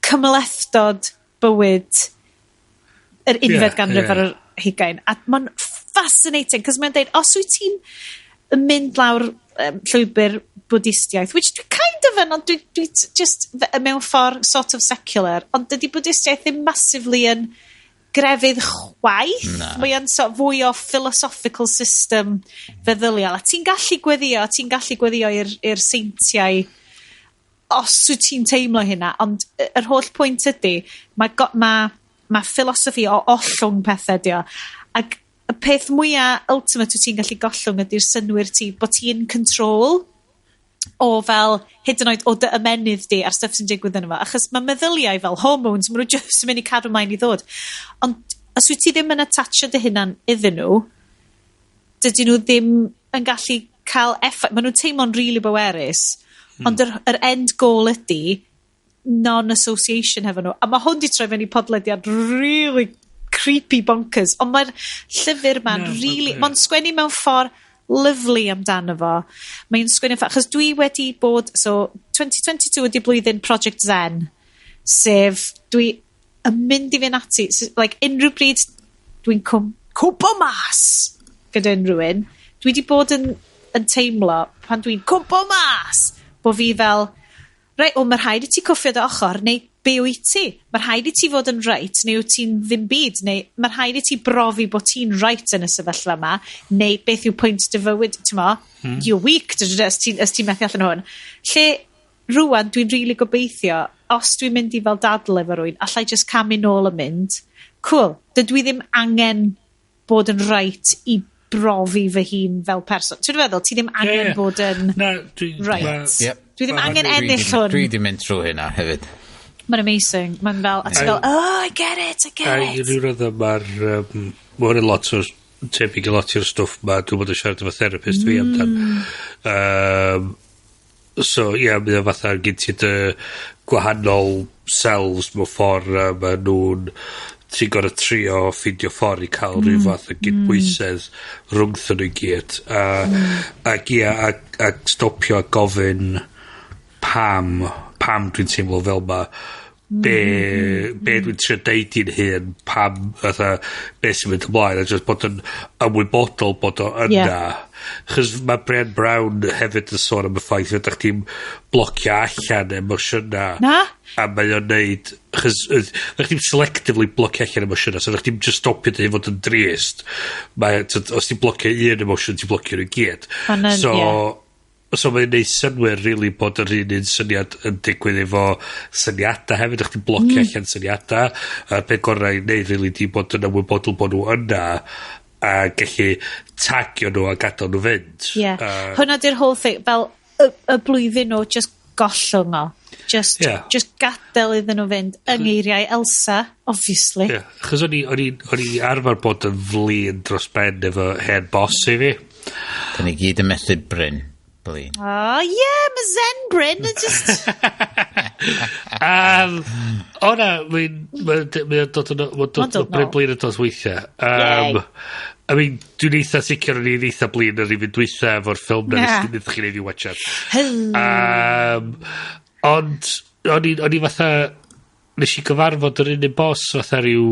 cymlethdod bywyd yr unfed ganrif ar yr hugain. A mae'n fascinating, cos mae'n dweud, os wyt ti'n mynd lawr llwybr Buddhistiaeth, which dwi kind of yn, ond dwi just mewn ffordd sort of secular, ond dydy Buddhistiaeth ddim massively yn grefydd chwaith. Mae'n fwy o philosophical system feddyliol. A ti'n gallu gweddio i'r seintiau os wyt ti'n teimlo hynna, ond yr holl pwynt ydy, mae philosophy o ollwng pethau dio. Ac y peth mwyaf ultimate wyt ti'n gallu gollwng ydy'r synwyr ti, bod ti'n control o fel, hyd yn oed, o dy ymenydd di a'r stuff sy'n digwydd yn yma. Achos mae meddyliau fel hormones, maen nhw just yn mynd i cadw maen i ddod. Ond os wyt ti ddim yn attachio dy hunan iddyn nhw, dydyn nhw ddim yn gallu cael effaith. Maen nhw'n teimlo'n rili bowerus, ond yr end goal ydy non-association hefo nhw. A mae hwn di troi fewn i podlediad really creepy bonkers, ond mae'r llyfr ma'n mae'n sgwennu mewn ffordd lyflu amdano fo. Mae'n sgwennu achos dwi wedi bod, so 2022 wedi blwyddyn Project Zen, sef dwi yn mynd i fynd ati, like unrhyw bryd dwi'n cwmpo mas gyda unrhyw un, dwi wedi bod yn teimlo pan dwi'n cwmpo mas, bo fi fel, reit, mae'r rhaid i ti cwffio dy ochr, neu be wyt ti? Mae'r rhaid i ti fod yn right, neu wyt ti'n ddim byd, neu mae'r rhaid i ti brofi bod ti'n right yn y sefyllfa yma, neu beth yw pwynt dy fywyd, ti'n mo? You're weak, os ti'n methu allan hwn. Lle, rwan, dwi'n rili gobeithio, os dwi'n mynd i fel dadl efo rwy'n, allai just camu nôl y mynd, cool, dydw i ddim angen bod yn right i brofi fy hun fel person. Ti'n feddwl, ti ddim angen bod yn right. Dwi ddim angen ennill hwn. Dwi ddim mynd trwy hynna hefyd. Mae'n amazing. Mae'n fel, a ti'n fel, I get it. A i ryw roedd mae'n lot o tebyg i lot o'r stwff ma, dwi'n bod yn siarad efo therapist fi amdan. So, mae o fatha gyn ti dy gwahanol cells mewn ffordd, mae nhw'n ti'n gorau trio ffidio ffordd i cael rhyw fath o gydbwysedd rhwngthyn nhw gyd. A stopio a gofyn pam dwi'n teimlo fel ma, be dwi'n trio deud i'n hyn, pam, be sy'n mynd ymlaen, a just bod yn ymwybodol bod o yna. Chos mae Brené Brown hefyd yn sôn am y ffaith fod chdi'n blocio allan emosiynau. Na? A mae o'n neud, chos chdi'n selectively blocio allan emosiynau, so chdi'n just stopio dy fod yn drist. Os ti'n blocio un emosiwn, ti'n blocio nhw gyd. So mae'n neud synwyr really bod yr un syniad yn digwydd efo syniadau hefyd, chdi'n blocio allan syniadau. A'r peth gorau i neud really di bod yn ymwybodol bod nhw yna, a gallu tagio nhw a gadael nhw fynd. Hwna di'r whole thing, fel y blwyddyn nhw, just gollwng o. Just gadael iddyn nhw fynd yng ngeiriau Elsa, obviously. Chos o'n i arfer bod yn flin dros ben efo hen boss i fi. Da ni gyd yn methu Bryn. Blin. Mae Zen Bryn yn just... Mae'n dod yn blin yn dod weithiau. Dwi'n eitha sicr o'n i'n eitha blin yr un dweitha efo'r ffilm na nes dwi'n chi'n ei watchat. Ond o'n i fatha nes i gyfarfod yr un boss fatha rhyw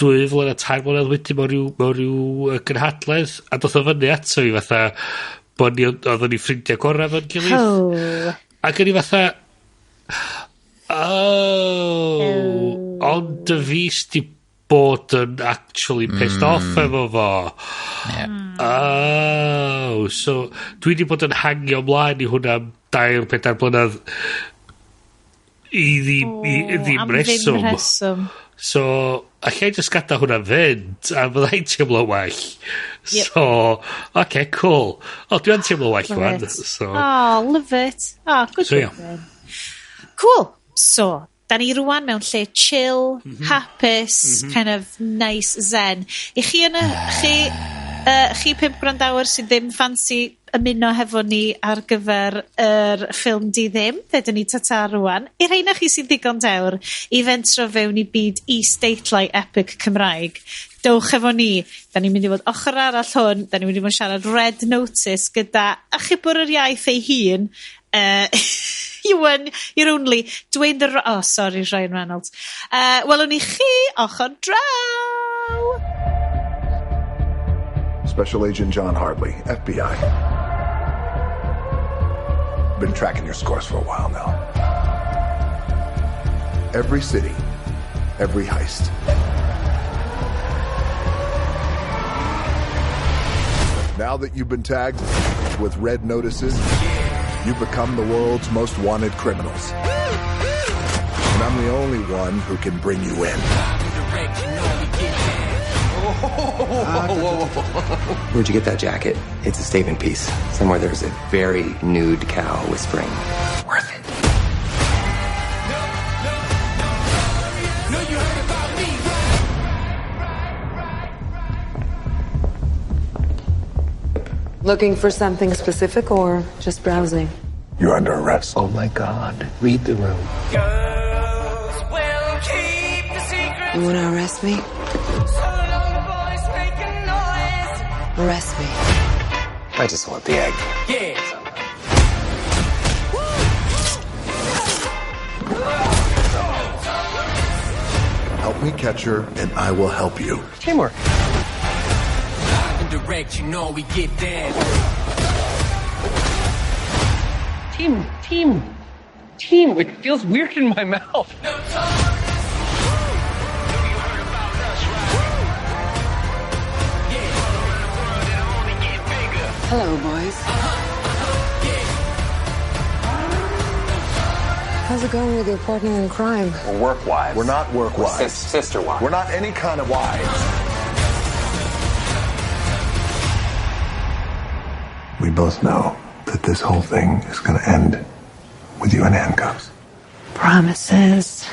2 flynedd a 3 mlynedd wedyn mewn rhyw gynhadledd, a doth o fyny ato fi fatha bod oedden ni ffrindiau gorau fo'n gilydd. Ac o'n i fatha ond dy fi sti bod yn actually pissed off efo fo. So dwi wedi bod yn hangio ymlaen i hwnna 2-4 blynedd i ddim reswm. So, allai just gada hwnna fynd, a byddai'n teimlo well. So, okay, cool. Dwi'n teimlo well fan. Love it. Good one. Cool. So, da ni rwan mewn lle chill, hapus, kind of nice zen. I chi yn y lle chi 5 gwrandawyr sydd ddim ffansi ymuno hefo ni ar gyfer yr FfilmDiDdim, fe dyn ni tata rwan. I rheina chi sydd ddigon dewr i fentro fewn i byd is-deitlau epic Cymraeg, dowch efo ni. Da ni'n mynd i fod ochr arall hwn, da ni'n mynd i fod yn siarad Red Notice gyda achubwr yr iaith ei hun, you're only Dwayne sorry, Ryan Reynolds. Welwn ni chi ochr draw! Special Agent John Hartley, FBI. Been tracking your scores for a while now. Every city, every heist. Now that you've been tagged with red notices, you've become the world's most wanted criminals. And I'm the only one who can bring you in. Where'd you get that jacket? It's a statement piece. Somewhere there's a very nude cow whispering, worth it. Looking for something specific or just browsing? You're under arrest. Oh my God. Read the room. You want to arrest me? Arrest me. I just want the egg. Yeah. Help me catch her, and I will help you. Teamwork. Direct, you know we get that. Team. It feels weird in my mouth. Hello, boys. How's it going with your partner in crime? We're work wives. We're not work wives. Sister wives. We're not any kind of wives. We both know that this whole thing is going to end with you in handcuffs. Promises.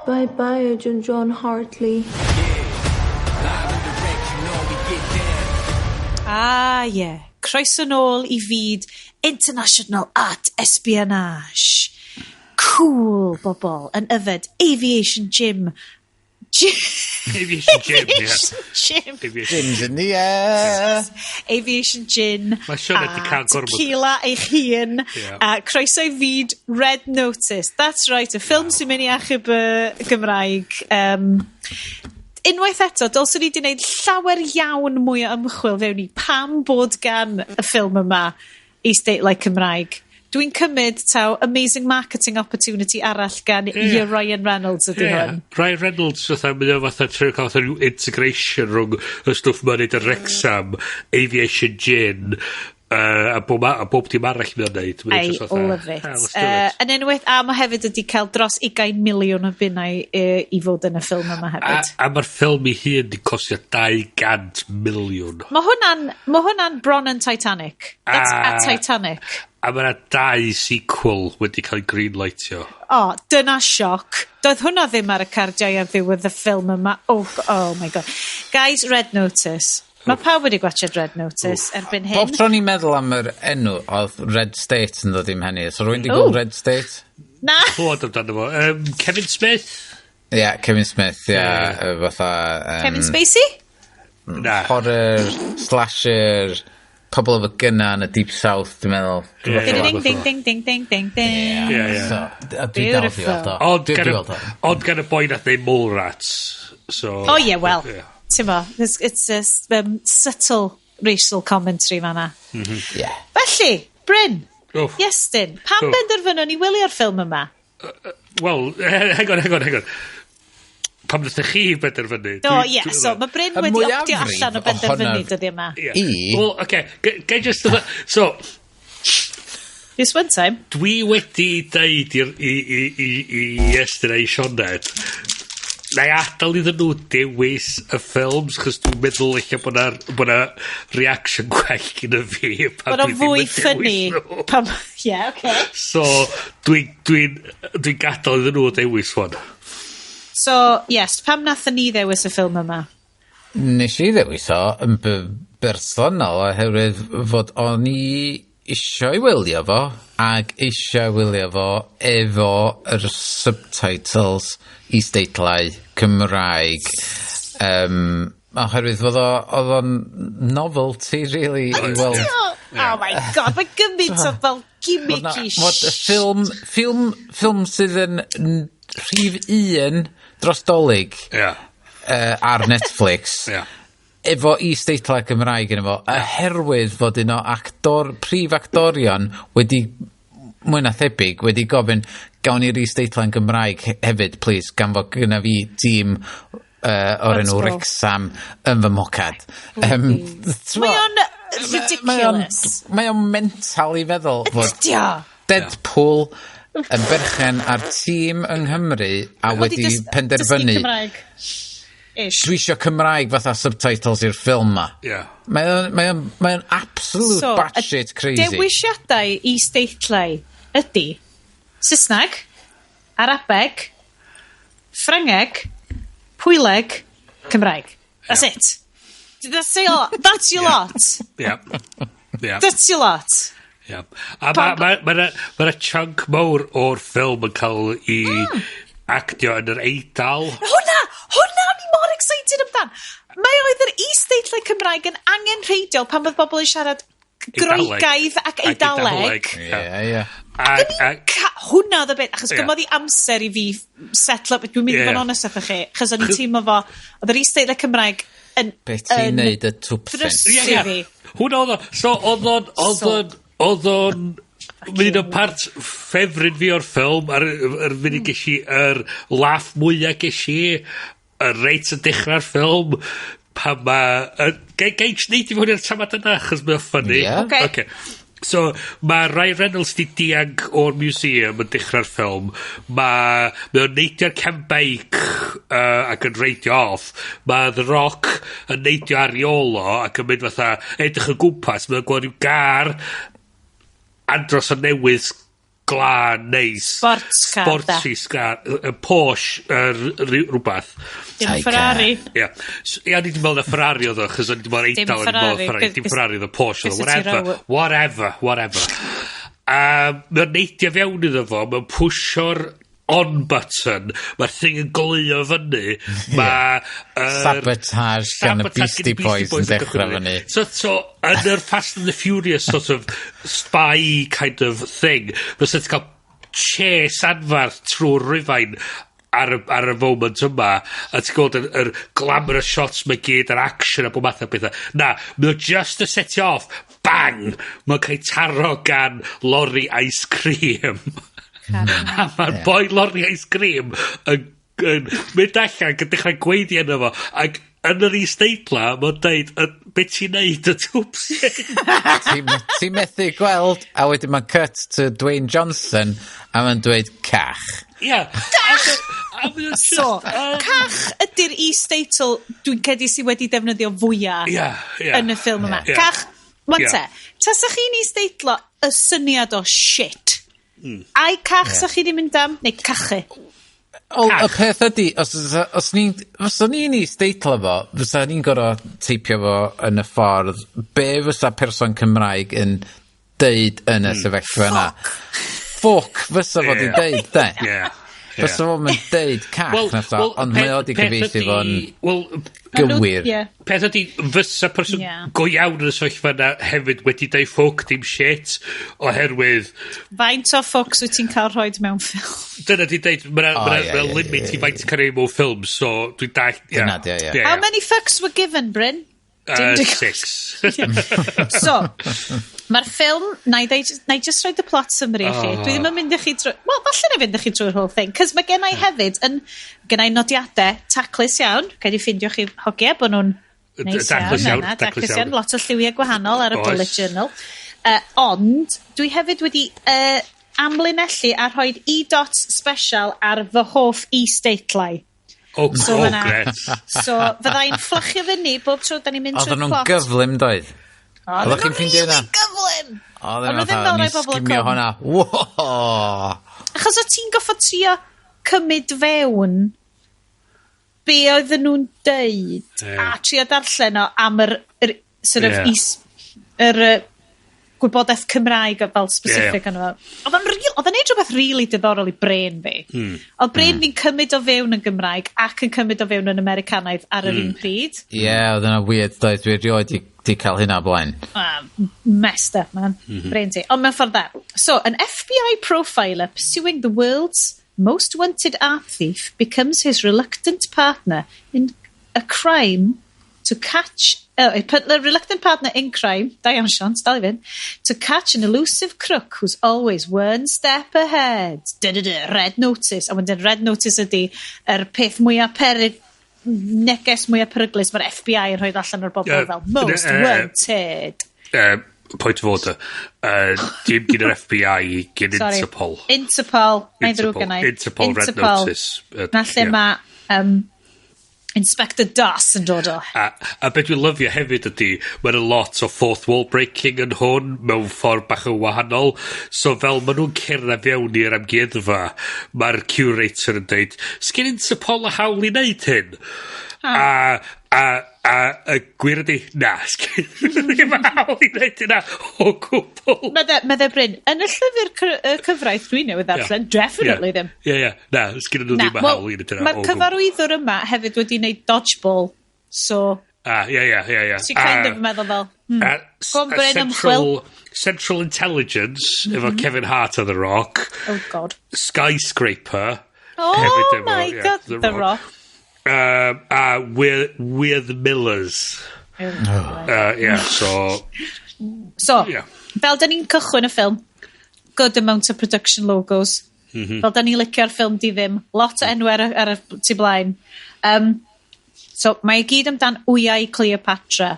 Bye-bye, Agent John Hartley. Yeah. Croeso nôl I fyd International Art Espionage. Cool, bobl. Yn yfed Aviation Gym. Aviation Gym, Gym. Gyms in the air. Aviation Gin. Mae Sioned di cael gormod. Tequila eich hun. Croeso I fyd Red Notice. That's right, y ffilm sy'n mynd I achub y Gymraeg. Unwaith eto, dylswn ni wedi gwneud llawer iawn mwy o ymchwil fewn I pam bod gan y ffilm yma I Stately Cymraeg. Dwi'n cymryd taw amazing marketing opportunity arall gan Ryan Reynolds ydy hwn. Ryan Reynolds mynd o fatha trio cael fatha rhyw integration rhwng y stwff ma'n neud y Wrexham, Aviation Gin, a bob dim arall mae'n neud. I love it. Yn unwaith, a mae hefyd wedi cael dros 20 miliwn o bunnau I fod yn y ffilm yma hefyd. A mae'r ffilm I hun di costio 200 miliwn. Mae hwnna'n bron yn Titanic. That's a Titanic. A mae'na 2 sequel wedi cael greenlightio. Dyna sioc. Doedd hwnna ddim ar y cardiau ar ddiwedd y ffilm yma. Oh my god. Guys, Red Notice. Mae pawb wedi gwachod Red Notice erbyn hyn. Bob tro ni'n meddwl am yr enw oedd Red State yn dod I'm henni. So rwy'n di gweld Red State? Na. Clywed amdano fo. Kevin Smith? Kevin Smith, fatha... Kevin Spacey? Na. Horror, slasher, pobl efo gynna yn y Deep South, dwi'n meddwl. Ding. Ond gan y boi nath neu Mallrats. Well... Ti'n bo, it's a subtle racial commentary fanna. Felly, Bryn, Iestyn, pam benderfynon ni wylio'r ffilm yma? Wel, hang on. Pam ddech chi benderfynu? So mae Bryn wedi optio allan o benderfynu dyddi yma. Well, okay, gai just... So... This one time. Dwi wedi deud I Iestyn a'i Sioned na i adael iddyn nhw dewis y ffilms, chos dwi'n meddwl eich bod na reaction gwell gyda fi. Bod o'n fwy ffynnu. Ie, oce. So, dwi'n gadael iddyn nhw dewis hwn. So, yes, pam nathon ni ddewis y ffilm yma? Nes i ddewis o yn bersonol oherwydd fod o'n i eisiau wylio fo ac eisiau wylio fo efo yr subtitles is-deitlau Cymraeg oherwydd fod o'n novelty really i weld oh my god, mae gymaint o fel gimmicky ffilm sydd yn rhif 1 dros dolyg ar Netflix efo is-deitlau Cymraeg yn efo oherwydd fod un o prif actorion wedi mwy na thebyg wedi gofyn gawn ni'r is-deitlau yn Gymraeg hefyd please gan fod gyda fi tîm o'r enw Wrexham yn fy mocad mae o'n ridiculous mae o'n mental i feddwl fod Deadpool yn berchen ar tîm yng Nghymru a wedi penderfynu dwi isio Cymraeg fatha subtitles i'r ffilm ma. Mae o'n absolute batshit crazy. Dewisiadau is-deitlau ydy Saesneg, Arabeg, Ffrangeg, Pwyleg, Cymraeg. That's it. That's your lot. That's your lot. That's your lot. A mae'na chunk mawr o'r ffilm yn cael i actio yn yr Eidal. Hwna ni mor excited amdan. Mae oedd yr is-deitlau Cymraeg yn angen reidiol pan oedd bobl yn siarad Groegaidd ac Eidaleg. Hwna oedd y bit, achos gymodd i amser i fi settle up, dwi'n mynd i fod yn honest efo chi, achos o'n i'n teimlo fo, oedd yr is-deitlau Cymraeg yn... Beth ti'n neud y twpfen? Hwna oedd o. So oedd o'n mynd o'n part ffefryn fi o'r ffilm ar fyny ges i yr laff mwyaf ges i reit yn dechrau'r ffilm pan mae gai neud i fod i'r tamad yna achos mae'n ffynnu okay. So mae Ryan Reynolds di diag o'r museum yn dechrau'r ffilm mae'n neidio'r cem-beic ac yn reidio off mae The Rock yn neidio ariolo ac yn mynd fatha edrych yn gwmpas mae'n gweld i'w gar andros o newydd glân neis sporty scar Porsche rhywbeth dim Ferrari ni di meddwl na Ferrari oedd o chos o'n i di meddwl Eidal dim Ferrari oedd o Porsche whatever mae'n neidio fewn iddo fo mae'n pusio'r on button mae'r thing yn glio fyny sabotage gan y Beastie Boys yn dechrau fyny so yn yr Fast and the Furious sort of spy kind of thing fysa ti'n cael chase anfarth trwy'r Rhufain ar y moment yma a ti'n gweld yr glamorous shots mae gyd yr action a bod math o bethau mae'n just to set you off bang mae'n cael taro gan lorry ice cream a mae'r boi lorry ice cream yn mynd allan yn dechrau gweiddi yna fo ac yn yr is-deitla mae'n deud beth ti'n neud y twps ti'n methu gweld a wedyn mae'n cut to Dwayne Johnson a mae'n dweud cach cach ydy'r is-deitl dwi'n cedi sydd wedi defnyddio fwyaf yn y ffilm yma cach, tasach chi'n is-deitlo y syniad o shit ai cach sa'ch chi di mynd am neu cachu y peth ydy os ni'n is-deitlo fo fysa ni'n gorau teipio fo yn y ffordd be fysa person Cymraeg yn deud yn y sefyllfa yna fuck fysa fod i deud fysa fo'n mynd deud cach ond mae o di gyfeithi fo'n gywir peth ydy fysa person go iawn yn y sefyllfa yna hefyd wedi deud fuck dim shit oherwydd faint o fucks wyt ti'n cael rhoi mewn ffilm dyna di deud mae'n limit i faint ti'n cael ei mewn ffilm so dwi'n dall how many fucks were given Bryn? 6 so mae'r ffilm na i just rhoi y plot summary i chi dwi ddim yn mynd i chi drwy falle na fynd i chi drwy'r whole thing cos mae gen i hefyd gen i nodiadau taclus iawn gael i ffindio chi hogia bod nhw'n neis iawn lot o lliwiau gwahanol ar y bullet journal ond dwi hefyd wedi amlinellu a rhoi e-dots special ar fy hoff is-deitlau gret. So, fyddai'n fflachio fyny bob tro da ni'n mynd trwy'r Oedden nhw'n plot. gyflym, doedd? Oedden chi'n ffeindio hynna? gyflym! Oedden nhw ddim fel rai bobl yn sgimio cwm. hwnna. Wow! Achos o ti'n goffo trio cymryd fewn be oedden nhw'n deud a trio darllen o am yr sort of gwybodaeth Cymraeg fel specific yn fawr. Oedd yn neud rhywbeth really diddorol i brain fi. Oedd brain fi'n cymryd o fewn yn Gymraeg ac yn cymryd o fewn yn Americanaidd ar yr un pryd. Oedd yna weird, doedd. Dwi erioed di cael hynna blaen. Messed up, man. Brain ti. Ond mewn ffordd dda. So, an FBI profiler pursuing the world's most wanted art thief becomes his reluctant partner in a crime to catch... the reluctant partner in crime, Diane Sean, to catch an elusive crook who's always one step ahead. Red notice. A wedyn red notice ydi peth mwyaf neges mwyaf peryglus mae'r FBI yn rhoi allan o'r bobl fel most wanted. Point of order. Dim gyn yr FBI, gyn Interpol. Interpol. Interpol, red notice. Na lle mae... Inspector Das yn dod o. A beth dwi'n lyfio hefyd ydy, mae'n a lot o fourth wall breaking yn hwn, mewn ffordd bach yn wahanol. So fel maen nhw'n cerdded fewn i'r amgueddfa, mae'r curator yn dweud, sgyn Interpol a hawl i wneud hyn? A gwir ydy, na, sgyn hawl i wneud hynna o gwbl. Medde Bryn, yn y llyfr cyfraith dwi'n newydd ddarllen, definitely ddim. Na, sgyn nhw ddim a hawl i wneud hynna. Mae'r cyfarwyddwr yma hefyd wedi wneud dodgeball, so... So kind of meddwl fel... Central Intelligence, efo Kevin Hart on The Rock. Oh, God. Skyscraper. Oh, my God, The Rock. We're the Millers. So, fel da ni'n cychwyn y ffilm, good amount of production logos. Fel da ni'n licio'r FfilmDiDdim, lot o enwer ar y tu blaen. So, mae gyd amdan wyau Cleopatra.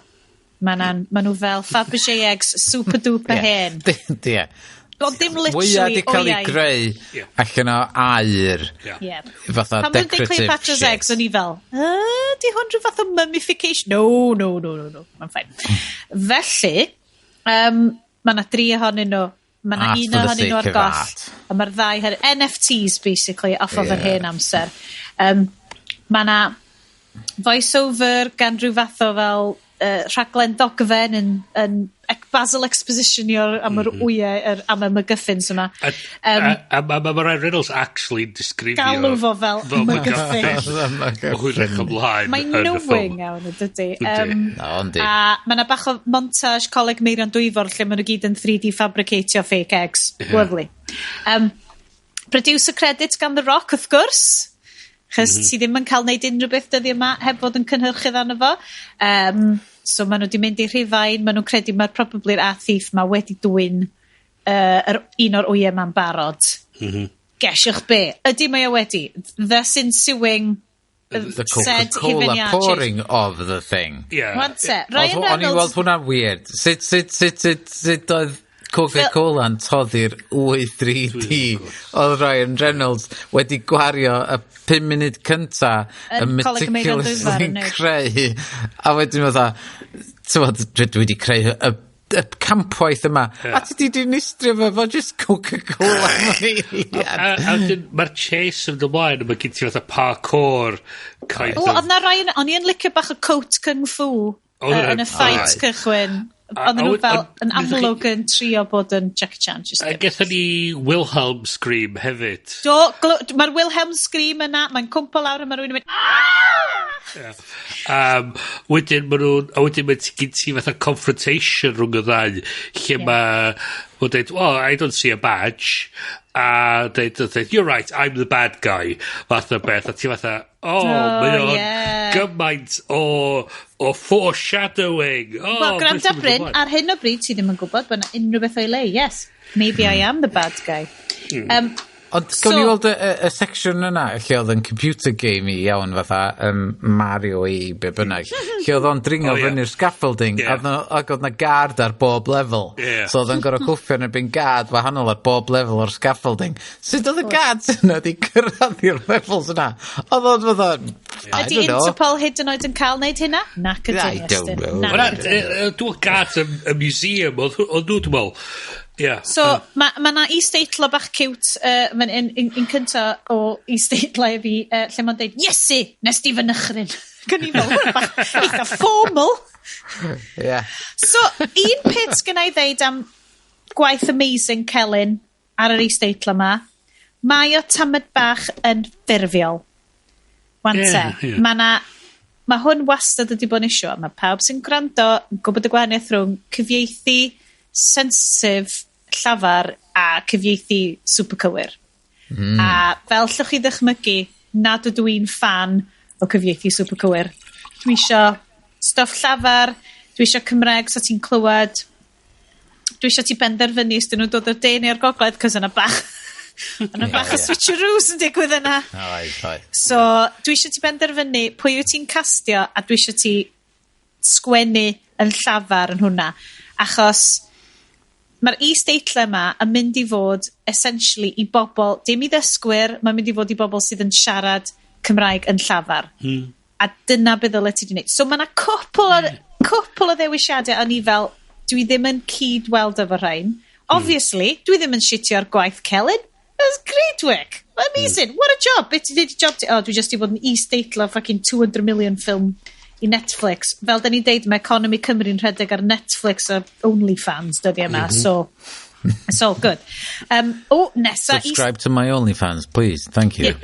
Mae nhw fel Fabergé eggs, super duper hen. Ond dim literally wyau di cael ei greu allan o aer. Fatha decorative shit. Cleopatra's eggs, o'n i fel, di hwn rhyw fath o mummification? No. Mae'n ffain. Felly, mae na 3 ohonyn nhw. Mae na un ohonyn nhw ar goll. A mae'r 2 NFTs, basically, off of yr hen amser. Mae na voice-over gan rhyw fath o fel rhaglen dogfen yn Basil Expositionio am yr wyau, am y MacGuffins yma. A mae Ryan Reynolds actually disgrifio... Galw fo fel MacGuffin. Mae'n knowing iawn ydy. A mae yna bach o montage coleg Meirion Dwyfor lle mae nhw gyd yn 3D fabricatio fake eggs. Lovely. Producer credit gan The Rock, of course. Chos ti ddim yn cael neud unrhyw beth dyddi yma heb fod yn cynhyrchu ddan fo. So maen nhw wedi mynd i Rhufain, maen nhw'n credu mae'r probably'r a-thief ma wedi dwyn un o'r wyau ma'n barod. Gesiwch be? Ydy mae o wedi? Thus ensuing the Coca-Cola pouring of the thing. Ryan Reynolds... O'n i weld hwnna'n weird. Sut oedd Coca-Cola'n toddi'r 3D oedd Ryan Reynolds wedi gwario y 5 munud cynta yn meticulously creu a wedyn dwi wedi creu y campwaith yma a ti di nistrio fo just Coca-Cola mae'r chase yn ymlaen mae gen ti fatha parkour oedd na Ryan o'n i'n licio bach o coat kung fu yn y fight cychwyn. Ond nhw fel yn amlwg yn trio bod yn Jackie Chan. A gethon ni Wilhelm Scream hefyd. Mae'r Wilhelm Scream yna, mae'n cwmpo lawr a mae rhywun yn mynd... Wedyn mae'n gyn ti fatha confrontation rhwng y ddau, lle mae'n dweud, I don't see a badge. A dweud, you're right, I'm the bad guy. Fatha beth, a ti fatha, mae o'n gymaint o foreshadowing. Wel, Granda Bryn, ar hyn o bryd ti ddim yn gwybod bod yna unrhyw beth o'i le. Yes, maybe I am the bad guy. Ond gawn ni weld y section yna, lle oedd yn computer game i iawn fatha Mario i be bynnag, lle oedd o'n dringo fyny'r scaffolding, ac oedd na guard ar bob level. So oedd yn gorau cwffio yn erbyn guard wahanol ar bob level o'r scaffolding. Sut oedd y guards yna di cyrraedd i'r levels yna? Oedd o'n fatha, I Ydy don't know. Interpol hyd yn oed yn cael neud hynna? Nac ydyn, I don't Iestyn. know. Dwi'n guards y museum, oedd nhw dwi'n meddwl. So, mae na is-deitlo bach cute, un cynta o is-deitlo fi, lle mae'n deud, Iesu, nes di fy nychryn. Gyn i fel, bach eitha formal. So, un peth gyda i ddeud am gwaith amazing Celyn ar yr is-deitlo yma, mae o tamad bach yn ffurfiol. Wante. Mae hwn wastad wedi bod yn isio. Mae pawb sy'n gwrando yn gwybod y gwahaniaeth rhwng cyfieithu sensitif llafar a cyfieithu super cywir. A fel llwch chi ddychmygu, nad ydw i'n fan o cyfieithu super cywir. Dwi isio stoff llafar, dwi isio Cymreg so ti'n clywed, dwi isio ti benderfynu os dyn nhw'n dod o'r de neu'r gogledd, cos yna bach yna bach o switcheroos yn digwydd yna. So dwi isio ti benderfynu pwy wyt ti'n castio a dwi isio ti sgwennu yn llafar yn hwnna, achos mae'r is-deitlau yma yn mynd i fod essentially i bobl, dim i ddysgwyr, mae'n mynd i fod i bobl sydd yn siarad Cymraeg yn llafar. A dyna beth ddyle ti di wneud. So mae yna cwpl o ddewisiadau o'n i fel, dwi ddim yn cyd-weld efo rhain. Obviously, dwi ddim yn shitio'r gwaith Celyn. That was great work. Amazing. What a job. Beth ti wedi job ti? Oh, dwi just i bod yn is-deitlo fucking 200 million ffilm i Netflix. Fel da ni deud, mae Economy Cymru'n rhedeg ar Netflix a OnlyFans dyddi yma, so it's all good. Nesa... Subscribe to my OnlyFans, please. Thank you.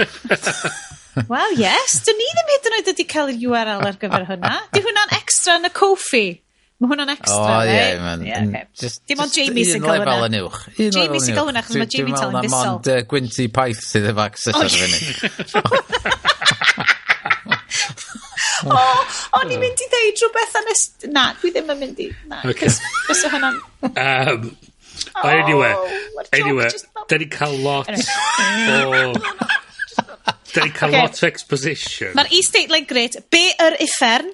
Well, yes. Dyn ni ddim hyd yn oed wedi cael yr URL ar gyfer hwnna. Di hwnna'n extra yn y Ko-fi? Mae hwnna'n extra, man. Dim ond Jamie sy'n cael hwnna. Un lefel yn uwch. Jamie sy'n cael hwnna, chos mae Jamie talu'n fusol. Dim ond Gwynti Paith sydd efo access ar fyny. O'n i'n mynd i ddeud rhywbeth am na, dwi ddim yn mynd i. Na, cos hwnna'n... Anyway, da ni cael lot o... Da ni cael lot o exposition. Mae'r is-deitlo'n gret. Be yr uffern?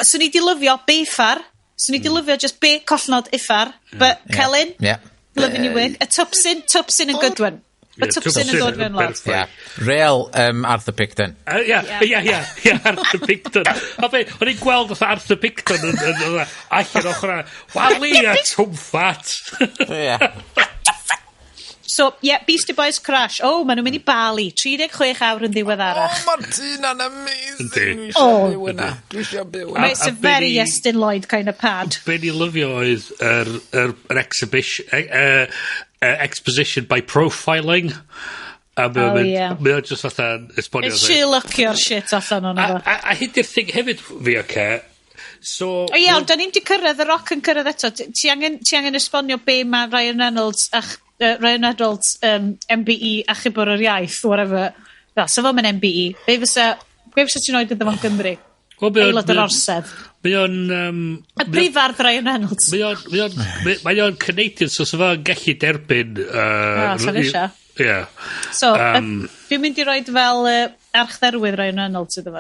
So ni di lyfio be uffar. So ni di lyfio just be collnod uffar. But Celyn, loving your work. A tupsin yn good one. Y tupsin yn dod fewn lot. Real Arthur Picton. Arthur Picton. O'n i'n gweld oedd Arthur Picton allan ochr yna. Wali a twmffat. So, Beastie Boys Crash. Maen nhw'n mynd i Bali. 36 awr yn ddiweddarach. Mae'r tîn yn amazing. Dwi eisiau byw yna. It's a very Iestyn Lloyd kind of pad. Be ni lyfio oedd yr exposition by profiling. Mae o'n just fatha esbonio. It's Sherlockio'r shit allan o'n efo. A hyd i'r thing hefyd fi, oce. So... ond da ni'n di cyrraedd, y rock yn cyrraedd eto. Ti angen esbonio be mae Ryan Reynolds MBE achub o'r iaith, whatever. So fel mae'n MBE. Be fysa ti'n oed iddo fo'n Gymru? Aelod yr orsedd. Mae o'n... Y brifardd Ryan Reynolds. Mae o'n Canadian, so sa fo'n gallu derbyn... Sa'n isio. So, dwi'n mynd i roed fel archdderwydd Ryan Reynolds iddo fo.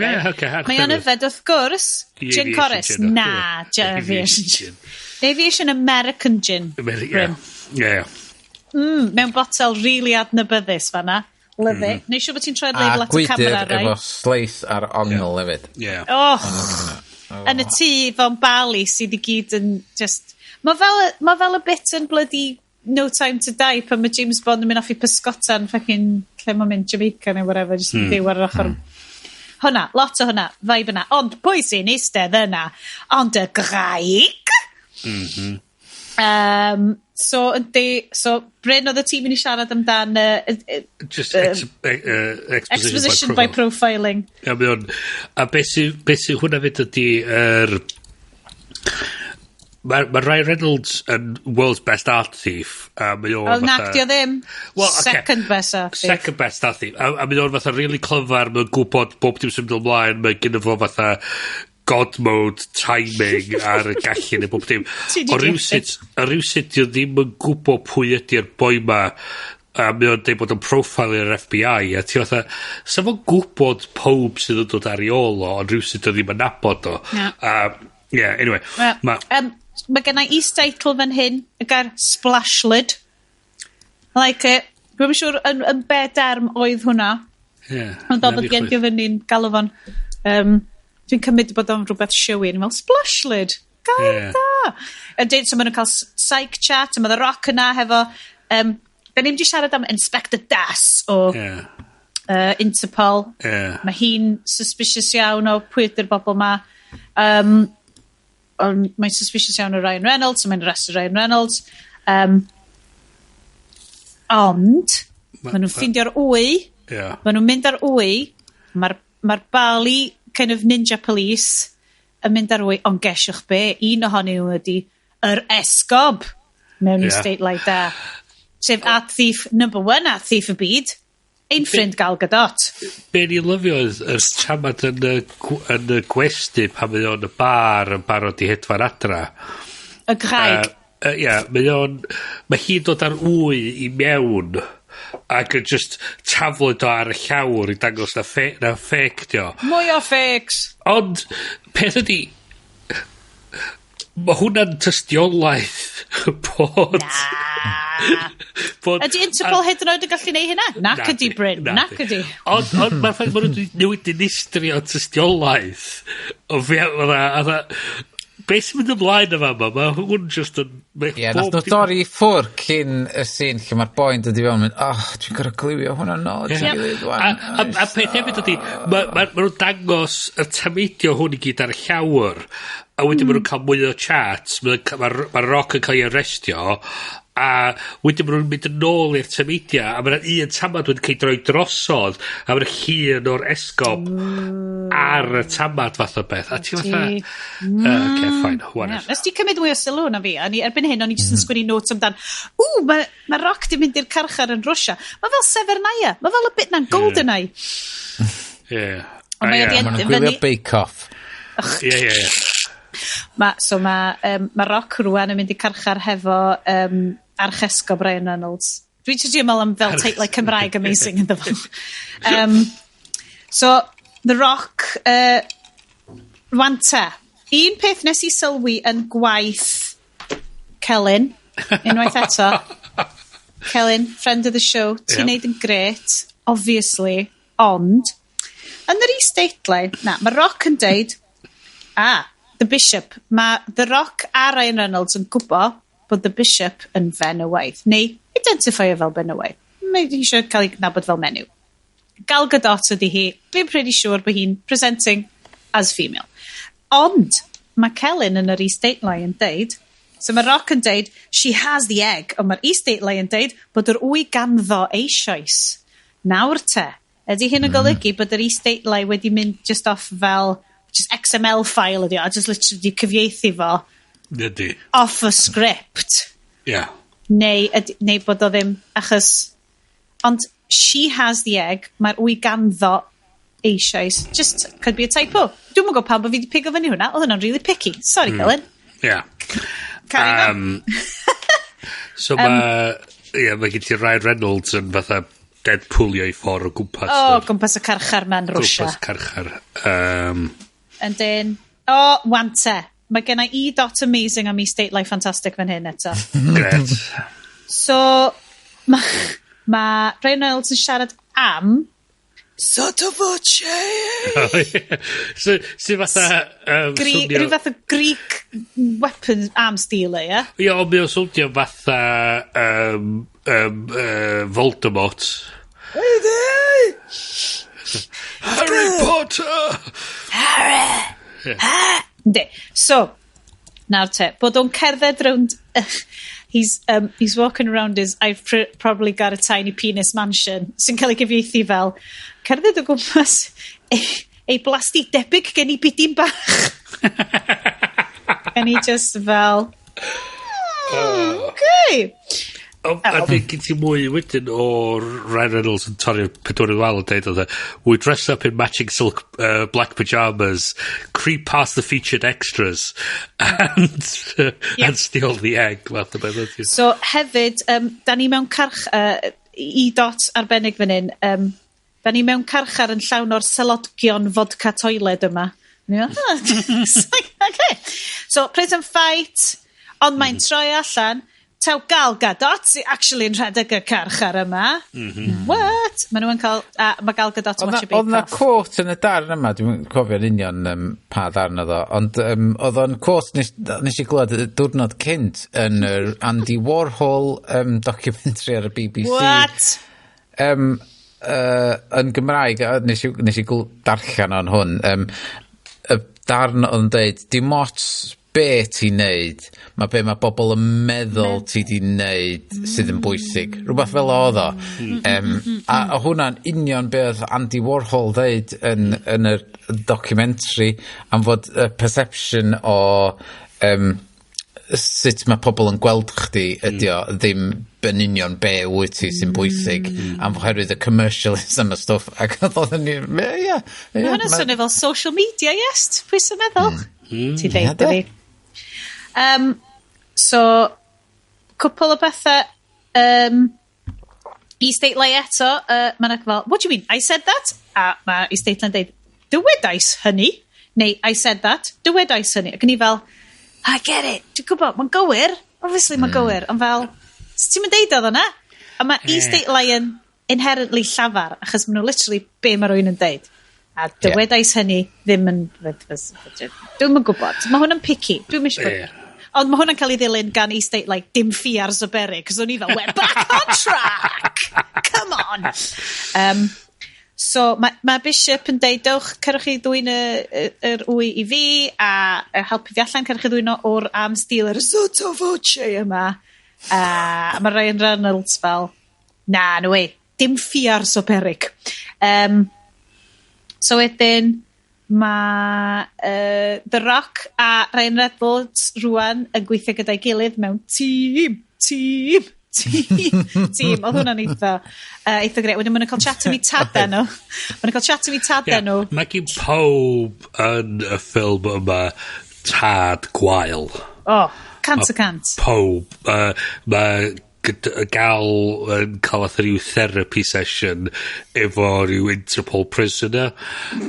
Mae o'n yfed wrth gwrs. Gin Corus? Na, Aviation. Aviation American Gin. Mewn botel really adnabyddus fanna. Love it. Neu siw bod ti'n troi'r label at y camera, a gwydr efo sleith ar ongl hefyd. Yn y tŷ fo'n Bali sydd i gyd yn just... Mae fel y bit yn bloody No Time to Die pan mae James Bond yn mynd off i pysgotan fucking lle mae'n mynd Jamaica neu whatever, just yn byw ar yr ochr. Hwna, lot o hwna, vibe yna. Ond pwy sy'n eistedd yna? Ond y graig? So Bryn oedd y tîm yn i siarad amdan just exposition by profiling. A beth sy'n hwnna fyd ydi Mae Ryan Reynolds yn world's best art thief. Wel, nacdio ddim. Second best art thief. Second best art thief. A mae o'n fatha really clyfar, mae'n gwybod bob dim sy'n mynd ymlaen, mae gyda fo fatha god mode, timing ar y gallu neu bob dim. O rywsyd, di ddim yn gwybod pwy ydy'r boi ma a mae o'n dweud bod o'n profile i'r FBI, a ti fatha, sa fo'n gwybod pob sydd yn dod ar ei ôl o, ond rhywsyd o ddim yn nabod o. Anyway. Mae gen i is-teitl fan hyn, y gair splashlyd. I like it. Dwi'n siŵr yn be derm oedd hwnna. Ond oedd gen gyfynnu'n galw fo'n... dwi'n cymryd bod o'n rhywbeth sioe. Ni'n fel, splashlyd. Gael da. So maen nhw'n cael psych chat, a mae The Rock yna hefo... da ni'n wedi siarad am Inspector Das o Interpol. Mae hi'n suspicious iawn o pwy ydy'r bobl ma. Ond mae'n suspicious iawn o Ryan Reynolds, so mae'n arrestio Ryan Reynolds. Ond, maen nhw'n ffindio'r wy, maen nhw'n mynd ar wy, mae'r bali kind of ninja police yn mynd ar wy, ond gesiwch be, un ohonyn nhw ydi yr esgob mewn i state like that. Sef at thief number 1 at thief y byd, ein ffrind Gal Gadot. Be ni'n lyfio yr tamad yn y gwesti pan mae o'n y bar yn barod i hedfan adra. Y graig. Mae hi'n dod ar wy i mewn ac yn just taflwyd o ar y llawr i dangos na ffec dio. Mwy o ffecs. Ond peth ydi, mae hwnna'n tystiolaeth bod... Ydy Interpol hyd yn oed yn gallu neud hynna? Nac ydi, Bryn, nac ydi. Ond mae'r ffaith bod nhw'n newid dinistrio tystiolaeth o fewn... Beth sy'n mynd ymlaen yma, mae hwn just yn... nath nhw dorri ffwr cyn y scene lle mae'r boi'n dod i fewn mynd, dwi'n gorau glywio hwnna nôl. A peth hefyd ydi, mae nhw'n dangos y tameidio hwn i gyd ar y llawr, a wedyn mae nhw'n cael mwy o chats, mae'r Rock yn cael ei arrestio, a wedyn maen nhw'n mynd yn ôl i'r tameidia, a mae'n un tamad wedi cael droi drosodd, a mae'n llun o'r esgob ar y tamad fath o beth. A ti fatha... fine, whatever. Nes ti cymryd mwy o sylw na fi, a erbyn hyn, o'n i jyst yn sgwini notes amdan, mae Rock di mynd i'r carchar yn Rwsia. Mae fel Severnaya, mae fel y bit na'n GoldenEye. Mae nhw'n gwylio bake-off. Mae Rock rwan yn mynd i carchar hefo archesgob Ryan Reynolds. Dwi'n just ymwneud am fel teitlau Cymraeg amazing yn dda. So, The Rock, rwan te, un peth nes i sylwi yn gwaith Celyn, unwaith eto. Celyn, friend of the show, ti'n neud yn gret, obviously, ond, yn yr is-deitlau, mae Rock yn deud, The Bishop, mae The Rock a Ryan Reynolds yn gwybod bod The Bishop yn fenywaidd, neu identifio fel fenywaidd. Mae eisiau cael ei nabod fel menyw. Gal Gadot ydi hi, fi'n pretty sure bod hi'n presenting as female. Ond, mae Celyn yn yr is-deitlau yn deud, so mae Rock yn deud, she has the egg, ond mae'r is-deitlau yn deud bod yr wy ganddo eisoes. Nawr te, ydy hyn yn golygu bod yr is-deitlau wedi mynd just off fel... just XML file ydi o, a just literally cyfieithu fo off a script. Neu bod o ddim, achos, ond she has the egg, mae'r wy ganddo eisoes. Just, could be a typo. Dwi'n mwyn gwybod pam bod fi wedi pigo fyny hwnna, oedd hwnna'n really picky. Sorry, Celyn. So mae gen ti Ryan Reynolds yn fatha Deadpoolio i ffordd o gwmpas. Gwmpas y carchar ma'n Rwsia. Gwmpas carchar. And then, wante. Mae gen i amazing am is-deitlau ffantastig fan hyn eto. Gret. So, mae Ryan Reynolds yn siarad am sotto voce. So fatha... rhyw fath o Greek weapons arms dealer, ie? Ie, ond mi o swndio fatha Voldemort. Harry Potter! Harry! So, nawr te, bod o'n cerdded rownd... He's walking around his I've probably got a tiny penis mansion sy'n cael ei gyfieithu fel cerdded o gwmpas ei blasti debyg gen i bydyn bach. And he just fel okay. A dwi'n gyn ti mwy wedyn o Ryan Reynolds yn torri'r pedwar wal yn deud oedd we dress up in matching silk black pyjamas, creep past the featured extras and steal the egg. So hefyd da ni mewn i dot arbennig fan hyn. Da ni mewn carchar yn llawn o'r selodgion vodka toiled yma. Okay. So, prison fight, ond mae'n troi allan. Taw Gal Gadot actually yn rhedeg y carchar yma. What? Mae nhw'n cael... mae Gal Gadot yn watch a big Oedd na quote yn y darn yma, dwi'n cofio'r union pa darn oedd o, ond oedd o'n quote nes i glwad y diwrnod cynt yn yr Andy Warhol documentary ar y BBC. What? Yn Gymraeg, nes i darllen o'n hwn, y darn oedd yn dweud, dim ots be ti'n neud, mae bobl yn meddwl ti di neud sydd yn bwysig. Rhywbeth fel oedd o. A hwnna'n union be oedd Andy Warhol dweud yn y documentary am fod y perception o sut mae pobl yn gweld chdi ydi o ddim yn union be wyt ti sy'n bwysig am oherwydd y commercialism a stwff. Ac oedd yn Mae hwnna'n swnio fel social media, yes? Pwy sy'n meddwl? Ti ddeud fi. So, cwpl o bethau i Stately eto, mae'n fel, what do you mean, I said that? A mae i Stately'n dweud, dywedais hynny, neu I said that, dywedais hynny. Ac yn i fel, I get it, dwi'n gwybod, mae'n gywir, obviously mae'n gywir, ond fel, ti'n mynd deud oedd hwnna? A mae i Stately yn inherently llafar, achos maen nhw literally be mae rwy'n yn deud. A dywedais hynny ddim yn... Dwi'n yn gwybod. Mae hwnna'n picky. Dwi'n mysio bod... Ond mae hwnna'n cael ei ddilyn gan i state, like, dim ffiars o berig, cos o'n i fel, we're back on track! Come on! So, mae Bishop yn deud, dewch, cerwch chi ddwy'n yr wy i fi, a helpu fi allan, cerwch chi ddwy'n o'r am steal yr sotto voce yma. A mae Ryan Reynolds fel, na, no way, dim ffiars o berig. So wedyn, mae The Rock a Ryan Reynolds rwan yn gweithio gyda'i gilydd mewn tîm. Oedd hwnna'n eitha greu. Wedyn maen nhw'n cael chat am i taden nhw. Mae gen pob yn y ffilm yma tad gwael. Cant y cant. Pob. Mae gael yn cael rhyw therapy session efo rhyw Interpol prisoner.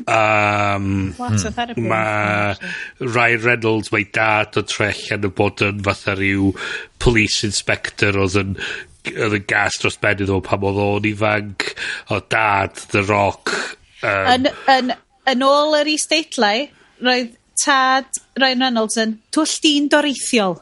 What a therapy? Mae Ryan Reynolds, mae dad o trech yn y bod yn fatha rhyw police inspector oedd yn gas dros ben iddo pan oedd o'n ifanc. O dad, The Rock. Yn ôl yr i-stately, roedd tad Ryan Reynolds yn twll dyn doreithiol.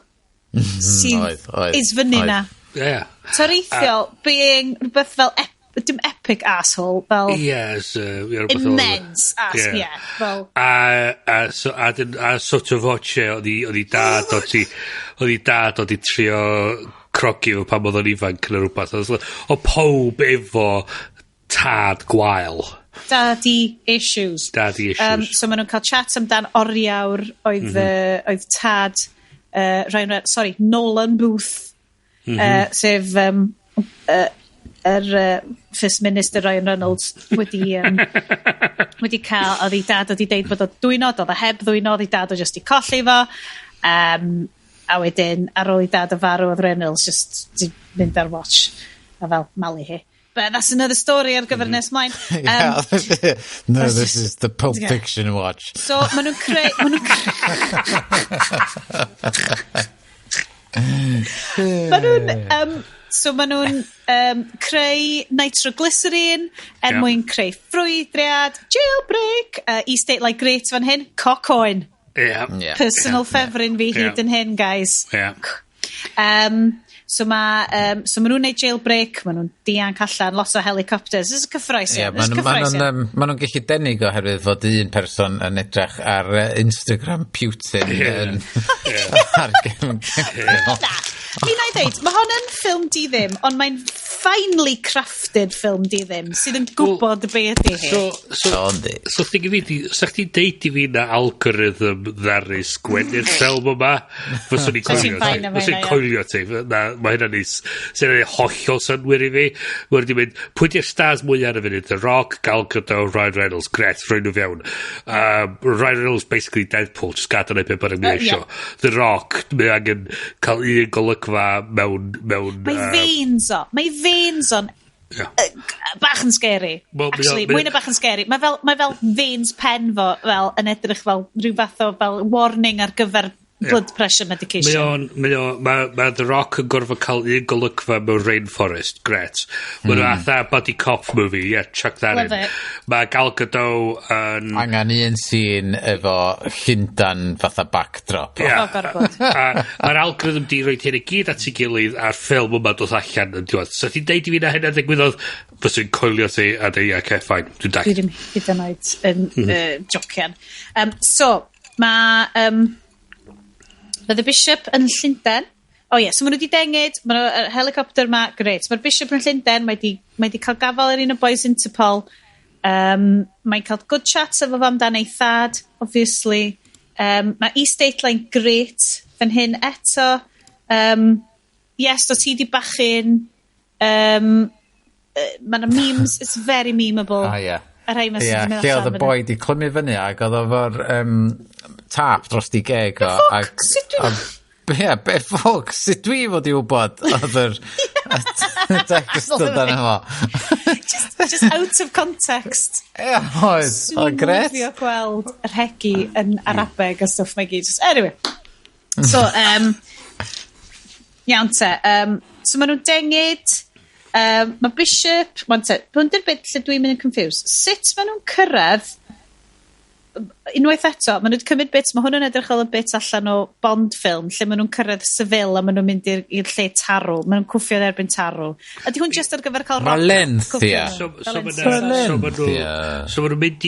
Sydd is fyny na. Yeah. Toreithiol being rhywbeth fel dim epic asshole, fel immense asshole, yeah. Fel... A sort of voce oedd i dad oedd i trio crogi o pan oedd o'n ifanc yn rhywbeth. O pob efo tad gwael. Daddy issues. So maen nhw'n cael chat amdan oriawr oedd tad Nolan Booth. Sef First Minister Ryan Reynolds wedi cael, oedd ei dad wedi deud bod o dwynod, oedd o heb ddwynod, ei dad o just i colli fo, a wedyn ar ôl ei dad o farw oedd Reynolds just di mynd ar watch a fel malu hi. But that's another story ar gyfer nes mlaen. No, this is the Pulp Fiction watch. So maen nhw'n maen nhw'n creu nitroglycerin mwyn creu ffrwydriad, jailbreak, e-state like great fan hyn, cocoin. Personal ffefryn fi hyd yn hyn, guys. So maen nhw'n neud jailbreak, maen nhw'n dianc allan, lot o helicopters. This is cyffroes. Maen nhw'n gallu denig oherwydd fod un person yn edrych ar Instagram Putin. Fi'n ei ddeud, mae hon yn FfilmDiDdim, ond mae'n finely crafted FfilmDiDdim, sydd yn gwybod be ydy hi. So thing i fi, sa'ch ti'n deud i fi na algorithm ddaru sgwennu'r ffilm yma, fyswn i'n coelio ti. Mae hynny'n neis. Sy'n ei hollol synwyr i fi. Mae'n di mynd, pwy di'r stars mwy ar y funud? The Rock, Gal Gadot, Ryan Reynolds. Gret, rhaid nhw fewn. Ryan Reynolds, basically Deadpool, just gadael ei beth bynnag mynd eisiau. The Rock, mae angen cael un golygfa mewn... Mae veins o'n bach yn scary. Actually, mwy na bach yn scary. Mae fel veins pen fo fel yn edrych fel rhyw fath o fel warning ar gyfer blood pressure medication. Mae The Rock yn gorfod cael un golygfa mewn rainforest. Gret. Mae nhw atha body cop movie. Chuck that Love in. it. Mae Gal Gadot yn... Angen un scene efo Llundan fatha backdrop. Mae'r algorithm di roed hyn i gyd at ei gilydd a'r ffilm yma doedd allan yn diwedd. So ti'n deud i fi na hynna ddigwyddodd, fyswn coelio thi a dweud, ffain, dwi'n dach. Dwi ddim hyd yn oed yn jocian. So, mae... Roedd y bishop yn Llundain. So maen nhw wedi dengid, maen nhw helicopter ma, gret. Mae'r bishop yn Llundain, mae di cael gafal ar un o boys Interpol. Mae'n cael good chats efo fam dan ei thad, obviously. Mae East Dateline gret, fan hyn eto. Yes, o ti di bachyn. Mae'n memes, it's very memeable. Lle oedd y boi di clymu fyny ac oedd o'r tap dros di geg o. Be ffog, sut dwi fod i wybod oedd yr text o dan efo. Just out of context. Oedd gret. Swn i'n gweld yr hegi yn Arabeg a stuff mae gyd. Anyway. So, iawn te. So maen nhw'n dengid... mae Bishop, hwn dy'r bit lle dwi'n mynd yn confused. Sut maen nhw'n cyrraedd, unwaith eto, maen nhw'n cymryd bit, mae hwn yn edrych fel y bit allan o Bond ffilm, lle maen nhw'n cyrraedd Seville a maen nhw'n mynd i'r lle tarw. Maen nhw'n cwffio erbyn tarw. Ydy hwn just ar gyfer cael rock? Valencia. So maen nhw'n mynd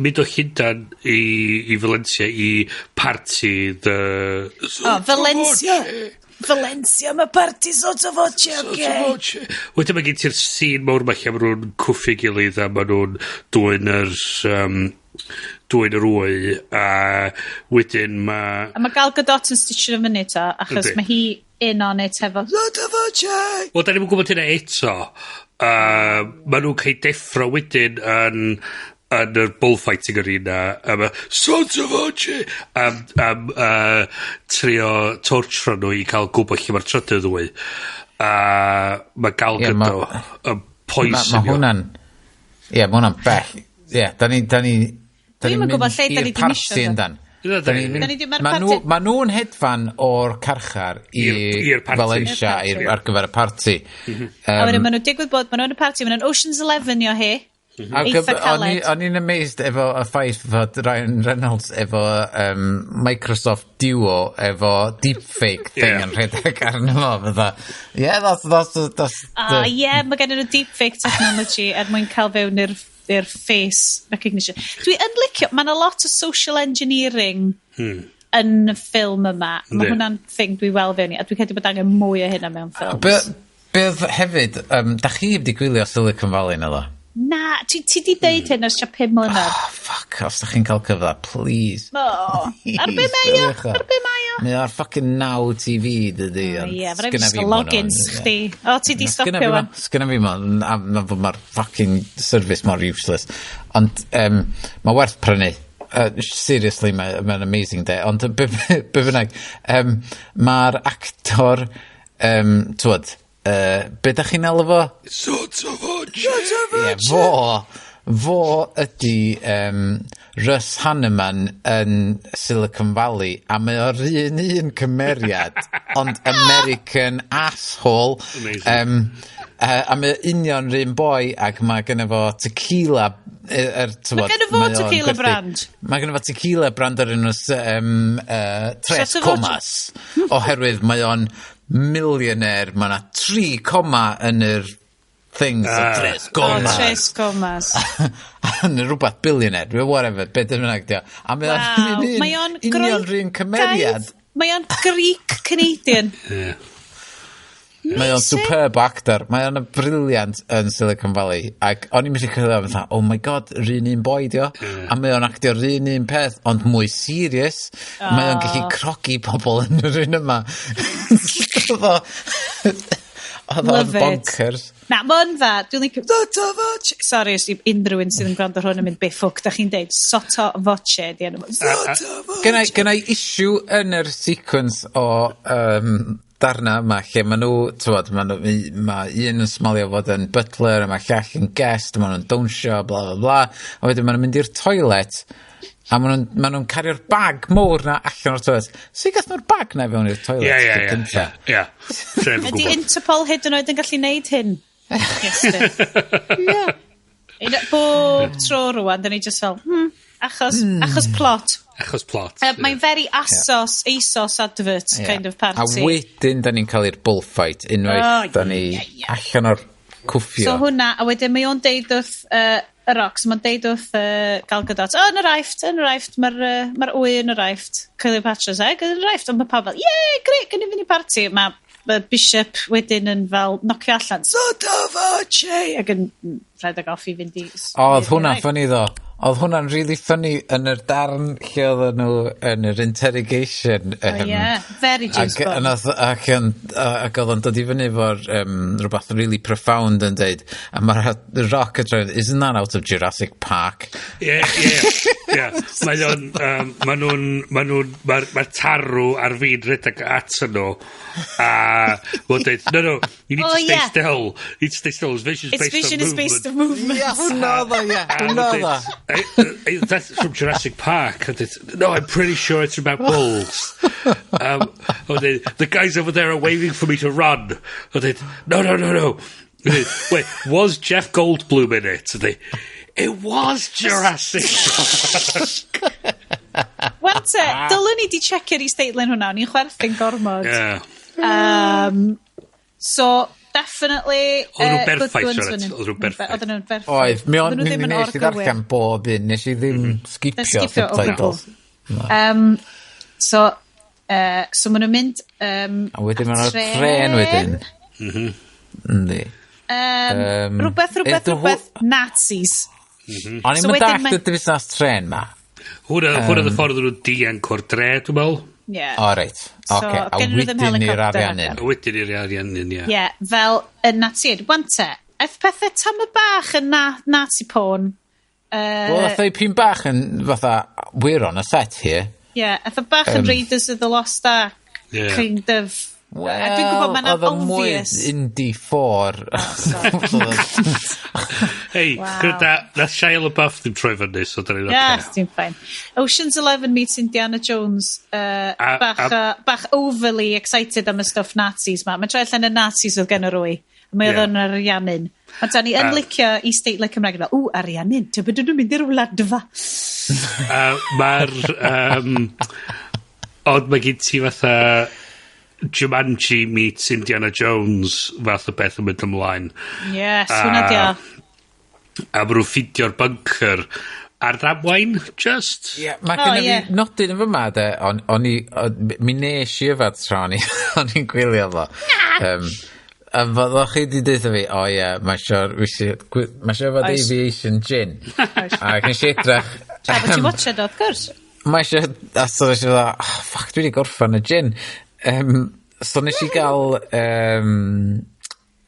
mynd o Llundain i Valencia i party Valencia, mae party sotto voce, okay. Wedyn mae gen ti'r scene mawr ma lle maen nhw'n cwffio gilydd a maen nhw'n dwy'n yr wy a wedyn mae... A mae Gal Gadot yn stitchio yn fyny to, achos mae hi in on it hefo sotto voce. Wel, da ni'n gwybod hynna eto. Maen nhw'n cael deffro wedyn yn yr bullfighting arena am sons of voce trio torchro nhw i cael gwybod lle mae'r trydydd wy a mae Gal Gadot yn poisonio. Mae hwnna'n bell. Da ni'n gwybod lle da ni di misio Mae nhw'n hedfan o'r carchar i'r Valencia ar gyfer y party. A wedyn maen nhw'n digwydd bod maen nhw'n y party, maen nhw'n Ocean's 11 o hi. O'n i'n amazed efo y ffaith fod Ryan Reynolds efo Microsoft Duo efo deepfake thing yn rhedeg arno fo mae gen nhw deepfake technology mwyn cael fewn i'r face recognition. Dwi yn licio, mae'n a lot o social engineering yn y ffilm yma. Mae hwnna'n thing dwi weld fewn i a dwi'n credu bod angen mwy o hynna mewn ffilms. Beth hefyd, da chi wedi gwylio Silicon Valley na dda? Na, ti di deud hyn os 5 mlynedd. Fuck, os da chi'n cael cyfle, please. Ar be mae o? Mae ar fucking Now TV, dydy. Fe rhaid i logins chdi. Ti di stopio wan. Sgynna fi mae'r fucking service mor useless. Ond mae werth prynu. Seriously, mae'n amazing day. Ond be bynnag, mae'r actor, twyd, be da chi'n alw fo? Sotto voce. Fo ydi Russ Hanneman yn Silicon Valley a mae o'r un cymeriad ond American asshole a mae union rhan boi ac mae gynnu fo tequila mae gynnu fo tequila brand mae gynnu fo tequila brand ar un Tres Comas oherwydd mae o'n millionaire, mae yna 3 coma yn yr things Tres Comas. Tres Comas. Yn rhywbeth billionaire, whatever, beth yn yna. A mae o'n union rhan cymeriad. Mae o'n Greek Canadian. Mae o'n superb actor. Mae o'n briliant yn Silicon Valley. Ac o'n i'n mynd i cyrraedd fatha, oh my god, rhan un boi dio. A mae o'n actio rhan un peth, ond mwy serious. Mae o'n gallu crogi pobl yn yr un yma. Oedd o'n bonkers. Na, mae'n dda. Dwi'n licio... Sorry, os unrhyw un sydd yn gwrando hwn yn mynd ffwc, da chi'n deud sotto voce. Gynnau issue yn yr sequence o... darna yma lle ma' nhw, tywod, ma' un yn smalio fod yn butler, a ma' llall yn guest, a ma' nhw'n dawnsio, bla bla bla, a wedyn ma' nhw'n mynd i'r toilet, a ma' nhw'n cario'r bag mowr na allan o'r toilet. So i gath nhw'r bag na fewn i'r toilet? Ie. Ydy Interpol hyd yn oed yn gallu neud hyn? Ie. Bob tro rwan, da ni just fel, achos plot. Achos plot. Mae'n very ASOS advert kind of party. A wedyn, da ni'n cael i'r bullfight, unwaith, da ni allan o'r cwffio. So hwnna, a wedyn mae o'n deud wrth y Rox, mae'n deud wrth Gal Gadot, yn yr aifft, mae'r wy yn yr aifft, Cleopatra's egg yn yr aifft, ond mae pawb fel, gret, gynnu fynd i party. Mae Bishop wedyn yn fel nocio allan, Sota Fache, ac yn rhedeg off i fynd i... Oedd hwnna ffynnu ddo. Oedd hwnna'n really funny yn yr darn lle oedd nhw yn yr interrogation. Very James Bond. Ac oedd o'n dod i fyny fo'r rhywbeth really profound yn dweud, a mae'r rock yn dweud, isn't that out of Jurassic Park? Mae'r tarw ar fi'n rhedeg at nhw, a mae'n dweud, no, you need to stay still. You need to stay still. Its vision is based on movement. Yeah, hwnna dda. That's from Jurassic Park. No, I'm pretty sure it's about bulls. The guys over there are waiting for me to run. No. Wait, was Jeff Goldblum in it? It was Jurassic Park. Wante, dylwn ni di checio'r i-stateline hwnna, ni'n chwerthu'n gormod. So... Definitely Oedden nhw'n berffaith. Oedd, mi nes i ddarllen bob un, nes i ddim skipio subtitles. So maen nhw'n mynd a wedyn maen nhw'n tren wedyn. Yndi. Rhywbeth Nazis. O'n i'n mynd dach y busnes tren ma. Hwna y ffordd nhw'n dianc o'r dre, dwi'n meddwl. O, reit. Oce, a wedyn i'r ariannin. Wedyn i'r ariannin, ie. Ie, fel yn Nazi. Wante, eith pethau tam y bach yn Nazi porn. Wel, eith ei pyn bach yn fatha, we're on a set here. Ie, eith o bach yn Raiders of the Lost Ark. Kind of... Dwi'n gwybod mae'n obvious. Indie 4. Hei, gwrdd na Shia LaBeouf ddim troi fyny, so da ni'n oce. Yes, dwi'n ffain. Ocean's 11 meets Indiana Jones. Bach overly excited am y stuff Nazis ma. Mae'n troi allan y Nazis oedd gen yr wy. Mae oedd yn ariannin. Ond da ni yn licio i statele Cymraeg. Ariannin, ti'n bydden nhw'n mynd i'r wladfa. Ond mae gen ti fatha... Jumanji meets Indiana Jones fath o beth yn mynd ymlaen. Yes, hwnna dio. A maen nhw'n ffidio'r bunker ar ddamwain, just. Mae gen i fi nodyn yn fyma, de, mi nes i yfad tra o'n i'n gwylio fo. A foddwch chi di dweud fi, mae sio fod aviation gin. A gen i edrych... A bod ti'n watchad o, wrth gwrs. Mae sio, a so nes i fod, ffuck, dwi wedi gorffan y gin. So nes i gael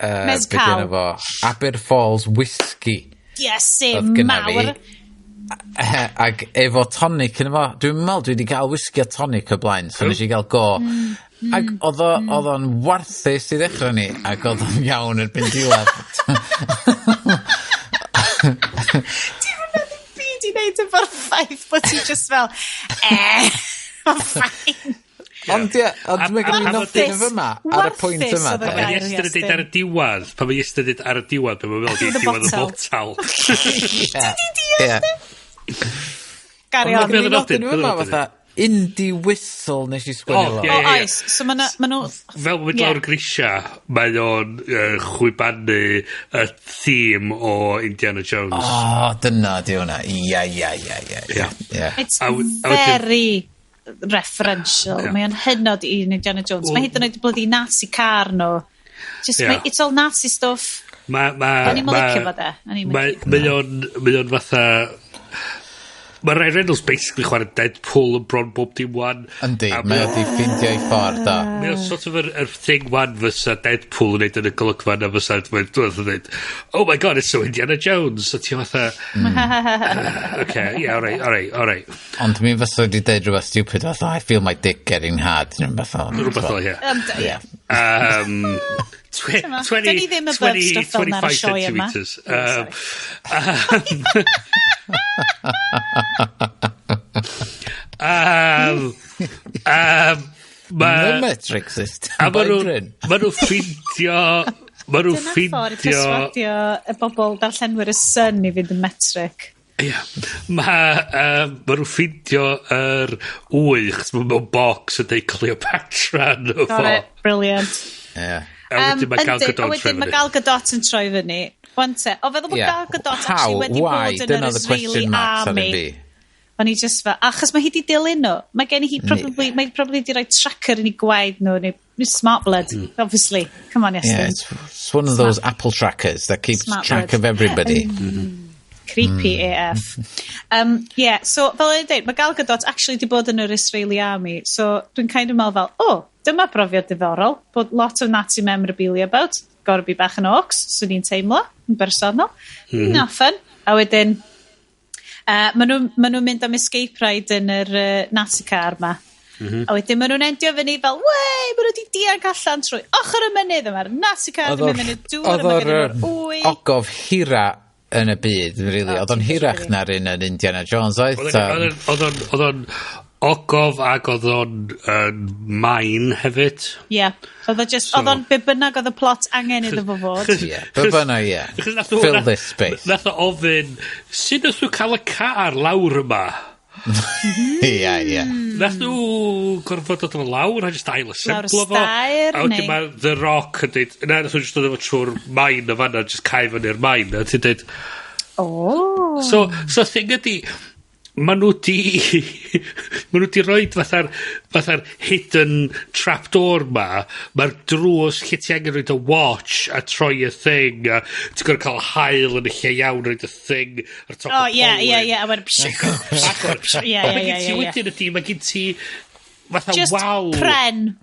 Mezcal Aberfalls whisky. Yes, mawr. Ag efo tonic yn efo. Dwi'n meddwl dwi wedi cael whisky a tonic o blaen. So nes i gael go. Ag oedd o'n warthus i ddechrau ni. Ag oedd o'n iawn erbyn diwedd. Ti'n meddwl byd i wneud efo'r ffaith bod ti just fel o'n ffain. Ond mae gen i nodyn yn fyma ar y pwynt yma. Pan mae Iestyn yn dweud ar y diwedd, pan mae Iestyn yn dweud ar y diwedd, pan mae fel diwedd y botal. Gari on. Ond mae gen i nodyn yn fyma fatha indie whistle nes i sgwennu lo. O, oes. So ma nhw... Fel mynd lawr grisia, mae o'n chwybannu y theme o Indiana Jones. O, dyna di hwnna. Ia. It's very... referential. Mae o'n hynod i Indiana Jones. Mae hyd yn oed bloody Nazi car no. It's all Nazi stuff. O'n i'n mylicio fo de. Mae o'n fatha... Mae Ryan Reynolds basically chwarae Deadpool yn bron bob dim wan. Yndi, mae o'n di ffindio i ffordd da. Mae o'n sort of yr thing wan fysa Deadpool yn neud yn y golygfan a fysa dwi'n dweud, oh my god, it's so Indiana Jones. So ti'n fatha... Okay, yeah, alright. Ond mi fysa wedi deud rhywbeth stupid fatha, I feel my dick getting hard. Rhywbeth o, ie. Da ni ddim yn byrdd stuff fel na'r sioe yma. The metric system. A ma nhw ffindio... Dyna ffordd perswadio y bobl darllenwyr y Sun i fynd yn metric. Ia. Ma nhw ffindio yr wych mewn box yn deud Cleopatra yn y fo. Brilliant. Ie. A wedyn mae Gal Gadot yn troi fyny. Mae Gal Gadot yn troi fyny. Wante, o feddwl bod Gal Gadot actually wedi bod yn yr Israeli army. O'n i just fel, achos mae hi di dilyn nhw. Mae gen i hi probably, mae probably di roi tracker yn ei gwaed nhw, neu smart blood, obviously. Come on, Iestyn. Yeah, it's one of those Apple trackers that keeps track of everybody. Creepy AF. Yeah, so fel o'n i dweud, mae Gal Gadot actually di bod yn yr Israeli army, so dwi'n kind of meddwl fel, dyma brofiad diddorol, bod lot o Nazi memorabilia about, gotta be bach yn orcs, so ni'n teimlo, yn bersonol. Nothing. A wedyn, ma nhw'n mynd am escape ride yn yr Nazi car ma. A wedyn ma nhw'n endio fyny fel, wei, ma nhw wedi dianc allan trwy ochr y mynydd yma'r Nazi car yn mynd yn y dŵr yma gyda'r wy. Ogof hira yn y byd, really. Oedd o'n hirach na'r un yn Indiana Jones, oedd? Oedd o'n ogof ac oedd o'n Mae'n hefyd. Ie. Oedd o'n be bynnag oedd y plot angen iddo fo fod. Ie, be bynnag, ie. Fill this space. Nath o ofyn, sut nath nhw cael y car lawr yma? Ie. Nath nhw gorfod dod o lawr, a just ail asemblo fo. Stair, a wedyn mae The Rock yn dweud, nath nhw just dod efo trwy'r Mae'n o fanna, just cael fyny'r Mae'n. A ti'n dweud, So thing ydi, ma nhw di roed fatha'r hidden trapdoor ma, mae'r drws lle ti angen roed y watch a troi y thing, a ti'n gorau cael hael yn y lle iawn roed y thing ar top o ie, a wedyn ti wedyn ydi, mae gen ti fatha just wal pren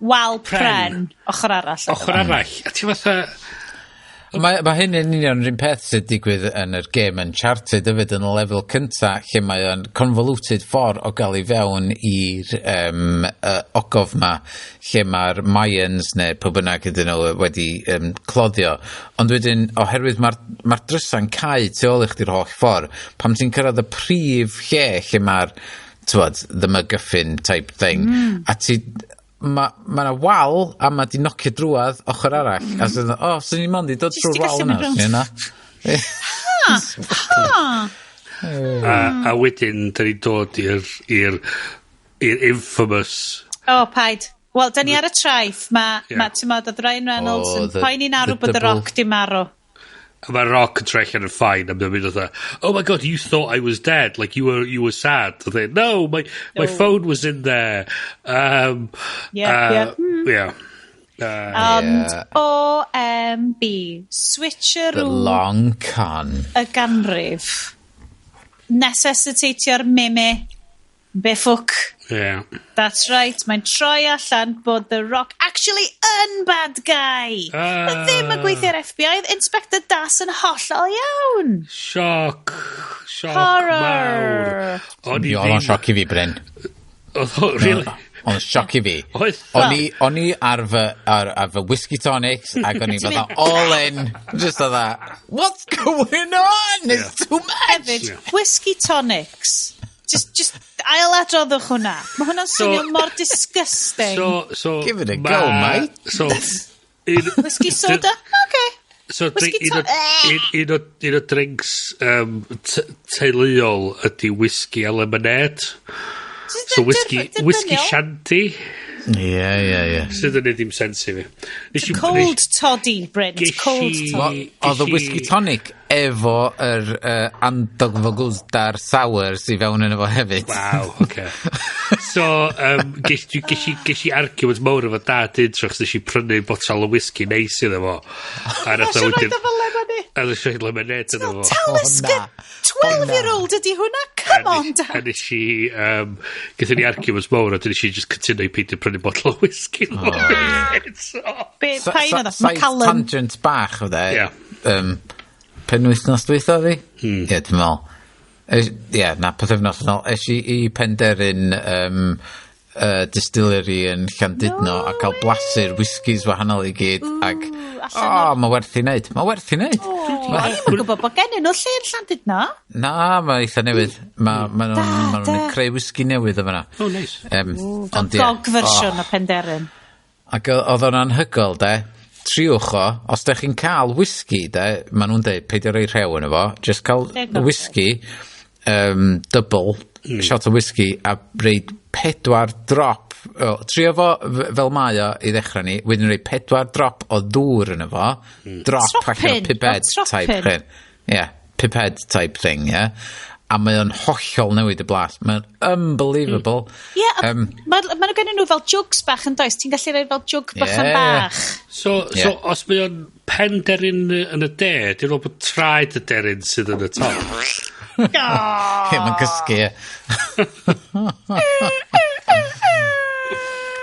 ochr arall, a ti fatha Mae hyn yn union rhywun peth sydd digwydd yn yr game Uncharted hefyd yn y lefel cynta lle mae o'n convoluted ffordd o gael ei fewn i'r ogof ma lle mae'r Mayans neu pwy bynnag ydyn nhw wedi cloddio ond wedyn oherwydd mae'r drysa'n cau tu ôl i chdi'r holl ffordd pam ti'n cyrraedd y prif lle mae'r the MacGuffin type thing a ti Mae'na wal a mae di nocio drwad ochr arall a sy'n sy'n ni'n mondi dod trwy'r wal yna a wedyn da ni dod i'r infamous paid wel da ni ar y traeth mae ti'n modd oedd Ryan Reynolds yn poeni'n arw bod y Rock di marw a mae Rock yn trech yn fine am mynd oedd oh my god you thought I was dead like you were sad no my phone was in there OMB switcheroo the long con y ganrif necessitatio'r meme befuc that's right mae'n troi allan bod the Rock actually yn bad guy ddim yn gweithio'r FBI Inspector Das yn hollol iawn sioc horror oedd o'n sioc i fi Bryn really o'n sioc i fi o'n i ar fy whisky tonics ac o'n i fatha all in just o that what's going on it's too much whisky tonics just ailadroddwch hwnna. Mae hwnna'n swnio mor disgusting. So give it a go, mate. So whiskey soda? Okay. So un o drinks teuluol ydi whisky a lemonade. So whisky shanty. Yeah. Sydd yn ddim sens i fi. Cold toddy, Bryn. Cold toddy. Oedd y whisky tonic efo yr andogfogws dar sours i fewn yn efo hefyd. Wow, okay. So, ges i argument mawr efo dad intro chos nes i prynu botol o whisky neis iddo fo. A nes i roed efo lemonade. A nes i roed lemonade iddo fo. Tell us, 12-year-old ydi hwnna? Come on, dad. A nes i, gyda ni argument mawr, a nes i just cytuno i peidio prynu botol o whisky. Be, pain oedd o? Saith tangent bach o dde. Penwythnos dweitha fi? Ie, dwi'n meddwl. Na, pethefnos yn ôl. Eis i penderyn distillery yn Llandudno a cael blasur whiskies wahanol I gyd ac mae werth I wneud. Mae werth I wneud. Mae'n gwybod bod gen nhw lle yn Llandudno? Na, mae eitha newydd. Mae nhw'n creu whisky newydd o fyna. Nice. Gog fersiwn o Penderyn. Ac oedd o'n anhygol, de. Triwch o, os da chi'n cael whisky, de, mae nhw'n dweud, peidio rei rhew yn efo, just cael whisky, double, shot o whisky, a reid 4 drop, trio fo fel mae o I ddechrau ni, wedyn reid 4 drop o ddŵr yn efo, drop allan o piped type thing. Yeah, piped type thing, yeah. A mae o'n hollol newid y blas. Mae'n unbelievable. Mae'n gen nhw fel jugs bach yn does. Ti'n gallu rhoi fel jug bach yn bach. So os mae o'n pen deryn yn y de, dwi'n meddwl bod traed y deryn sydd yn y top. Mae'n cysgu,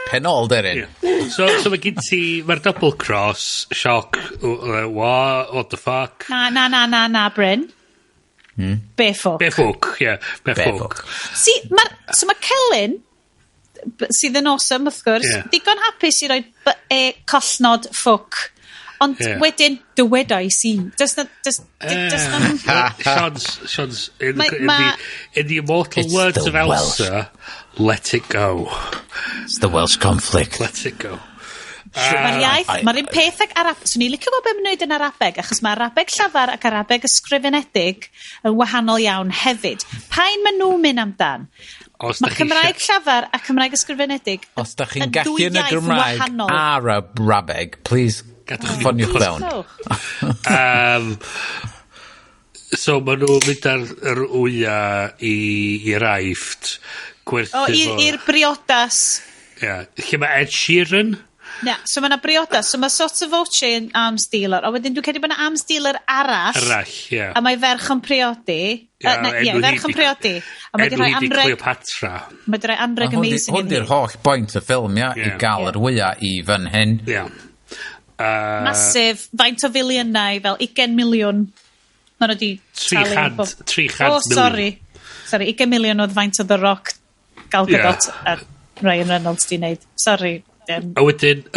Penol deryn. So mae gen ti, mae'r double cross, shock, what the fuck? Na, Bryn. Befolk. Si, mae Celyn, sydd yn awesome, wrth gwrs, digon hapus I roi collnod ffwc. Ond wedyn, dywedais I. Sean's, in the immortal words of Elsa, let it go. It's the Welsh conflict. Let it go. Mae'r iaith, mae'r un peth ag Arabeg. Swn i'n licio bod beth yn Arabeg, achos mae Arabeg llafar ac Arabeg ysgrifenedig yn wahanol iawn hefyd. Pa'n maen nhw'n mynd amdan? Mae Cymraeg llafar a Cymraeg ysgrifenedig os da chi'n gallu yn y Gymraeg Arabeg, please ffoniwch fewn. So maen nhw'n mynd ar wya i'r aifft. I'r briodas. Lle mae Ed Sheeran? So mae'na briodas. So mae sort of voce yn arms dealer. A wedyn dwi'n credu bod yna arms dealer arall. A mae ferch yn priodi. Ferch yn priodi. A mae di rhoi anreg... Cleopatra. Mae di rhoi anreg amazing. Hwn di'r holl boint y ffilm, I gael yr wya I fan hyn. Masif. Faint o filiynau fel 20 miliwn. Mae nhw di... 300 miliwn. Sorry, 20 miliwn oedd faint o The Rock Gal Gadot a Ryan Reynolds di wneud. Sorry. A wedyn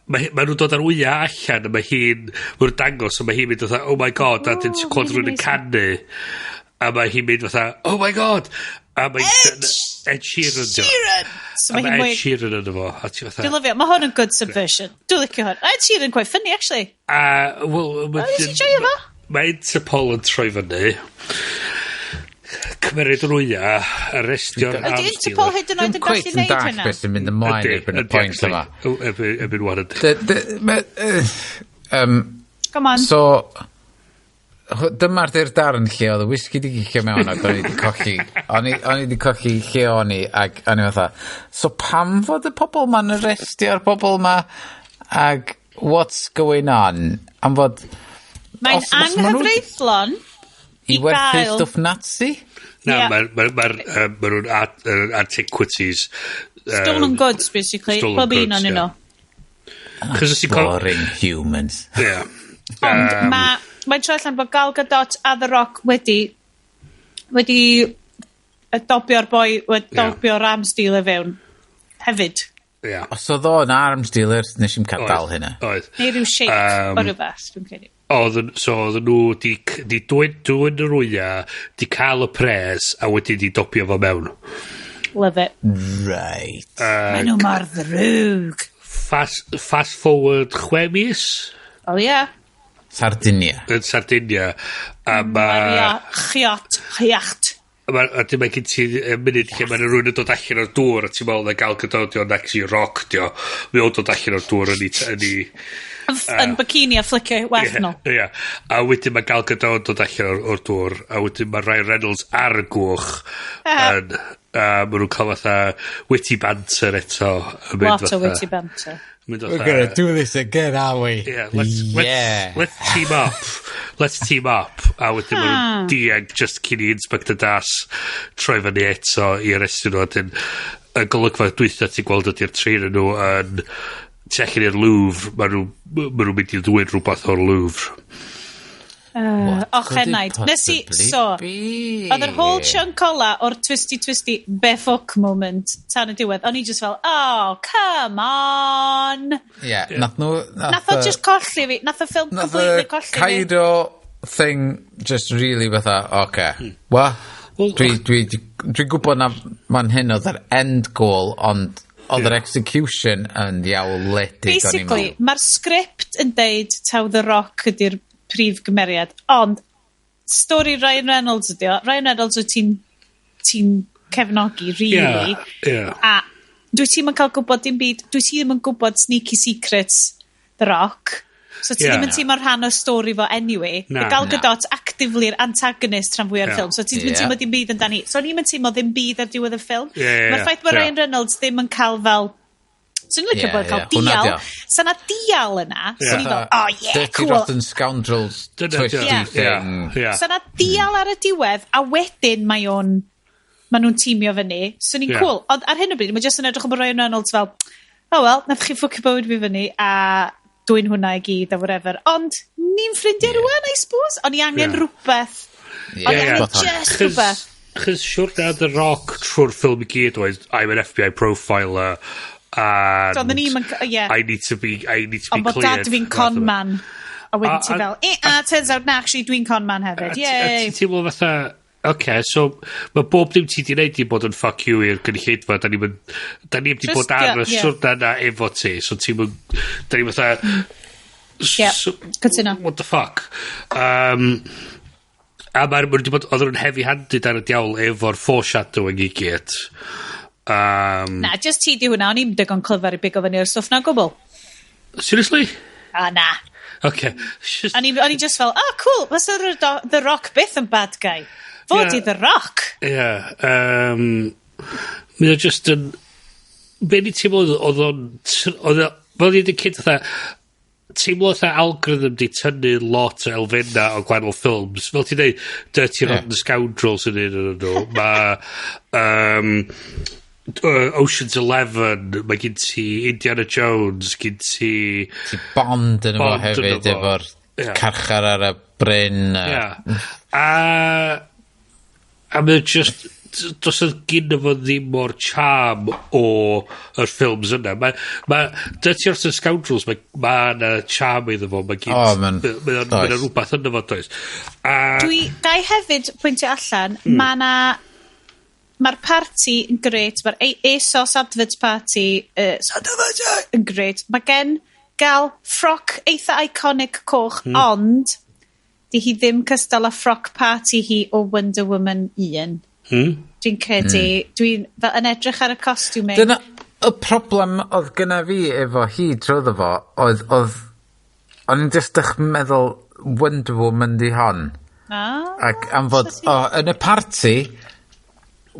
mae nhw'n dod ar wya allan a mae nhw'n dangos a mae hi'n mynd fatha oh my god a dyn ti'n clod rhywun yn canu a mae hi'n mynd fatha oh my god a mae Ed Sheeran so a mae Ed Sheeran yn efo dwi'n lyfio, mae hwn yn good subversion dwi'n licio hwn, Ed Sheeran quite funny actually mae Interpol yn troi fyny cymeryd rwya arrestio'r Ydy Interpol hyd yn oed yn gallu neud hynna? Beth sy'n mynd ymlaen erbyn y pwynt yma. Erbyn wan Come on. So, dyma'r dy'r darn lle oedd y whisky di gicio mewn ac o'n i di colli o'n i di colli lle o'n i ac o'n i fatha so pam fod y pobl ma'n arrestio'r pobl ma ac what's going on? Am fod... Mae'n anghyfreithlon I werthu stwff Nazi? Na, mae'r antiquities. Stolen goods, basically. Pob un o'n nhw. Boring humans. Ond mae'n troi allan bod Gal Gadot a The Rock wedi dobio'r boi, dobio'r arms dealer fewn. Hefyd. Os oedd o'n arms dealer, nes i'n cael dal hynna. Neu rhyw shake o rhywbeth, dwi'n credu. So oedden nhw di dwy'n yr wya, di cael y pres, a wedi di dopio fo mewn. Love it. Right. Mae nhw mor ddrwg. Fast forward 6 mis? Oh, yeah. Sardinia. Yn Sardinia. Chiot. A dim mae gen ti munud lle mae'n rhywun yn dod allan o'r dŵr a ti'n meddwl na Gal Gadot o'n actually rock dio. Mae o'n dod allan o'r dŵr yn bikini a flicio wethno. A wedyn mae Gal Gadot dod allan o'r dŵr a wedyn mae Ryan Reynolds ar y gwch a maen nhw'n cael fatha witty banter eto. Lot o witty banter. We're gonna do this again, aren't we? Let's team up. Let's team up. A wedyn maen nhw'n dieg just cyn I Inspector Das troi fyny eto I arestio nhw. Y golygfa dwytha ti'n gweld ydy'r trin yn nhw yn tu allan i'r Louvre. Maen nhw'n mynd I ddwy'n rhywbeth o'r Louvre. Enaid. Nes i, oedd yr whole chunk ola o'r twisty befuck moment tan y diwedd, o'n i just fel, oh, come on. Nath o just colli fi, nath o ffilm completely colli fi. Kaido thing just really fatha, dwi'n gwybod na ma'n hyn oedd yr end goal, ond oedd yr execution yn diawledig. Basically, mae'r script yn deud taw The Rock ydy'r prif gymeriad, ond stori Ryan Reynolds ydi o. Ryan Reynolds wyt ti'n cefnogi, really. A dwi ti ddim yn cael gwybod dim byd, dwi ti ddim yn gwybod sneaky secrets The Rock. So ti ddim yn teimlo'r rhan o stori fo anyway. Gal Gadot actively'r antagonist rhan fwy'r ffilm. So ti ddim yn teimlo dim byd yn dan hi. So ni ddim yn teimlo ddim byd ar diwedd y ffilm. Mae'r ffaith bod Ryan Reynolds ddim yn cael fel... So ni'n licio bod cael dial. So na dial yna. So ni'n fel, Dirty cool. Rotten Scoundrels twisty thing. So na dial ar y diwedd, a wedyn mae nhw'n teamio fyny. So ni'n cool. Ond ar hyn o bryd, mae jyst yn edrych o bod Ryan Reynolds fel, nath chi ffwcio bywyd fi fyny, a dwi'n hwnna i gyd, a whatever. Ond ni'n ffrindiau rwan, I suppose. Ond i angen rhywbeth. Ond i angen just rhywbeth. Chys siwr na The Rock trwy'r ffilm i gyd oedd, I'm an FBI profiler, and I need to be cleared. Ond bod dad fi'n con man. A wedyn ti fel, turns out na, actually dwi'n con man hefyd. Yay! Ti'n teimlo fatha, so mae bob dim ti di wneud i bod yn fuck you i'r gynulleidfa. Da ni wedi bod ar y siwrna na efo ti. So da ni fatha... Cytuno. What the fuck? A mae'n wedi bod, oedd nhw'n heavy-handed ar y diawl efo'r foreshadowing i gyd. Na, just ti di hwnna, o'n i'n digon clyfar i bigo fyny o'r stwff na gwbl. Seriously? Na. Okay. O'n i just fel, cool, was The Rock byth yn bad guy. Fod i The Rock. Mi oedd just yn... Be ni teimlo oedd o'n... Fel ni wedi cyd teimlo oedd algorithm di tynnu lot o elfenna o gwahanol ffilms. Fel ti'n dweud, Dirty Rotten Scoundrels yn un o'n nhw. Mae... Ocean's 11, mae gen ti Indiana Jones, gen ti... Bond yn efo hefyd, efo'r carchar ar y Bryn. A mae'n just... Dos oedd gyn efo ddim o'r charm o'r ffilms yna. Mae Dirty Rotten Scoundrels, mae yna charm iddo fo. Mae'n rhywbeth yna fo, does. Gai hefyd pwyntio allan, mae'r party yn greit, mae'r ASOS Advert Party yn greit. Mae gen gael ffroc eitha iconic coch, ond di hi ddim cystal â ffroc party hi o Wonder Woman 1. Dwi'n credu, dwi'n fel yn edrych ar y costiwming. Dyna y problem oedd gyna fi efo hi drwyddo fo, oedd o'n i'n just meddwl Wonder Woman di hon. Ac am fod, yn y party...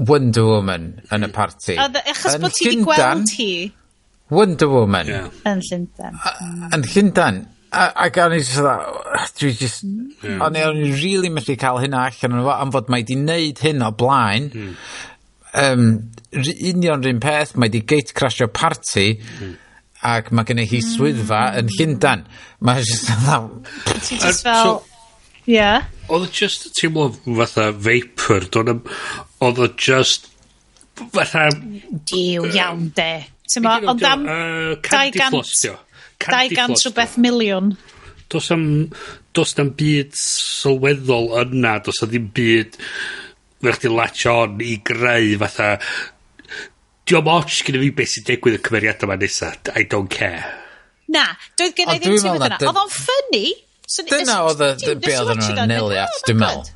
Wonder Woman yn y party. Achos bod ti wedi gweld hi? Wonder Woman. Yn Llundain. Yn Llundain. Ac o'n i just... O'n i'n really methu cael hynna allan yn efo, am fod mae di wneud hyn o blaen. Union rhywun peth, mae di gate crasho party, ac mae gen i hi swyddfa yn Llundain. Mae'n just... Ti just fel... Oedd o just teimlo fatha vapor, oedd o just fatha... Diw iawn de. Ond am 200 rhywbeth miliwn. Dos am byd sylweddol yna, dos am ddim byd fe chdi latch on i greu fatha... Diolch ots gyda fi beth sy'n digwydd y cymeriadau yma nesaf. I don't care. Na, doedd gen i ddim teimlo yna. Oedd o'n ffynnu. Dyna oedd be oedd nhw'n aneliad, dwi'n meddwl.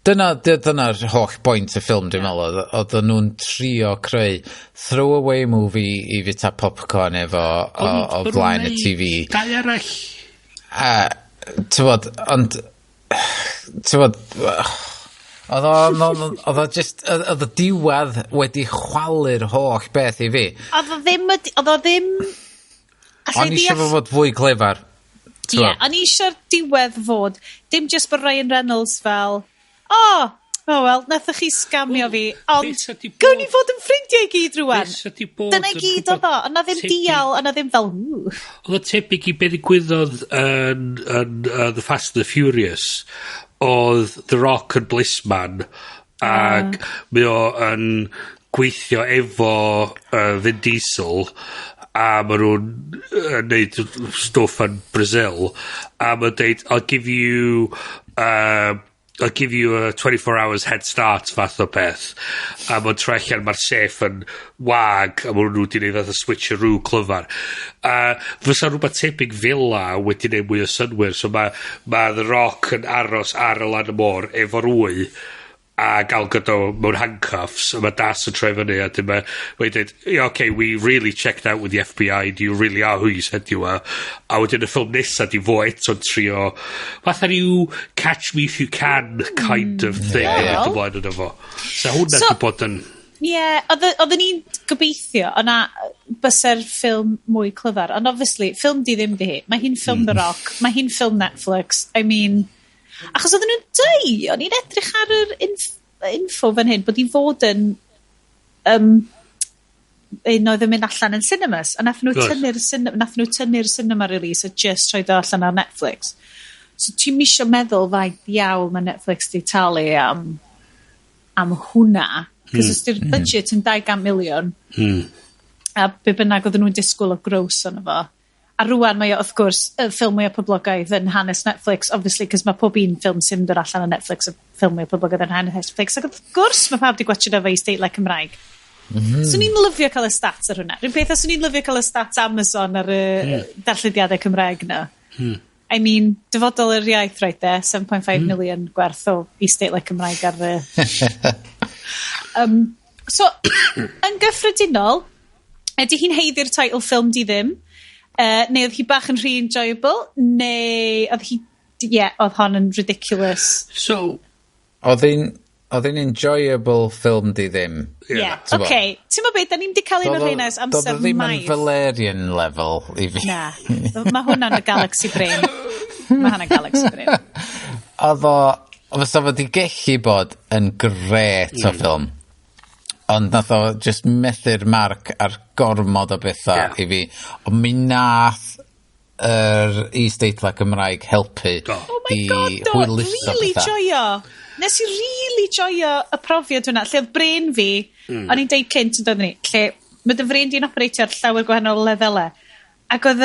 Dyna'r holl bwynt y ffilm, dwi'n meddwl. Oedd nhw'n trio creu throwaway movie i fita popcorn efo o flaen y TV. Dau arall. Tywod, ond... Tywod... Oedd o just... Oedd o diwedd wedi chwalu'r holl beth i fi. Oedd o ddim... O'n i eisiau fod fwy clefar. Ie, o'n i eisiau'r diwedd fod, dim just bod Ryan Reynolds fel, O, wel, nathach chi scamio fi, ond beth ydi bod- gawn ni fod yn ffrindiau i gyd rwan. Beth ydi bod Dyna yn gyd rhywbeth oedd o, yna ddim tebyg- dial, yna ddim fel, Oedd o tebyg i beth ddigwyddodd yn The Fast and the Furious. Oedd The Rock yn Blissman, ac mae o yn gweithio efo Vin Diesel, a maen nhw'n neud stwff yn Brazil, a ma'n deud, I'll give you a 24 hours head start fath o beth. A ma'n trellian, mae'r sef yn wag, a maen nhw wedi gwneud fath o switcheroo clyfar. Fysa rhywbeth tebyg fila wedi gwneud mwy o synwyr. So mae The Rock yn aros ar y lan y môr efo'r wy, a Gal Gadot mewn handcuffs, a mae Das yn troi fyny, a dyma, mae'n dweud, okay, we really checked out with the FBI, you really are who you said you were. A wedyn y ffilm nesa di fo eto'n trio, fatha ryw catch me if you can kind of thing, yn y blaen yn efo. So hwnna di bod yn... Ie, oedden ni'n gobeithio, o'na bysa'r ffilm mwy clyfar, ond obviously, ffilm di ddim di hi. Mae hi'n ffilm The Rock, mae hi'n ffilm Netflix, I mean... Achos oedden nhw'n o'n i'n edrych ar yr info fan hyn, bod i fod yn un oedd yn mynd allan yn cinemas, a nath nhw tynnu'r cinema release a just roed o allan ar Netflix. So ti'n misio meddwl faint iawn mae Netflix di talu am hwnna, cos os di'r budget yn 200 miliwn, a be bynnag oedden nhw'n disgwyl o gross o'n efo. A rwan mae o, wrth gwrs, y ffilm mwy o poblogaidd yn hanes Netflix, obviously, cos mae pob un ffilm sy'n dod allan o Netflix, y ffilm mwy o poblogaidd yn hanes Netflix. Ac wrth gwrs, mae pawb di gwachod efo i steitlau Cymraeg. So ni'n lyfio cael y stats ar hwnna. Rwy'n peth os ni'n lyfio cael y stats Amazon ar y darllediadau Cymraeg na. I mean, dyfodol yr iaith right there, 7.5 million gwerth o i steitlau Cymraeg ar y... So, yn gyffredinol, ydy hi'n heiddi'r teitl ffilm di ddim? Neu oedd hi bach yn rhy enjoyable, neu oedd hi, oedd hon yn ridiculous. So, oedd hi'n enjoyable ffilm di ddim. Oce. Ti'n ma beth, da ni'n di cael un o'r hynna ys amser maith. Doedd ddim yn Valerian level i fi. Na, mae hwnna'n y Galaxy Brain. Mae hwnna'n Galaxy Brain. Fysa fod i gellu bod yn gret o ffilm. Ond nath o just methu'r marc ar gormod o bethau i fi. Ond mi nath yr is-deitlau Cymraeg helpu i hwyluso really bethau. joio. Nes i really joio y profiad hwnna. Lle oedd brain fi, o'n i'n deud cynt yn dod ni, lle mae dy brain di'n operatio ar llawer gwahanol lefelau. Ac oedd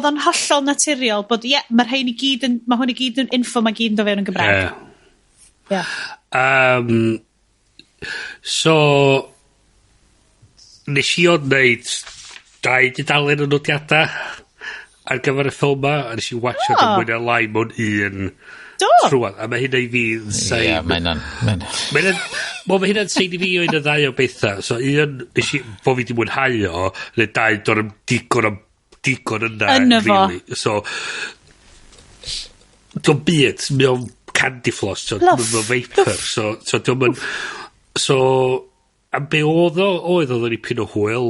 o'n hollol naturiol bod, mae hwn i gyd yn info, mae gyd yn dod fewn yn Gymraeg. So, nes i o'n neud 2 dudalen o nodiadau ar gyfer y ffilm ma, a nes i watcho yn mwy na lai mewn un trwad, a mae hynna i fi yn sein. Mae hynna'n sein i fi o un o 2 o bethau. So, nes i, bo fi di mwynhau o, neu 2, do'n am digon yna. Really. So, do'n byd, mewn candy floss, so, mewn vapor, so do'n so, am be oedd oedden ni pyn o hwyl.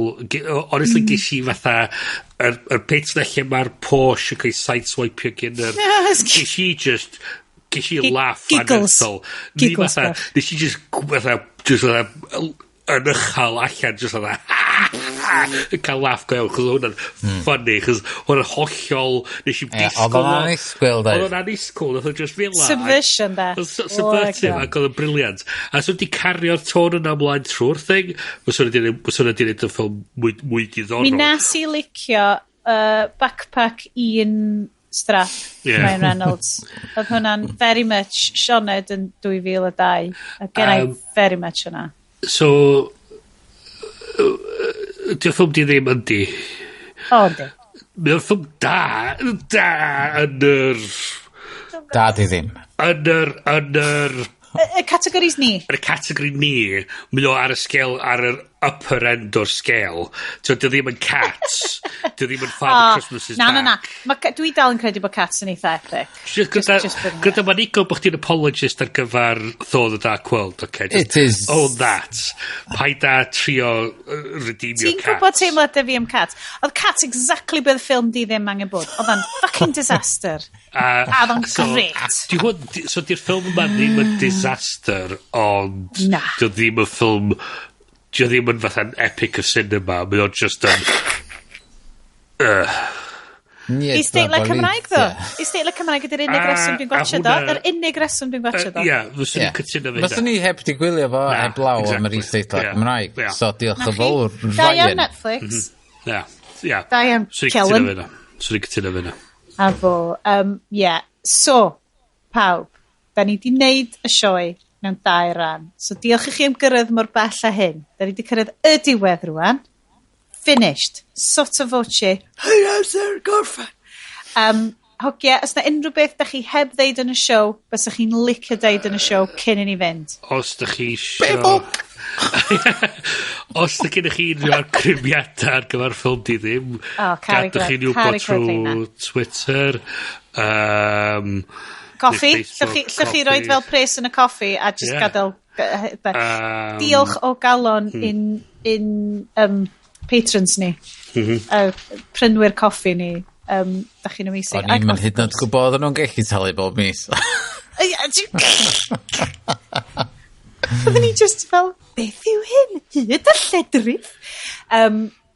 Honestly, ges i fatha yr pit na lle mae'r Porsche yn cael sideswipeio gen yr... Ges i laugh anethol. Giggles. Nes i just yn ychal allan, just fatha, yn cael laugh go iawn, chos hwnna'n funny, chos hwnna'n hollol, nes i'n disgwyl. Oedd o'n anisgwyl, da. Oedd o'n anisgwyl, oedd o'n just fila. Subversion, da. Subvertive, ac oedd o'n briliant. A so di cario'r tôn yn amlaen trwy'r thing, fysa hwnna di wneud y ffilm mwy diddorol. Mi nas i licio backpack un strap, Ryan Reynolds. Oedd hwnna'n very much Sioned yn 2002. A gen I very much hwnna. So, di'r ffilm di ddim yndi. Yndi. Mae'r ffilm da yn yr... Da di ddim. Yn yr... Y categories ni. Yn y categori ni, mae o ar y sgel, ar upper end o'r scale. So, dy ddim yn Cats. Dy ddim yn Father Christmas is Back. Na. Dwi dal yn credu bod Cats yn eitha epic. Gyda ma'n igol bod chdi'n apologist ar gyfer Thor the Dark World, okay? It is. Own that. Paida trio redeemio Cats. Ti'n gwybod teimlad fi am Cats? Oedd Cats exactly bydd FfilmDiDdim angen bod. Oedd o'n fucking disaster. A oedd o'n great. So, di'r ffilm yma ddim yn disaster, ond dio ddim yn ffilm... Dio ddim yn fatha'n epic o cinema, mae o'n just yn... I steitlau Cymraeg, ddo. I steitlau Cymraeg ydy'r unig reswm dwi'n gwachio do. Yr unig reswm dwi'n gwachio do. Ie, fyswn i'n cytuno fe. Fyswn ni heb di gwylio fo heblaw am yr steitlau Cymraeg. So, diolch o fawr, Ryan. Da iawn Netflix. Ie. Da iawn Kellen. Swn i'n cytuno fe na. A fo, So, pawb, da ni di wneud y sioe mewn 2 ran. So, diolch i chi am gyrraedd mor bell a hyn. Da ni di cyrraedd y diwedd rwan. Finished. Sotto voce. Hei amser, gorffen. Hogia, os na unrhyw beth da chi heb ddeud yn y siow, bys chi'n licio deud yn y siow cyn i ni fynd. Os da chi sio... Os da gennych chi unrhyw argrymiadau ar gyfer FfilmDiDdim, gadwch chi nhw bod trwy Twitter. Coffi. Llwch chi roed fel pres yn y coffi a just gadael... Diolch o galon in patrons ni. Prynwyr coffi ni. Da chi'n amazing. O'n i'n hyd yn gwybod nhw'n gallu talu bob mis. Oedden ni just fel, beth yw hyn? Hyd y lledrif.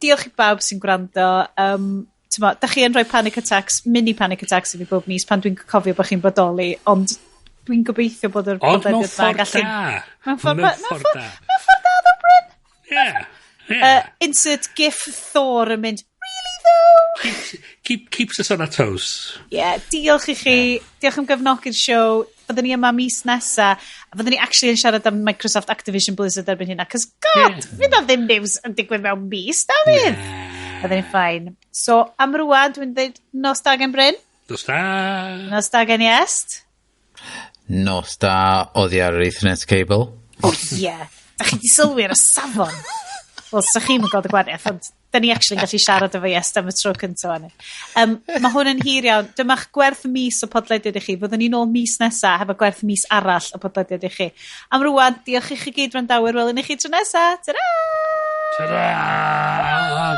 Diolch i bawb sy'n gwrando. Da chi yn rhoi panic attacks, mini panic attacks i fi bob mis pan dwi'n cofio bod chi'n bodoli, ond dwi'n gobeithio bod yr bodlediad ffordd da. Mewn ffordd da, ddo, Bryn. Insert gif Thor yn mynd, really though? Keeps us on our toes. Diolch i chi. Diolch am gefnogi'r show. Fyddwn ni yma mis nesa. A fyddwn ni actually yn siarad am Microsoft Activision Blizzard erbyn hynna. Cos god, fydd o ddim news yn digwydd mewn mis, da fydd. Fyddwn ni'n ffain. So, am rwan, dwi'n dweud nos da gen Bryn. Nos da. Nos da gen Iest. Nos da oddi ar yr Ethernet cable. Da chi di sylwi ar y safon. Wel, sa chi'n mynd god y gwariaeth, ond da ni actually gallu siarad efo Iest am y tro cyntaf ane. Mae hwn yn hir iawn. Dyma'ch gwerth mis o podlediad i chi. Fyddwn ni'n ôl mis nesa hefo gwerth mis arall o podlediad i chi. Am rwan, diolch i chi gyd rhan dawyr. Wel, yn i chi tro nesa. Ta-ra! Ta-ra!